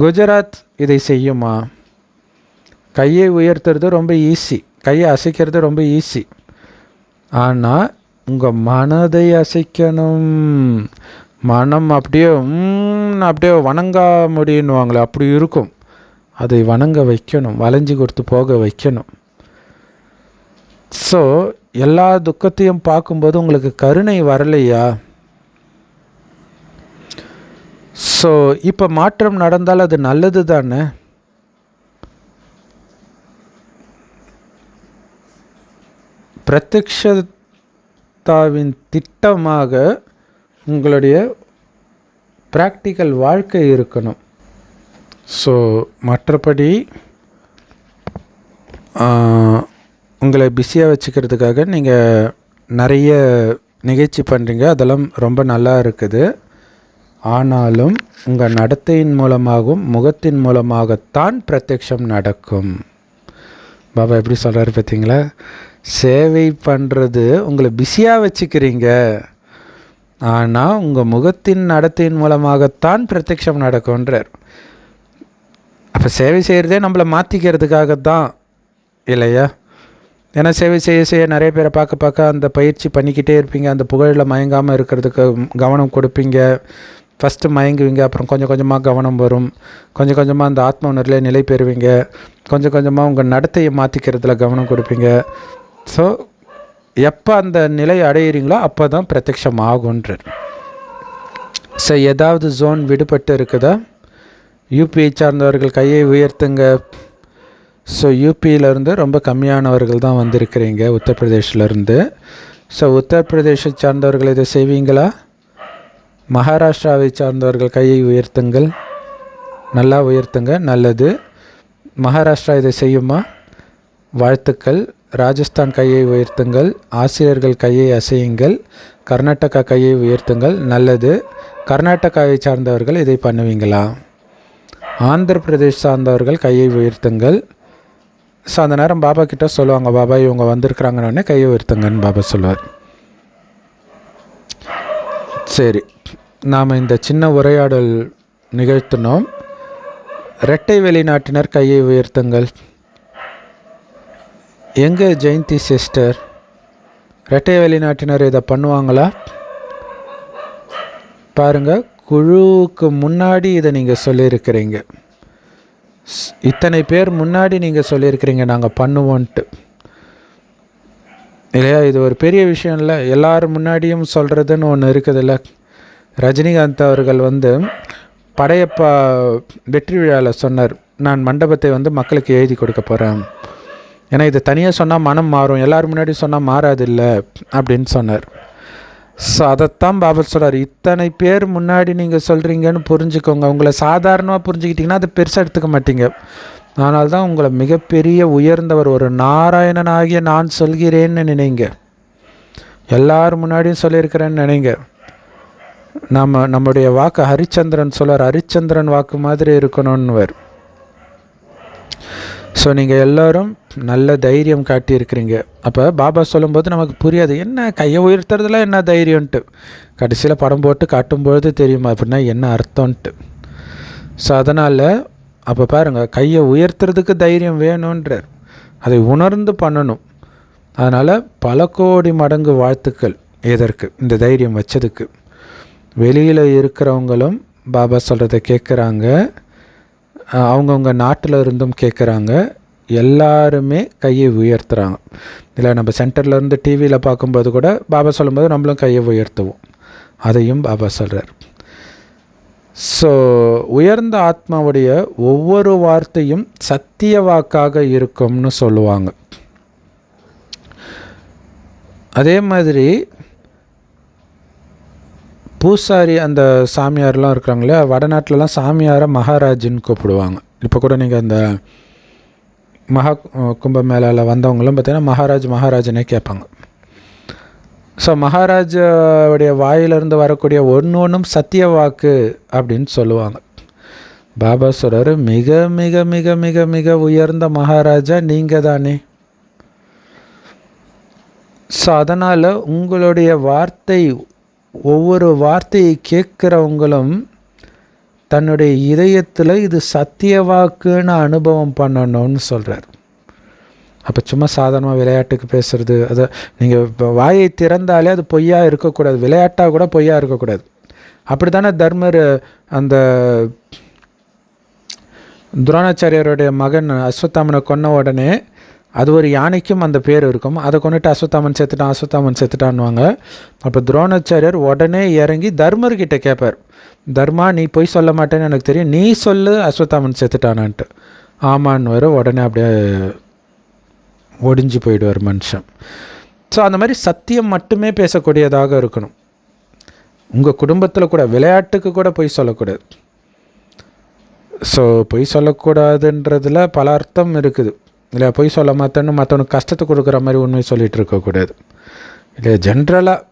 குஜராத் இதை செய்யுமா? கையை உயர்த்துறது ரொம்ப ஈஸி, கையை அசைக்கிறது ரொம்ப ஈஸி. ஆனால் உங்கள் மனதை அசைக்கணும். மனம் அப்படியே அப்படியே வணங்கா முடியுன்னுவாங்களே, அப்படி இருக்கும். அதை வணங்க வைக்கணும், வளைஞ்சி கொடுத்து போக வைக்கணும். ஸோ எல்லா துக்கத்தையும் பார்க்கும்போது உங்களுக்கு கருணை வரலையா? ஸோ இப்போ மாற்றம் நடந்தால் அது நல்லது தானே? பிரத்யக்ஷதாவின் திட்டமாக உங்களுடைய ப்ராக்டிக்கல் வாழ்க்கை இருக்கணும். ஸோ மற்றபடி உங்களை பிஸியாக வச்சுக்கிறதுக்காக நீங்கள் நிறைய நிகழ்ச்சி பண்ணுறீங்க, அதெல்லாம் ரொம்ப நல்லா இருக்குது. ஆனாலும் உங்கள் நடத்தையின் மூலமாகவும் முகத்தின் மூலமாகத்தான் பிரத்யக்ஷம் நடக்கும். பாபா எப்படி சொல்கிறாரு பார்த்தீங்களா? சேவை பண்ணுறது உங்களை பிஸியாக வச்சுக்கிறீங்க, ஆனால் உங்கள் முகத்தின் நடத்தையின் மூலமாகத்தான் பிரத்யக்ஷம் நடக்கும்ன்றார். அப்போ சேவை செய்கிறதே நம்மளை மாற்றிக்கிறதுக்காக தான் இல்லையா? ஏன்னா சேவை செய்ய செய்ய நிறைய பேரை பார்க்க பார்க்க அந்த பயிற்சி பண்ணிக்கிட்டே இருப்பீங்க. அந்த புகழில் மயங்காமல் இருக்கிறதுக்கு கவனம் கொடுப்பீங்க. ஃபஸ்ட்டு மயங்குவீங்க, அப்புறம் கொஞ்சம் கொஞ்சமாக கவனம் வரும். கொஞ்சம் கொஞ்சமாக அந்த ஆத்ம உணர்வில் நிலை பெறுவீங்க. கொஞ்சம் கொஞ்சமாக உங்கள் நடத்தையை மாற்றிக்கிறதுல கவனம் கொடுப்பீங்க. ஸோ எப்போ அந்த நிலை அடையிறீங்களோ அப்போ தான் பிரத்யக்ஷம் ஆகுன்றார். ஸோ ஏதாவது ஜோன் விடுபட்டு இருக்குதா? யூபியை சார்ந்தவர்கள் கையை உயர்த்துங்க. ஸோ யூபியிலேருந்து ரொம்ப கம்மியானவர்கள் தான் வந்திருக்கிறீங்க, உத்தரப்பிரதேஷ்லேருந்து. ஸோ உத்தரப்பிரதேசை சார்ந்தவர்கள் இதை செய்வீங்களா? மகாராஷ்டிராவை சார்ந்தவர்கள் கையை உயர்த்துங்கள். நல்லா உயர்த்துங்க, நல்லது. மகாராஷ்டிரா இதை செய்யுமா? வாழ்த்துக்கள். ராஜஸ்தான் கையை உயர்த்துங்கள். ஆசிரியர்கள் கையை அசையுங்கள். கர்நாடகா கையை உயர்த்துங்கள், நல்லது. கர்நாடகாவை சார்ந்தவர்கள் இதை பண்ணுவீங்களா? ஆந்திர பிரதேஷ் சார்ந்தவர்கள் கையை உயர்த்துங்கள். ஸோ அந்த நேரம் பாபா கிட்ட சொல்லுவாங்க, பாபா இவங்க வந்திருக்கிறாங்கன்னு கையை உயர்த்துங்கன்னு பாபா சொல்லுவார். சரி, நாம் இந்த சின்ன உரையாடல் நிகழ்த்தினோம். இரட்டை வெளிநாட்டினர் கையை உயர்த்துங்கள். எங்கே ஜெயந்தி சிஸ்டர்? இரட்டை வெளிநாட்டினர் இதை பண்ணுவாங்களா? பாருங்கள், குழுவுக்கு முன்னாடி இதை நீங்கள் சொல்லியிருக்கிறீங்க. இத்தனை பேர் முன்னாடி நீங்கள் சொல்லியிருக்கிறீங்க நாங்கள் பண்ணுவோன்ட்டு இல்லையா? இது ஒரு பெரிய விஷயம் இல்லை. எல்லாரும் முன்னாடியும் சொல்கிறதுன்னு ஒன்று இருக்குதுல்ல. ரஜினிகாந்த் அவர்கள் படையப்பா வெற்றி விழாவில் சொன்னார், நான் மண்டபத்தை மக்களுக்கு எழுதி கொடுக்க போகிறேன். ஏன்னா இது தனியாக சொன்னால் மனம் மாறும், எல்லோரும் முன்னாடி சொன்னால் மாறாதில்ல அப்படின்னு சொன்னார். ஸோ அதைத்தான் பாபா சொல்கிறார், இத்தனை பேர் முன்னாடி நீங்கள் சொல்கிறீங்கன்னு புரிஞ்சுக்கோங்க. உங்களை சாதாரணமாக புரிஞ்சுக்கிட்டிங்கன்னா அதை பெருசாக எடுத்துக்க மாட்டீங்க. அதனால தான் உங்களை மிகப்பெரிய உயர்ந்தவர், ஒரு நாராயணனாகிய நான் சொல்கிறேன்னு நினைங்க. எல்லாரும் முன்னாடியும் சொல்லியிருக்கிறேன்னு நினைங்க. நம்முடைய வாக்கு ஹரிச்சந்திரன் சொல்வார், ஹரிச்சந்திரன் வாக்கு மாதிரி இருக்கணும்னுவர். ஸோ நீங்கள் எல்லோரும் நல்ல தைரியம் காட்டியிருக்கிறீங்க. அப்போ பாபா சொல்லும்போது நமக்கு புரியாது, என்ன கையை உயர்த்துறதுல என்ன தைரியம்ன்ட்டு. கடைசியில் படம் போட்டு காட்டும்பொழுது தெரியுமா அப்படின்னா என்ன அர்த்தம்ன்ட்டு. ஸோ அதனால் அப்போ பாருங்கள், கையை உயர்த்துறதுக்கு தைரியம் வேணுன்றார், அதை உணர்ந்து பண்ணணும். அதனால் பல கோடி மடங்கு வாழ்த்துக்கள் எதற்கு, இந்த தைரியம் வச்சதுக்கு. வெளியில் இருக்கிறவங்களும் பாபா சொல்கிறத கேட்குறாங்க, அவங்கவுங்க நாட்டில் இருந்தும் கேட்குறாங்க, எல்லாருமே கையை உயர்த்துகிறாங்க. இல்லை நம்ம சென்டர்லேருந்து டிவியில் பார்க்கும்போது கூட பாபா சொல்லும்போது நம்மளும் கையை உயர்த்துவோம். அதையும் பாபா சொல்கிறார். ஸோ உயர்ந்த ஆத்மாவுடைய ஒவ்வொரு வார்த்தையும் சத்திய வாக்காக இருக்கும்னு சொல்லுவாங்க. அதே மாதிரி பூசாரி அந்த சாமியார்லாம் இருக்கிறாங்களே, வடநாட்டிலலாம் சாமியாரை மகாராஜின்னு கூப்பிடுவாங்க. இப்போ கூட நீங்கள் அந்த மகா கும்பமேளாவில் வந்தவங்களும் பார்த்தீங்கன்னா மகாராஜனே கேட்பாங்க. ஸோ மகாராஜாவுடைய வாயிலிருந்து வரக்கூடிய ஒன்றும் சத்திய வாக்கு அப்படின்னு சொல்லுவாங்க. பாபா சொல்கிறாரு, மிக மிக மிக மிக மிக உயர்ந்த மகாராஜா நீங்கள் தானே. ஸோ அதனால் உங்களுடைய வார்த்தை, ஒவ்வொரு வார்த்தையை கேட்குறவங்களும் தன்னுடைய இதயத்தில் இது சத்திய வாக்குன்னு அனுபவம் பண்ணணும்னு சொல்கிறார். அப்போ சும்மா சாதாரணமாக விளையாட்டுக்கு பேசுகிறது, அதை நீங்கள் இப்போ வாயை திறந்தாலே அது பொய்யா இருக்கக்கூடாது, விளையாட்டாக கூட பொய்யா இருக்கக்கூடாது. அப்படி தானே தர்மர் அந்த துரோணாச்சாரியருடைய மகன் அஸ்வத்தாமனை கொன்ன உடனே அது ஒரு யானைக்கும் அந்த பேர் இருக்கும், அதை கொண்டுட்டு அஸ்வத்தாமன் செத்துட்டான்னுவாங்க. அப்போ துரோணாச்சாரியர் உடனே இறங்கி தர்மர்கிட்ட கேட்பார், தர்மா நீ பொய் சொல்ல மாட்டேன்னு எனக்கு தெரியும், நீ சொல்லு அஸ்வத்தாமன் செத்துட்டானான்ட்டு. ஆமான்னு வர உடனே அப்படியே ஒடிஞ்சு போயிடுவார் மனுஷன். ஸோ அந்த மாதிரி சத்தியம் மட்டுமே பேசக்கூடியதாக இருக்கணும். உங்கள் குடும்பத்தில் கூட விளையாட்டுக்கு கூட பொய் சொல்லக்கூடாது. ஸோ பொய் சொல்லக்கூடாதுன்றதுல பல அர்த்தம் இருக்குது இல்லை. பொய் சொல்ல மாட்டேன்னு மற்றவனுக்கு கஷ்டத்தை கொடுக்குற மாதிரி உண்மை சொல்லிகிட்டு இருக்கக்கூடாது இல்லை. ஜென்ரலாக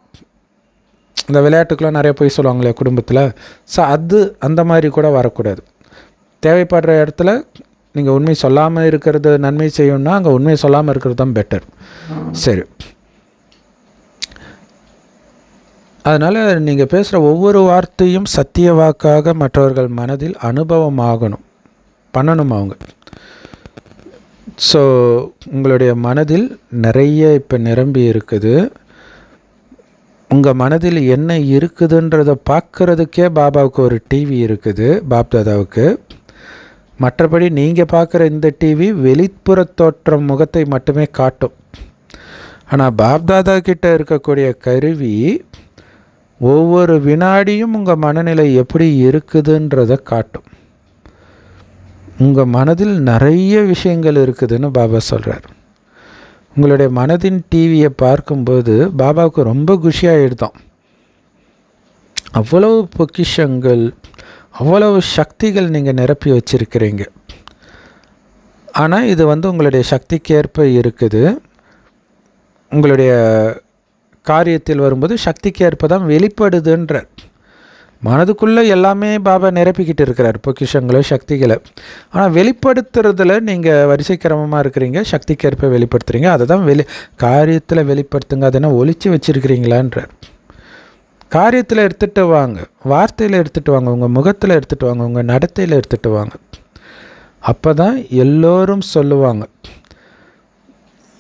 இந்த விளையாட்டுக்கெலாம் நிறைய பொய் சொல்லுவாங்களே குடும்பத்தில், ஸோ அது அந்த மாதிரி கூட வரக்கூடாது. தேவைப்படுற இடத்துல நீங்கள் உண்மை சொல்லாமல் இருக்கிறது நன்மை செய்யணும்னா அங்கே உண்மை சொல்லாமல் இருக்கிறது தான் பெட்டர். சரி, அதனால் நீங்கள் பேசுகிற ஒவ்வொரு வார்த்தையும் சத்திய வாக்காக மற்றவர்கள் மனதில் அனுபவம் பண்ணணும் அவங்க. ஸோ உங்களுடைய மனதில் நிறைய இப்போ நிரம்பி இருக்குது. உங்கள் மனதில் என்ன இருக்குதுன்றதை பார்க்குறதுக்கே பாபாவுக்கு ஒரு டிவி இருக்குது, பாப்தாதாவுக்கு. மற்றபடி நீங்கள் பார்க்குற இந்த டிவி வெளிப்புற தோற்றம் முகத்தை மட்டுமே காட்டும். ஆனால் பாப்தாதா கிட்ட இருக்கக்கூடிய கருவி ஒவ்வொரு வினாடியும் உங்கள் மனநிலை எப்படி இருக்குதுன்றதை காட்டும். உங்கள் மனதில் நிறைய விஷயங்கள் இருக்குதுன்னு பாபா சொல்கிறார். உங்களுடைய மனதின் டிவியை பார்க்கும்போது பாபாவுக்கு ரொம்ப குஷியாகிடுதான். அவ்வளவு பொக்கிஷங்கள், அவ்வளவு சக்திகள் நீங்கள் நிரப்பி வச்சிருக்கிறீங்க. ஆனால் இது உங்களுடைய சக்திக்கேற்ப இருக்குது. உங்களுடைய காரியத்தில் வரும்போது சக்திக்கேற்ப தான் வெளிப்படுதுன்ற. மனதுக்குள்ளே எல்லாமே பாபா நிரப்பிக்கிட்டு இருக்கிறார், பொக்கிஷங்களை, சக்திகளை. ஆனால் வெளிப்படுத்துறதுல நீங்கள் வரிசை கிரமமாக இருக்கிறீங்க, சக்திக்கேற்ப வெளிப்படுத்துகிறீங்க. அதை தான் காரியத்தில் வெளிப்படுத்துங்க. அதை என்ன ஒழிச்சு வச்சுருக்கிறீங்களான்றார். காரியத்தில் எடுத்துகிட்டு வாங்க, வார்த்தையில் எடுத்துகிட்டு வாங்க, உங்கள் முகத்தில் எடுத்துகிட்டு வாங்க, உங்கள் நடத்தையில் எடுத்துகிட்டு வாங்க. அப்போ தான் எல்லோரும் சொல்லுவாங்க.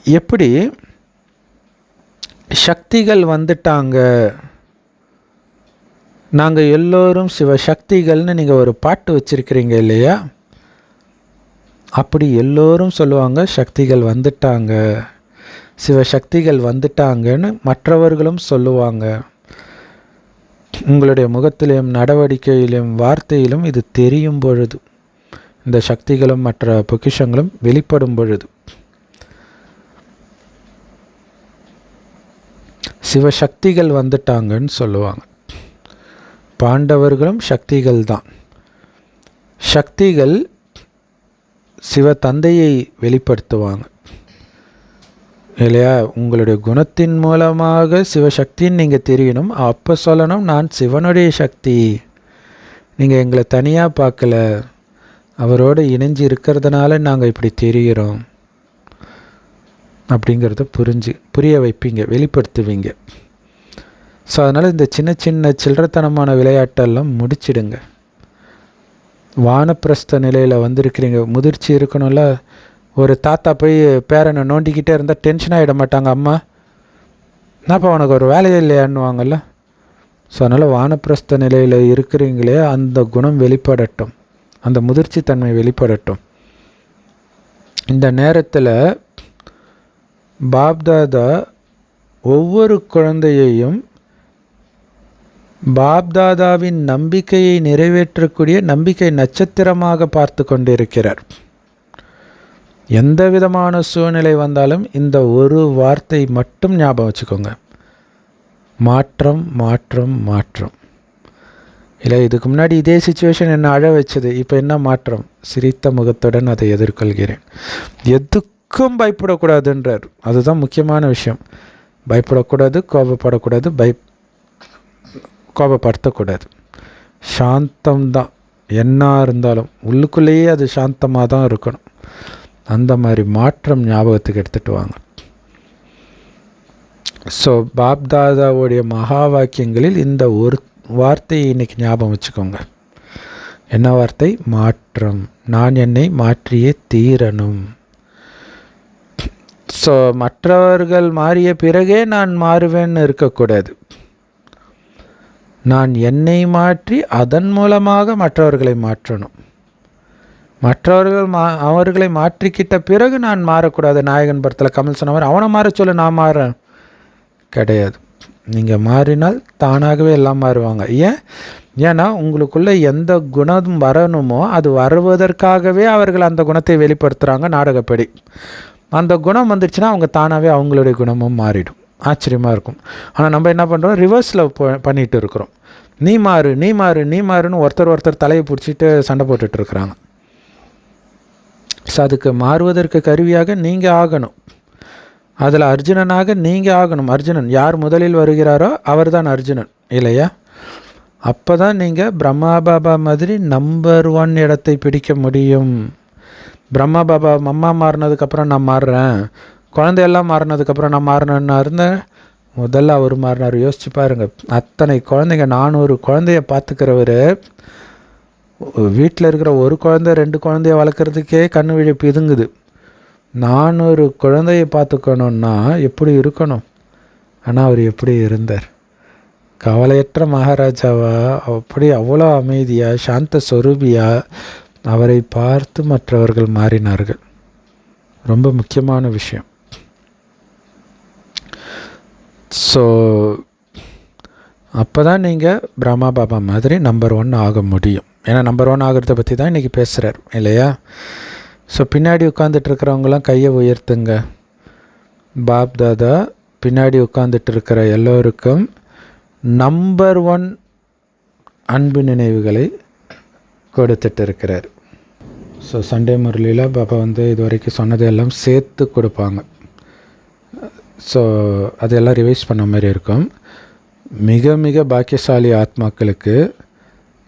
எப்படி சக்திகள் வந்துட்டாங்க, நாங்கள் எல்லோரும் சிவசக்திகள்னு நீங்கள் ஒரு பாட்டு வச்சுருக்கிறீங்க இல்லையா, அப்படி எல்லோரும் சொல்லுவாங்க சக்திகள் வந்துட்டாங்க, சிவசக்திகள் வந்துட்டாங்கன்னு மற்றவர்களும் சொல்லுவாங்க. உங்களுடைய முகத்திலும் நடவடிக்கையிலும் வார்த்தையிலும் இது தெரியும் பொழுது, இந்த சக்திகளும் மற்ற பொக்கிஷங்களும் வெளிப்படும் பொழுது சிவசக்திகள் வந்துட்டாங்கன்னு சொல்லுவாங்க. பாண்டவர்களும் சக்திகள் தான். சக்திகள் சிவ தந்தையை வெளிப்படுத்துவாங்க இல்லையா. உங்களுடைய குணத்தின் மூலமாக சிவசக்தின்னு நீங்கள் தெரியணும். அப்போ சொல்லணும், நான் சிவனுடைய சக்தி, நீங்கள் எங்களை தனியாக பார்க்கல, அவரோடு இணைஞ்சு இருக்கிறதுனால நாங்கள் இப்படி தெரிகிறோம் அப்படிங்கிறத புரிய வைப்பீங்க, வெளிப்படுத்துவீங்க. ஸோ அதனால் இந்த சின்ன சின்ன சில்லறத்தனமான விளையாட்டெல்லாம் முடிச்சிடுங்க. வானப்பிரஸ்த நிலையில் வந்திருக்கிறீங்க, முதிர்ச்சி இருக்கணும்ல. ஒரு தாத்தா போய் பேரனை நோண்டிக்கிட்டே இருந்தால் டென்ஷன் ஆகிட மாட்டாங்க அம்மா, என்னப்பா உனக்கு ஒரு வேலையே இல்லையான்னுவாங்கல்ல. ஸோ அதனால் வானப்பிரஸ்த நிலையில் இருக்கிறீங்களே, அந்த குணம் வெளிப்படட்டும், அந்த முதிர்ச்சி தன்மை வெளிப்படட்டும். இந்த நேரத்தில் பாப்தாதா ஒவ்வொரு குழந்தையையும் பாப்தாதாவின் நம்பிக்கையை நிறைவேற்றக்கூடிய நம்பிக்கை நட்சத்திரமாக பார்த்து கொண்டிருக்கிறார். எந்த விதமான சூழ்நிலை வந்தாலும் இந்த ஒரு வார்த்தை மட்டும் ஞாபகம் வச்சுக்கோங்க, மாற்றம் மாற்றம் மாற்றம். இல்லை, இதுக்கு முன்னாடி இதே சுச்சுவேஷன் என்ன அழ வச்சது, இப்போ என்ன மாற்றம்? சிரித்த முகத்துடன் அதை எதிர்கொள்கிறேன். எதுக்கும் பயப்படக்கூடாதுன்றார். அதுதான் முக்கியமான விஷயம். பயப்படக்கூடாது, கோபப்படக்கூடாது, கோபப்படுத்தக்கூடாது. சாந்தம்தான் என்ன இருந்தாலும், உள்ளுக்குள்ளேயே அது சாந்தமாக தான் இருக்கணும். அந்த மாதிரி மாற்றம் ஞாபகத்துக்கு எடுத்துகிட்டு வாங்க. ஸோ பாப்தாதாவுடைய மகா வாக்கியங்களில் இந்த ஒரு வார்த்தையை இன்னைக்கு ஞாபகம் வச்சுக்கோங்க. என்ன வார்த்தை? மாற்றம். நான் என்னை மாற்றியே தீரணும். ஸோ மற்றவர்கள் மாறிய பிறகே நான் மாறுவேன்னு இருக்கக்கூடாது. நான் என்னை மாற்றி அதன் மூலமாக மற்றவர்களை மாற்றணும். மற்றவர்கள் அவர்களை மாற்றிக்கிட்ட பிறகு நான் மாறக்கூடாது. நாயகன் படத்தில் கமல் சொன்ன மாதிரி அவனை மாற சொல்லு நான் மாறேன் கிடையாது. நீங்கள் மாறினால் தானாகவே எல்லாம் மாறுவாங்க. ஏன்னா உங்களுக்குள்ளே எந்த குணம் வரணுமோ அது வருவதற்காகவே அவர்கள் அந்த குணத்தை வெளிப்படுத்துகிறாங்க நாடகப்படி. அந்த குணம் வந்துடுச்சுன்னா அவங்க தானாகவே அவங்களுடைய குணமும் மாறிடும். ஆச்சரியமாக இருக்கும். ஆனால் நம்ம என்ன பண்ணுறோம், ரிவர்ஸில் பண்ணிகிட்டு இருக்கிறோம். நீ மாறு நீ மாறு நீ மாறுன்னு ஒருத்தர் தலையை பிடிச்சிட்டு சண்டை போட்டுட்ருக்குறாங்க. ஸோ அதுக்கு மாறுவதற்கு கருவியாக நீங்கள் ஆகணும். அதில் அர்ஜுனனாக நீங்கள் ஆகணும். அர்ஜுனன் யார் முதலில் வருகிறாரோ அவர் தான் அர்ஜுனன் இல்லையா? அப்போ தான் நீங்கள் பிரம்மா பாபா மாதிரி நம்பர் 1 இடத்தை பிடிக்க முடியும். பிரம்மா பாபா அம்மா மாறினதுக்கப்புறம் நான் மாறுறேன், குழந்தையெல்லாம் மாறினதுக்கப்புறம் நான் மாறினேன்னா இருந்தேன். முதல்ல அவர் மாறினார். யோசிச்சு பாருங்கள். அத்தனை குழந்தைங்க, 400 குழந்தைய பார்த்துக்கிறவர் வீட்டில் இருக்கிற ஒரு குழந்தை 2 குழந்தைய வளர்க்குறதுக்கே கண்ணு விழிப்பு இதுங்குது. 400 குழந்தையை பார்த்துக்கணுன்னா எப்படி இருக்கணும்? ஆனால் அவர் எப்படி இருந்தார்? கவலையற்ற மகாராஜாவா, அப்படி அவ்வளோ அமைதியாக சாந்த சொரூபியா அவரை பார்த்து மற்றவர்கள் மாறினார்கள். ரொம்ப முக்கியமான விஷயம். ஸோ அப்போ தான் நீங்கள் பிரம்மா பாபா மாதிரி நம்பர் 1 ஆக முடியும். ஏன்னா நம்பர் 1 ஆகிறத பற்றி தான் இன்றைக்கி பேசுகிறார் இல்லையா? ஸோ பின்னாடி உட்காந்துட்டு இருக்கிறவங்களாம் கையை உயர்த்துங்க. பாப் தாதா பின்னாடி உட்காந்துட்டு இருக்கிற எல்லோருக்கும் நம்பர் 1 அன்பு நினைவுகளை கொடுத்துட்டு இருக்கிறார். ஸோ சண்டே முரளியில் பாபா இது வரைக்கும் சொன்னதெல்லாம் சேர்த்து கொடுப்பாங்க. ஸோ அதெல்லாம் ரிவைஸ் பண்ண மாதிரி இருக்கும். மிக மிக பாக்கியசாலி ஆத்மாக்களுக்கு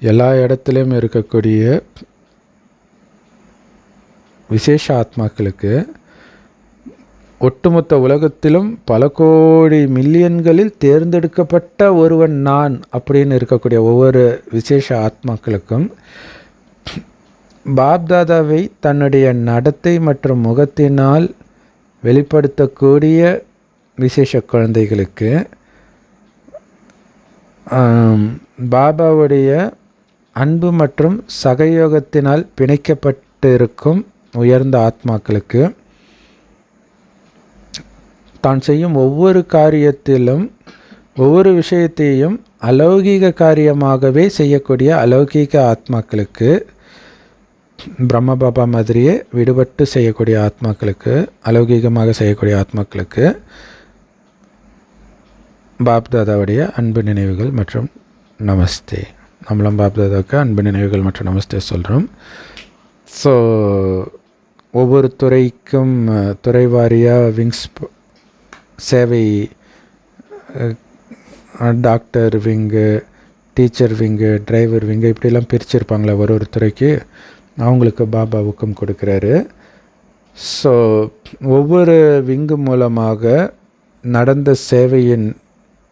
எல்லா இடத்துலையும் இருக்கக்கூடிய விசேஷ ஆத்மாக்களுக்கு ஒட்டுமொத்த உலகத்திலும் பல கோடி மில்லியன்களில் தேர்ந்தெடுக்கப்பட்ட ஒருவன் நான் அப்படின்னு இருக்கக்கூடிய ஒவ்வொரு விசேஷ ஆத்மாக்களுக்கும் பாப்தாதாவை தன்னுடைய நடத்தை மற்றும் முகத்தினால் வெளிப்படுத்தக்கூடிய விசேஷ குழந்தைகளுக்கு பாபாவுடைய அன்பு மற்றும் சகயோகத்தினால் பிணைக்கப்பட்டிருக்கும் உயர்ந்த ஆத்மாக்களுக்கு தான் செய்யும் ஒவ்வொரு காரியத்திலும் ஒவ்வொரு விஷயத்தையும் அலௌகீக காரியமாகவே செய்யக்கூடிய அலௌகீக ஆத்மாக்களுக்கு, பிரம்ம பாபா மாதிரியே விடுபட்டு செய்யக்கூடிய ஆத்மாக்களுக்கு, அலௌகீகமாக செய்யக்கூடிய ஆத்மாக்களுக்கு பாப்தாதாவுடைய அன்பு நினைவுகள் மற்றும் நமஸ்தே. நம்மளும் பாப்தாதாவுக்கு அன்பு நினைவுகள் மற்றும் நமஸ்தே சொல்கிறோம். ஸோ ஒவ்வொரு துறைக்கும் துறை வாரியாக விங்ஸ் சேவை, doctor wing, teacher wing, driver wing இப்படிலாம் பிரிச்சிருப்பாங்களே ஒரு துறைக்கு. அவங்களுக்கு பாபா ஊக்கம் கொடுக்குறாரு. ஸோ ஒவ்வொரு விங்கு மூலமாக நடந்த சேவையின்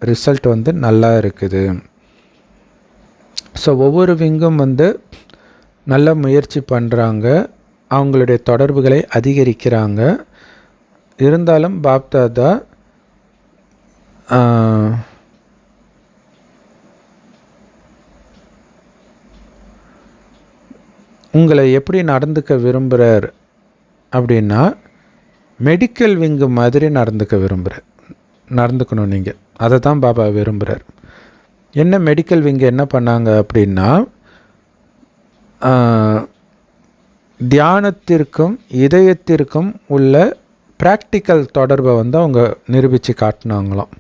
ரிசல்ட் நல்லா இருக்குது. ஸோ ஒவ்வொரு விங்கும் நல்ல முயற்சி பண்ணுறாங்க, அவங்களுடைய தொடர்புகளை அதிகரிக்கிறாங்க. இருந்தாலும் பாப்தாதா உங்களை எப்படி நடந்துக்க விரும்புகிறார் அப்படின்னா, மெடிக்கல் விங்கு மாதிரி நடந்துக்கணும் நீங்கள். அதை தான் பாபா விரும்புகிறார். என்ன மெடிக்கல் விங்கு என்ன பண்ணாங்க அப்படின்னா, தியானத்திற்கும் இதயத்திற்கும் உள்ள ப்ராக்டிக்கல் தொடர்பை வந்து அவங்க நிரூபித்து காட்டினாங்களாம்.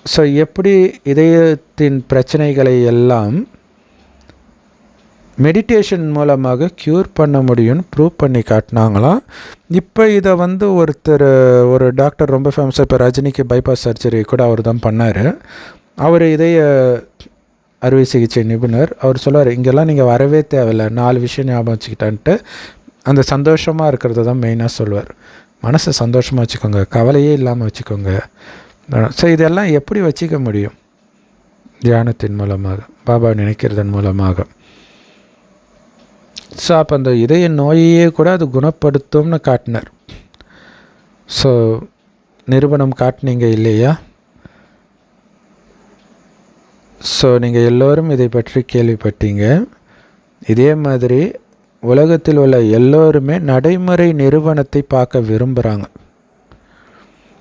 ஸோ எப்படி இதயத்தின் பிரச்சனைகளை எல்லாம் மெடிடேஷன் மூலமாக க்யூர் பண்ண முடியும்னு ப்ரூவ் பண்ணி காட்டினாங்களாம். இப்போ இதை வந்து ஒரு டாக்டர் ரொம்ப ஃபேமஸாக, இப்போ ரஜினிக்கு பைபாஸ் சர்ஜரி கூட அவர் தான் பண்ணார். அவர் இதய அறுவை சிகிச்சை நிபுணர். அவர் சொல்லுவார், இங்கெல்லாம் நீங்கள் வரவே தேவையில்லை, 4 விஷயம் ஞாபகம் வச்சுக்கிட்டான்ட்டு அந்த சந்தோஷமாக இருக்கிறது தான் மெயினாக சொல்லுவார். மனசை சந்தோஷமாக வச்சுக்கோங்க, கவலையே இல்லாமல் வச்சுக்கோங்க. ஸோ இதெல்லாம் எப்படி வச்சுக்க முடியும்? தியானத்தின் மூலமாக, பாபா நினைக்கிறதன் மூலமாக. ஸோ அப்போ அந்த இதய நோயையே கூட அது குணப்படுத்தும்னு காட்டினார். ஸோ நிரூபணம் காட்டினீங்க இல்லையா? ஸோ நீங்கள் எல்லோரும் இதை பற்றி கேள்விப்பட்டீங்க. இதே மாதிரி உலகத்தில் உள்ள எல்லோருமே நடைமுறை நிரூபணத்தை பார்க்க விரும்புகிறாங்க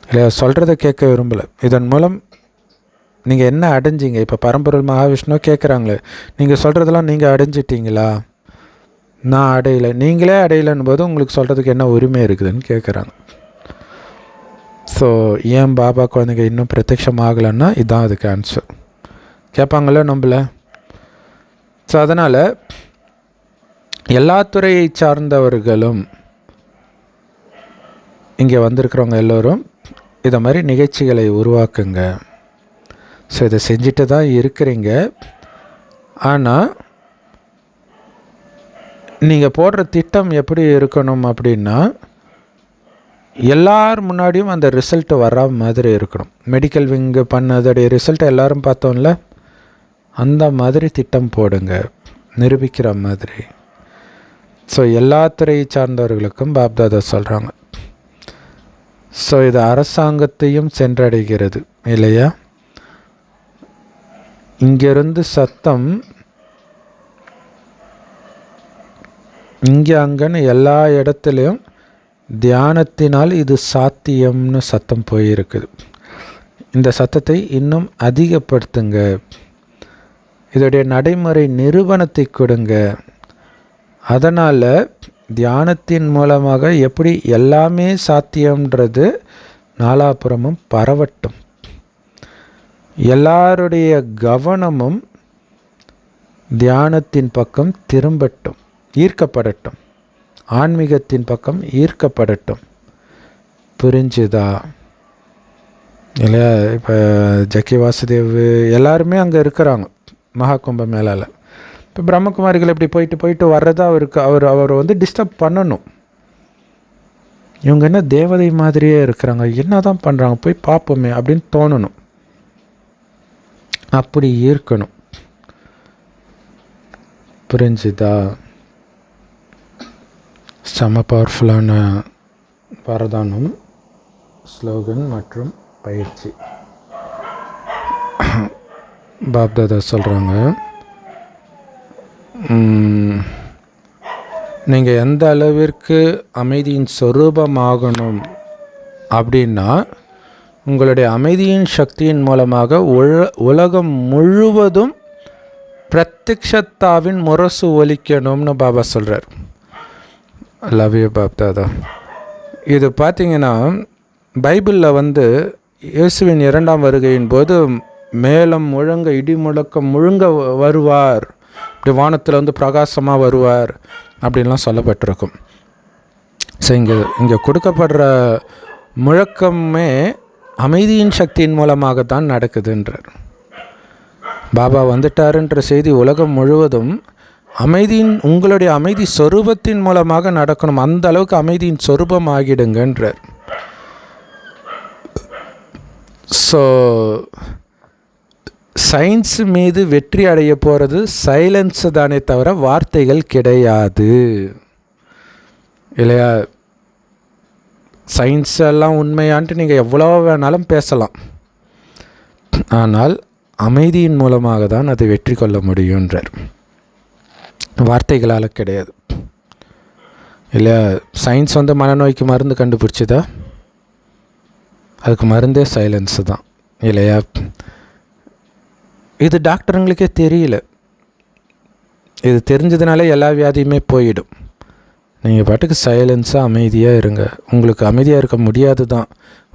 இல்லையா? சொல்கிறத கேட்க விரும்பலை. இதன் மூலம் நீங்கள் என்ன அடைஞ்சிங்க? இப்போ பரம்பொருள் மகாவிஷ்ணு கேட்குறாங்களே, நீங்கள் சொல்கிறதெல்லாம் நீங்கள் அடைஞ்சிட்டிங்களா? நான் அடையலை. நீங்களே அடையலைன்னு போது உங்களுக்கு சொல்கிறதுக்கு என்ன உரிமை இருக்குதுன்னு கேட்குறாங்க. ஸோ ஏன் பாபா குழந்தைங்க இன்னும் பிரத்யட்சம் ஆகலைன்னா இதுதான் அதுக்கு ஆன்சர். கேட்பாங்களோ நம்மள. ஸோ அதனால் எல்லா துறையை சார்ந்தவர்களும் இங்கே வந்திருக்கிறவங்க எல்லோரும் இதை மாதிரி நிகழ்ச்சிகளை உருவாக்குங்க. ஸோ இதை செஞ்சுட்டு தான் இருக்கிறீங்க. ஆனால் நீங்கள் போடுற திட்டம் எப்படி இருக்கணும் அப்படின்னா, எல்லார் முன்னாடியும் அந்த ரிசல்ட் வர மாதிரி இருக்கணும். மெடிக்கல் விங்கு பண்ணதோடைய ரிசல்ட்டை எல்லோரும் பார்த்தோம்ல, அந்த மாதிரி திட்டம் போடுங்க, நிரூபிக்கிற மாதிரி. ஸோ எல்லா துறையை சார்ந்தவர்களுக்கும் பாப்தாதா சொல்கிறாங்க. ஸோ இது அரசாங்கத்தையும் சென்றடைகிறது இல்லையா? இங்கிருந்து சத்தம் இங்கே அங்கன்னு எல்லா இடத்துலையும் தியானத்தினால் இது சாத்தியம்னு சத்தம் போயிருக்குது. இந்த சத்தத்தை இன்னும் அதிகப்படுத்துங்க, இதோடைய நடைமுறை நிரூபணத்தை கொடுங்க. அதனால் தியானத்தின் மூலமாக எப்படி எல்லாமே சாத்தியம்ன்றது நாலாபுறமும் பரவட்டும். எல்லாருடைய கவனமும் தியானத்தின் பக்கம் திரும்பட்டும், ஈர்க்கப்படட்டும், ஆன்மீகத்தின் பக்கம் ஈர்க்கப்படட்டும். புரிஞ்சுதா இல்லையா? இப்போ ஜக்கி வாசுதேவ் எல்லாருமே அங்கே இருக்கிறாங்க மகா கும்ப மேலால். இப்போ பிரம்மகுமாரிகள் இப்படி போயிட்டு வர்றதா அவர் வந்து டிஸ்டர்ப் பண்ணணும். இவங்க என்ன தேவதை மாதிரியே இருக்கிறாங்க, என்ன தான் பண்ணுறாங்க, போய் பார்ப்போமே அப்படின்னு தோணணும். அப்படி இருக்கணும். புரிஞ்சுதா? செம பவர்ஃபுல்லான வரதானம், ஸ்லோகன் மற்றும் பயிற்சி. பாப்தாதா சொல்கிறாங்க, நீங்கள் எந்த அளவிற்கு அமைதியின் சொரூபமாகணும் அப்படின்னா, உங்களுடைய அமைதியின் சக்தியின் மூலமாக உலகம் முழுவதும் பிரத்யக்ஷத்தாவின் முரசு ஒலிக்கணும்னு பாபா சொல்கிறார். Love you Bapdada. இது பார்த்தீங்கன்னா பைபிளில் வந்து இயேசுவின் 2ஆம் வருகையின் போது மேலம் முழங்க, இடி முழக்கம் முழுங்க வருவார், இப்படி வானத்தில் வந்து பிரகாசமாக வருவார் அப்படின்லாம் சொல்லப்பட்டிருக்கும். ஸோ இங்கே கொடுக்கப்படுற முழக்கமே அமைதியின் சக்தியின் மூலமாக தான் நடக்குதுன்றார். பாபா வந்துட்டாருன்ற செய்தி உலகம் முழுவதும் உங்களுடைய அமைதி சொரூபத்தின் மூலமாக நடக்கணும். அந்த அளவுக்கு அமைதியின் சொரூபம் ஆகிடுங்கன்றார். ஸோ சயின்ஸ் மீது வெற்றி அடைய போகிறது சைலன்ஸ் தானே தவிர வார்த்தைகள் கிடையாது இல்லையா? சயின்ஸ் எல்லாம் உண்மையான்ட்டு நீங்கள் எவ்வளோ வேணாலும் பேசலாம், ஆனால் அமைதியின் மூலமாக தான் அதை வெற்றி கொள்ள முடியுன்றார், வார்த்தைகளால் கிடையாது இல்லையா? சயின்ஸ் வந்து மனநோய்க்கு மருந்து கண்டுபிடிச்சதா? அதுக்கு மருந்தே சைலன்ஸு தான் இல்லையா? இது டாக்டருங்களுக்கே தெரியல. இது தெரிஞ்சதுனால எல்லா வியாதியுமே போயிடும். நீங்கள் பாட்டுக்கு சைலன்ஸாக அமைதியாக இருங்க. உங்களுக்கு அமைதியாக இருக்க முடியாது தான்,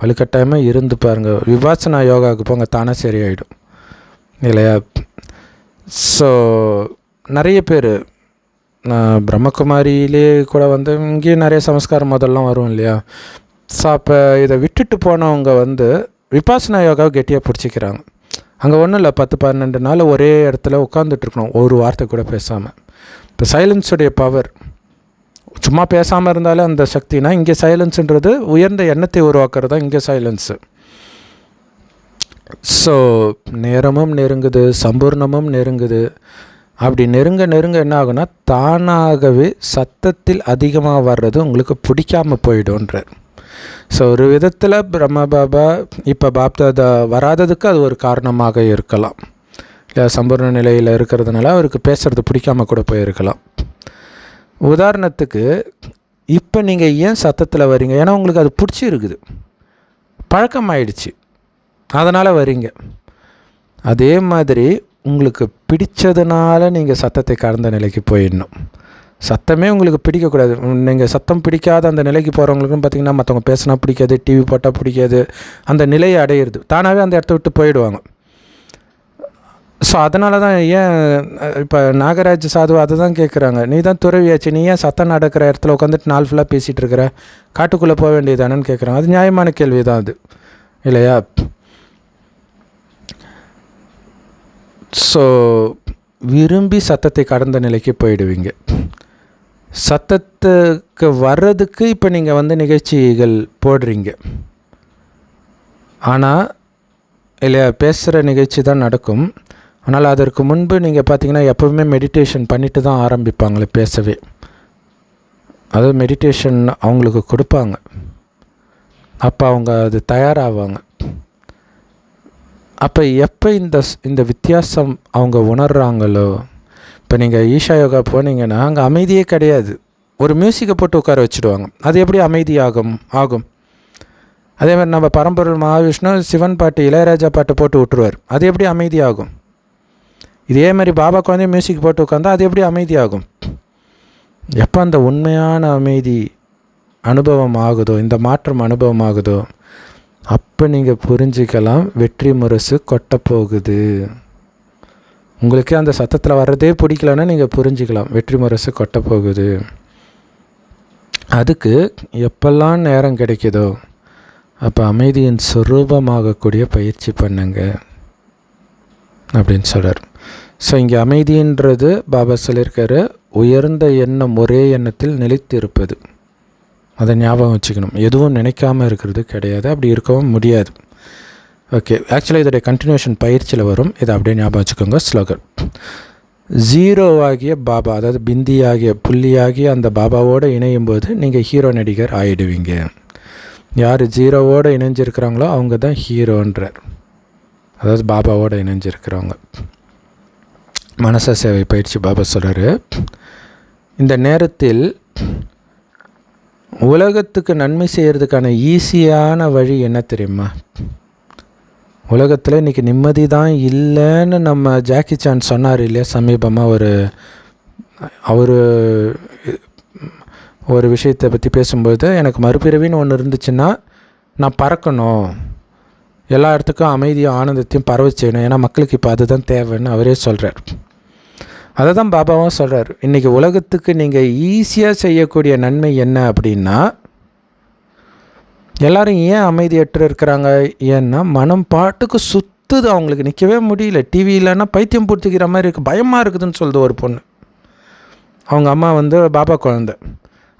வலுக்கட்டாயமாக இருந்து பாருங்கள். விபாசனா யோகாவுக்கு போங்க, தானே சரியாயிடும் இல்லையா? ஸோ நிறைய பேர் பிரம்மகுமாரியிலே கூட வந்து இங்கேயும் நிறைய சமஸ்காரம் முதல்லாம் வரும் இல்லையா? ஸோ அப்போ இதை விட்டுட்டு போனவங்க வந்து விபாசனா யோகாவை கெட்டியாக பிடிச்சிக்கிறாங்க. அங்கே ஒன்றும் இல்லை, 10-12 நாள் ஒரே இடத்துல உட்காந்துட்ருக்கணும், ஒரு வார்த்தை கூட பேசாமல். இப்போ சைலன்ஸுடைய பவர், சும்மா பேசாமல் இருந்தாலே அந்த சக்தினா, இங்கே சைலன்ஸுன்றது உயர்ந்த எண்ணத்தை உருவாக்குறது தான் இங்கே சைலன்ஸு. ஸோ நேரமும் நெருங்குது, சம்பூர்ணமும் நெருங்குது. அப்படி நெருங்க நெருங்க என்ன ஆகுனா, தானாகவே சத்தத்தில் அதிகமாக வர்றது உங்களுக்கு பிடிக்காமல் போயிடும்ன்றார். ஸோ ஒரு விதத்தில் பிரம்ம பாபா இப்போ பாப்தாதா வராததுக்கு அது ஒரு காரணமாக இருக்கலாம் இல்லை? சம்பூர்ண நிலையில் இருக்கிறதுனால அவருக்கு பேசுகிறது பிடிக்காமல் கூட போயிருக்கலாம். உதாரணத்துக்கு இப்போ நீங்கள் ஏன் சத்தத்தில் வரீங்க? ஏன்னா உங்களுக்கு அது பிடிச்சி இருக்குது, பழக்கமாயிடுச்சு, அதனால் வரீங்க. அதே மாதிரி உங்களுக்கு பிடிச்சதுனால நீங்கள் சத்தத்தை கடந்த நிலைக்கு போயிடணும். சத்தமே உங்களுக்கு பிடிக்கக்கூடாது. நீங்கள் சத்தம் பிடிக்காத அந்த நிலைக்கு போகிறவங்களுக்கும் பார்த்திங்கன்னா, மற்றவங்க பேசினா பிடிக்காது, டிவி போட்டால் பிடிக்காது, அந்த நிலையை அடையிறது, தானாகவே அந்த இடத்த விட்டு போயிடுவாங்க. ஸோ அதனால தான் ஏன் இப்போ நாகராஜ் சாது அதை தான் கேட்குறாங்க, நீ தான் துறவியாச்சு, நீ ஏன் சத்தம் நடக்கிற இடத்துல உட்காந்துட்டு நாள் ஃபுல்லாக பேசிகிட்டு இருக்கிற, காட்டுக்குள்ளே போக வேண்டியதானேன்னு கேட்குறாங்க. அது நியாயமான கேள்வி தான் அது இல்லையா? ஸோ விரும்பி சத்தத்தை கடந்த நிலைக்கு போயிடுவீங்க. சத்தத்துக்கு வர்றதுக்கு இப்போ நீங்கள் வந்து நிகழ்ச்சிகள் போடுறீங்க, ஆனால் இல்லையா, பேசுகிற நிகழ்ச்சி தான் நடக்கும். ஆனால் அதற்கு முன்பு நீங்கள் பார்த்தீங்கன்னா எப்போவுமே மெடிடேஷன் பண்ணிட்டு தான் ஆரம்பிப்பாங்களே பேசவே. அதாவது மெடிடேஷன் அவங்களுக்கு கொடுப்பாங்க, அப்போ அவங்க அது தயாராவாங்க. அப்போ எப்போ இந்த வித்தியாசம் அவங்க உணர்கிறாங்களோ, இப்போ நீங்கள் ஈஷா யோகா போனீங்கன்னா அங்கே அமைதியே கிடையாது, ஒரு மியூசிக்கை போட்டு உட்கார வச்சுடுவாங்க, அது எப்படி அமைதி ஆகும்? அதே மாதிரி நம்ம பரம்பொருள் மகாவிஷ்ணு சிவன் பாட்டு, இளையராஜா பாட்டு போட்டு விட்டுருவார், அது எப்படி அமைதியாகும்? இதே மாதிரி பாபாக்கு வந்து மியூசிக் போட்டு உட்காந்தா அது எப்படி அமைதியாகும்? எப்போ அந்த உண்மையான அமைதி அனுபவம் ஆகுதோ, இந்த மாற்றம் அனுபவம் ஆகுதோ, அப்போ நீங்கள் புரிஞ்சிக்கலாம் வெற்றி முரசு கொட்ட போகுது. உங்களுக்கே அந்த சத்தத்தில் வர்றதே பிடிக்கலன்னா நீங்கள் புரிஞ்சிக்கலாம் வெற்றி முரசு கொட்ட போகுது. அதுக்கு எப்பெல்லாம் நேரம் கிடைக்குதோ அப்போ அமைதியின் சுரூபமாகக்கூடிய பயிற்சி பண்ணுங்க அப்படின்னு சொல்கிறார். ஸோ இங்கே அமைதின்றது பாபா சொல்லியிருக்காரு, உயர்ந்த எண்ணம் ஒரே எண்ணத்தில் நிலைத்து இருப்பது. அதை ஞாபகம் வச்சுக்கணும். எதுவும் நினைக்காமல் இருக்கிறது கிடையாது, அப்படி இருக்கவும் முடியாது. ஓகே, ஆக்சுவலாக இதோடைய கண்டினியூஷன் பயிற்சியில் வரும், இதை அப்படியே ஞாபகம் வச்சுக்கோங்க. ஸ்லோகன்: ஜீரோவாகிய பாபா, அதாவது பிந்தியாகிய புள்ளியாகிய அந்த பாபாவோடு இணையும் போது நீங்கள் ஹீரோ நடிகர் ஆகிடுவீங்க. யார் ஜீரோவோடு இணைஞ்சிருக்கிறாங்களோ அவங்க தான் ஹீரோன்றார், அதாவது பாபாவோடு இணைஞ்சிருக்கிறவங்க. மனச சேவை பயிற்சி பாபா சொல்கிறாரு, இந்த நேரத்தில் உலகத்துக்கு நன்மை செய்கிறதுக்கான ஈஸியான வழி என்ன தெரியுமா? உலகத்தில் இன்றைக்கி நிம்மதி தான் இல்லைன்னு நம்ம ஜாக்கி சான் சொன்னார் இல்லையா சமீபமாக, ஒரு விஷயத்தை பற்றி பேசும்போது, எனக்கு மறுபிறவின்னு ஒன்று இருந்துச்சுன்னா நான் பறக்கணும், எல்லா இடத்துக்கும் அமைதியும் ஆனந்தத்தையும் பரவ செய்யணும், ஏன்னா மக்களுக்கு இப்போ அதுதான் தேவைன்னு அவரே சொல்கிறார். அதை தான் பாபாவும் சொல்கிறார். இன்றைக்கி உலகத்துக்கு நீங்கள் ஈஸியாக செய்யக்கூடிய நன்மை என்ன அப்படின்னா, எல்லோரும் ஏன் அமைதியற்று இருக்கிறாங்க? ஏன்னா மனம் பாட்டுக்கு சுற்றுது, அவங்களுக்கு நிற்கவே முடியல. டிவி இல்லைன்னா பைத்தியம் பூர்த்திக்கிற மாதிரி இருக்குது, பயமாக இருக்குதுன்னு சொல்லுது ஒரு பொண்ணு. அவங்க அம்மா வந்து பாபா குழந்தை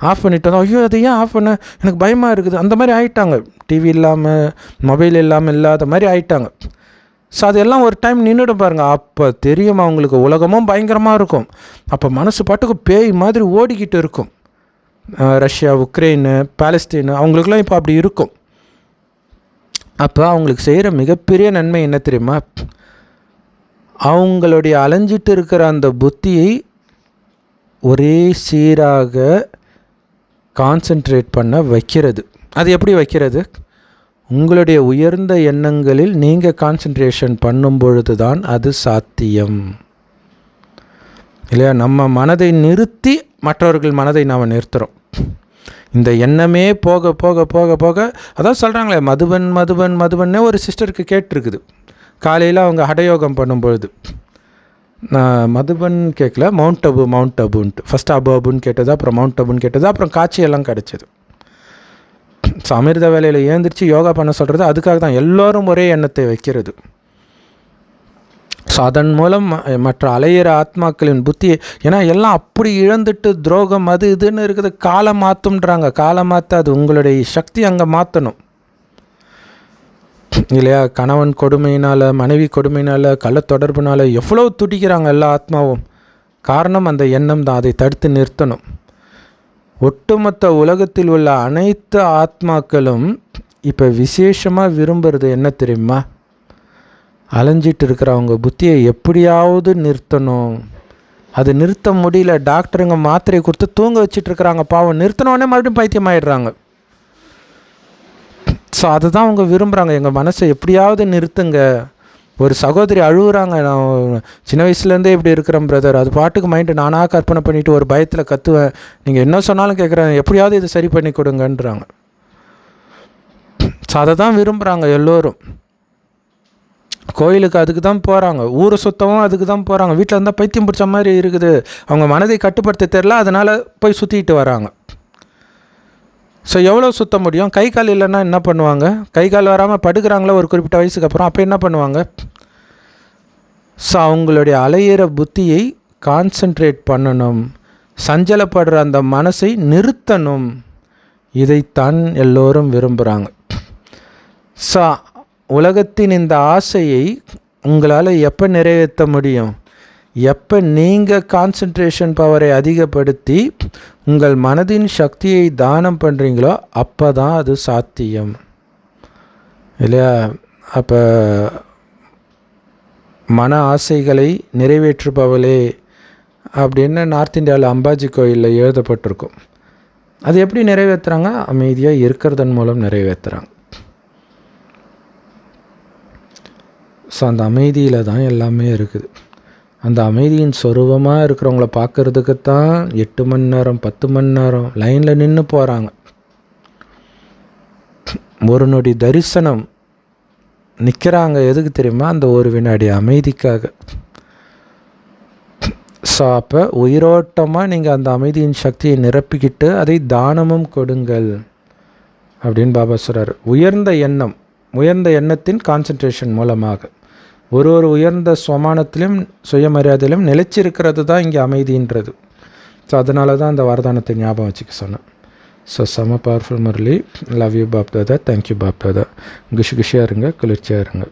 ஆஃப் பண்ணிட்டு வந்தோம், ஐயோ அதை ஏன் ஆஃப் பண்ண, எனக்கு பயமாக இருக்குது, அந்த மாதிரி ஆகிட்டாங்க. டிவி இல்லாமல் மொபைல் இல்லாமல் இல்லாத மாதிரி ஆகிட்டாங்க. ஸோ அதெல்லாம் ஒரு டைம் நின்றுடும் பாருங்கள், அப்போ தெரியும் அவங்களுக்கு உலகமும் பயங்கரமாக இருக்கும். அப்போ மனசு பாட்டுக்கு பேய் மாதிரி ஓடிக்கிட்டு இருக்கும். ரஷ்யா, உக்ரைனு, பாலஸ்தீனு, அவங்களுக்குலாம் இப்போ அப்படி இருக்கும். அப்போ அவங்களுக்கு செய்கிற மிகப்பெரிய நன்மை என்ன தெரியுமா? அவங்களுடைய அலைஞ்சிட்டு இருக்கிற அந்த புத்தியை ஒரே சீராக கான்சென்ட்ரேட் பண்ண வைக்கிறது. அது எப்படி வைக்கிறது? உங்களுடைய உயர்ந்த எண்ணங்களில் நீங்கள் கான்சன்ட்ரேஷன் பண்ணும் பொழுது தான் அது சாத்தியம். இல்லையா? நம்ம மனதை நிறுத்தி மற்றவர்கள் மனதை நாம் நிறுத்துகிறோம். இந்த எண்ணமே போக போக போக போக, அதான் சொல்கிறாங்களே, மதுபன் மதுபன் மதுபன்னே ஒரு சிஸ்டருக்கு கேட்டிருக்குது. காலையில் அவங்க ஹடயோகம் பண்ணும்பொழுது, நான் மதுபன் கேட்கல, மவுண்ட் அபுன்ட்டு ஃபஸ்ட்டு அபுன்னு கேட்டது, அப்புறம் மவுண்ட் அபுன்னு கேட்டது, அப்புறம் காட்சியெல்லாம் கிடச்சிது. ஸோ அமிர்த வேலையில் ஏந்திரிச்சு யோகா பண்ண சொல்கிறது அதுக்காக தான், எல்லோரும் ஒரே எண்ணத்தை வைக்கிறது. ஸோ அதன் மூலம் மற்ற அலையிற ஆத்மாக்களின் புத்தியை, ஏன்னா எல்லாம் அப்படி இழந்துட்டு துரோகம் அது இதுன்னு இருக்குது, காலம் மாற்றுன்றாங்க. காலம் மாற்றாது, உங்களுடைய சக்தி அங்கே மாற்றணும். இல்லையா? கணவன் கொடுமையினால், மனைவி கொடுமையினால், கள்ள தொடர்புனால எவ்வளோ துடிக்கிறாங்க எல்லா ஆத்மாவும். காரணம் அந்த எண்ணம் தான். அதை தடுத்து நிறுத்தணும். ஒட்டுமொத்த உலகத்தில் உள்ள அனைத்து ஆத்மாக்களும் இப்போ விசேஷமாக விரும்புகிறது என்ன தெரியுமா? அலைஞ்சிட்டு இருக்கிறவங்க புத்தியை எப்படியாவது நிறுத்தணும். அது நிறுத்த முடியல, டாக்டருங்க மாத்திரையை கொடுத்து தூங்க வச்சுட்டு இருக்கிறாங்க. பாவம், நிறுத்தினோடனே மறுபடியும் பைத்தியம் ஆகிடுறாங்க. ஸோ அதை தான் அவங்க விரும்புகிறாங்க. எங்கள் மனசை எப்படியாவது நிறுத்துங்க. ஒரு சகோதரி அழுகுறாங்க, நான் சின்ன வயசுலேருந்தே இப்படி இருக்கிறேன் பிரதர், அது பாட்டுக்கு மைண்டு நானாக கற்பனை பண்ணிவிட்டு ஒரு பயத்தில் கத்துவேன், நீங்கள் என்ன சொன்னாலும் கேட்குறேன், எப்படியாவது இதை சரி பண்ணி கொடுங்கன்றாங்க. ஸோ அதை தான் விரும்புகிறாங்க எல்லோரும். கோயிலுக்கு அதுக்கு தான் போகிறாங்க, ஊரை சுத்தமும் அதுக்கு தான் போகிறாங்க. வீட்டில் இருந்தால் பைத்தியம் பிடிச்ச மாதிரி இருக்குது, அவங்க மனதை கட்டுப்படுத்த தெரில, அதனால் போய் சுற்றிட்டு வராங்க. ஸோ எவ்வளோ சுத்த முடியும்? கை கால் இல்லைன்னா என்ன பண்ணுவாங்க? கை கால் வராமல் படுக்கிறாங்களே ஒரு குறிப்பிட்ட வயசுக்கு அப்புறம், அப்போ என்ன பண்ணுவாங்க? ஸோ அவங்களுடைய அலையிற புத்தியை கான்சன்ட்ரேட் பண்ணணும், சஞ்சலப்படுற அந்த மனசை நிறுத்தணும். இதைத்தான் எல்லோரும் விரும்புகிறாங்க. ஸோ உலகத்தின் இந்த ஆசையை உங்களால் எப்போ நிறைவேற்ற முடியும்? எப்போ நீங்கள் கான்சன்ட்ரேஷன் பவரை அதிகப்படுத்தி உங்கள் மனதின் சக்தியை தானம் பண்ணுறீங்களோ அப்போ தான் அது சாத்தியம். இல்லையா? அப்போ மன ஆசைகளை நிறைவேற்றுபவளே அப்படின்னு நார்த் இந்தியாவில் அம்பாஜி கோயிலில் எழுதப்பட்டிருக்கும். அது எப்படி நிறைவேற்றுறாங்க? அமைதியாக இருக்கிறதன் மூலம் நிறைவேற்றுறாங்க. ஸோ அந்த அமைதியில் தான் எல்லாமே இருக்குது. அந்த அமைதியின் சொரூபமாக இருக்கிறவங்கள பார்க்குறதுக்கு தான் 8 மணி நேரம் 10 மணி நேரம் லைனில் நின்று போகிறாங்க. ஒரு நொடி தரிசனம் நிற்கிறாங்க. எதுக்கு தெரியுமா? அந்த ஒரு வினாடி அமைதிக்காக. ஸோ அப்போ உயிரோட்டமாக நீங்கள் அந்த அமைதியின் சக்தியை நிரப்பிக்கிட்டு அதை தானமும் கொடுங்கள் அப்படின்னு பாபா சொல்கிறார். உயர்ந்த எண்ணத்தின் கான்சன்ட்ரேஷன் மூலமாக ஒரு உயர்ந்த சுவமானத்திலும் சுயமரியாதையிலும் நிலைச்சிருக்கிறது தான் இங்கே அமைதின்றது. ஸோ அதனால தான் அந்த வரதானத்தை ஞாபகம் வச்சுக்க சொன்னேன். ஸோ செம powerful Murali. Love you Bap Dada. Thank you Bap Dada. குஷியாக இருங்க, குளிர்ச்சியாக இருங்க.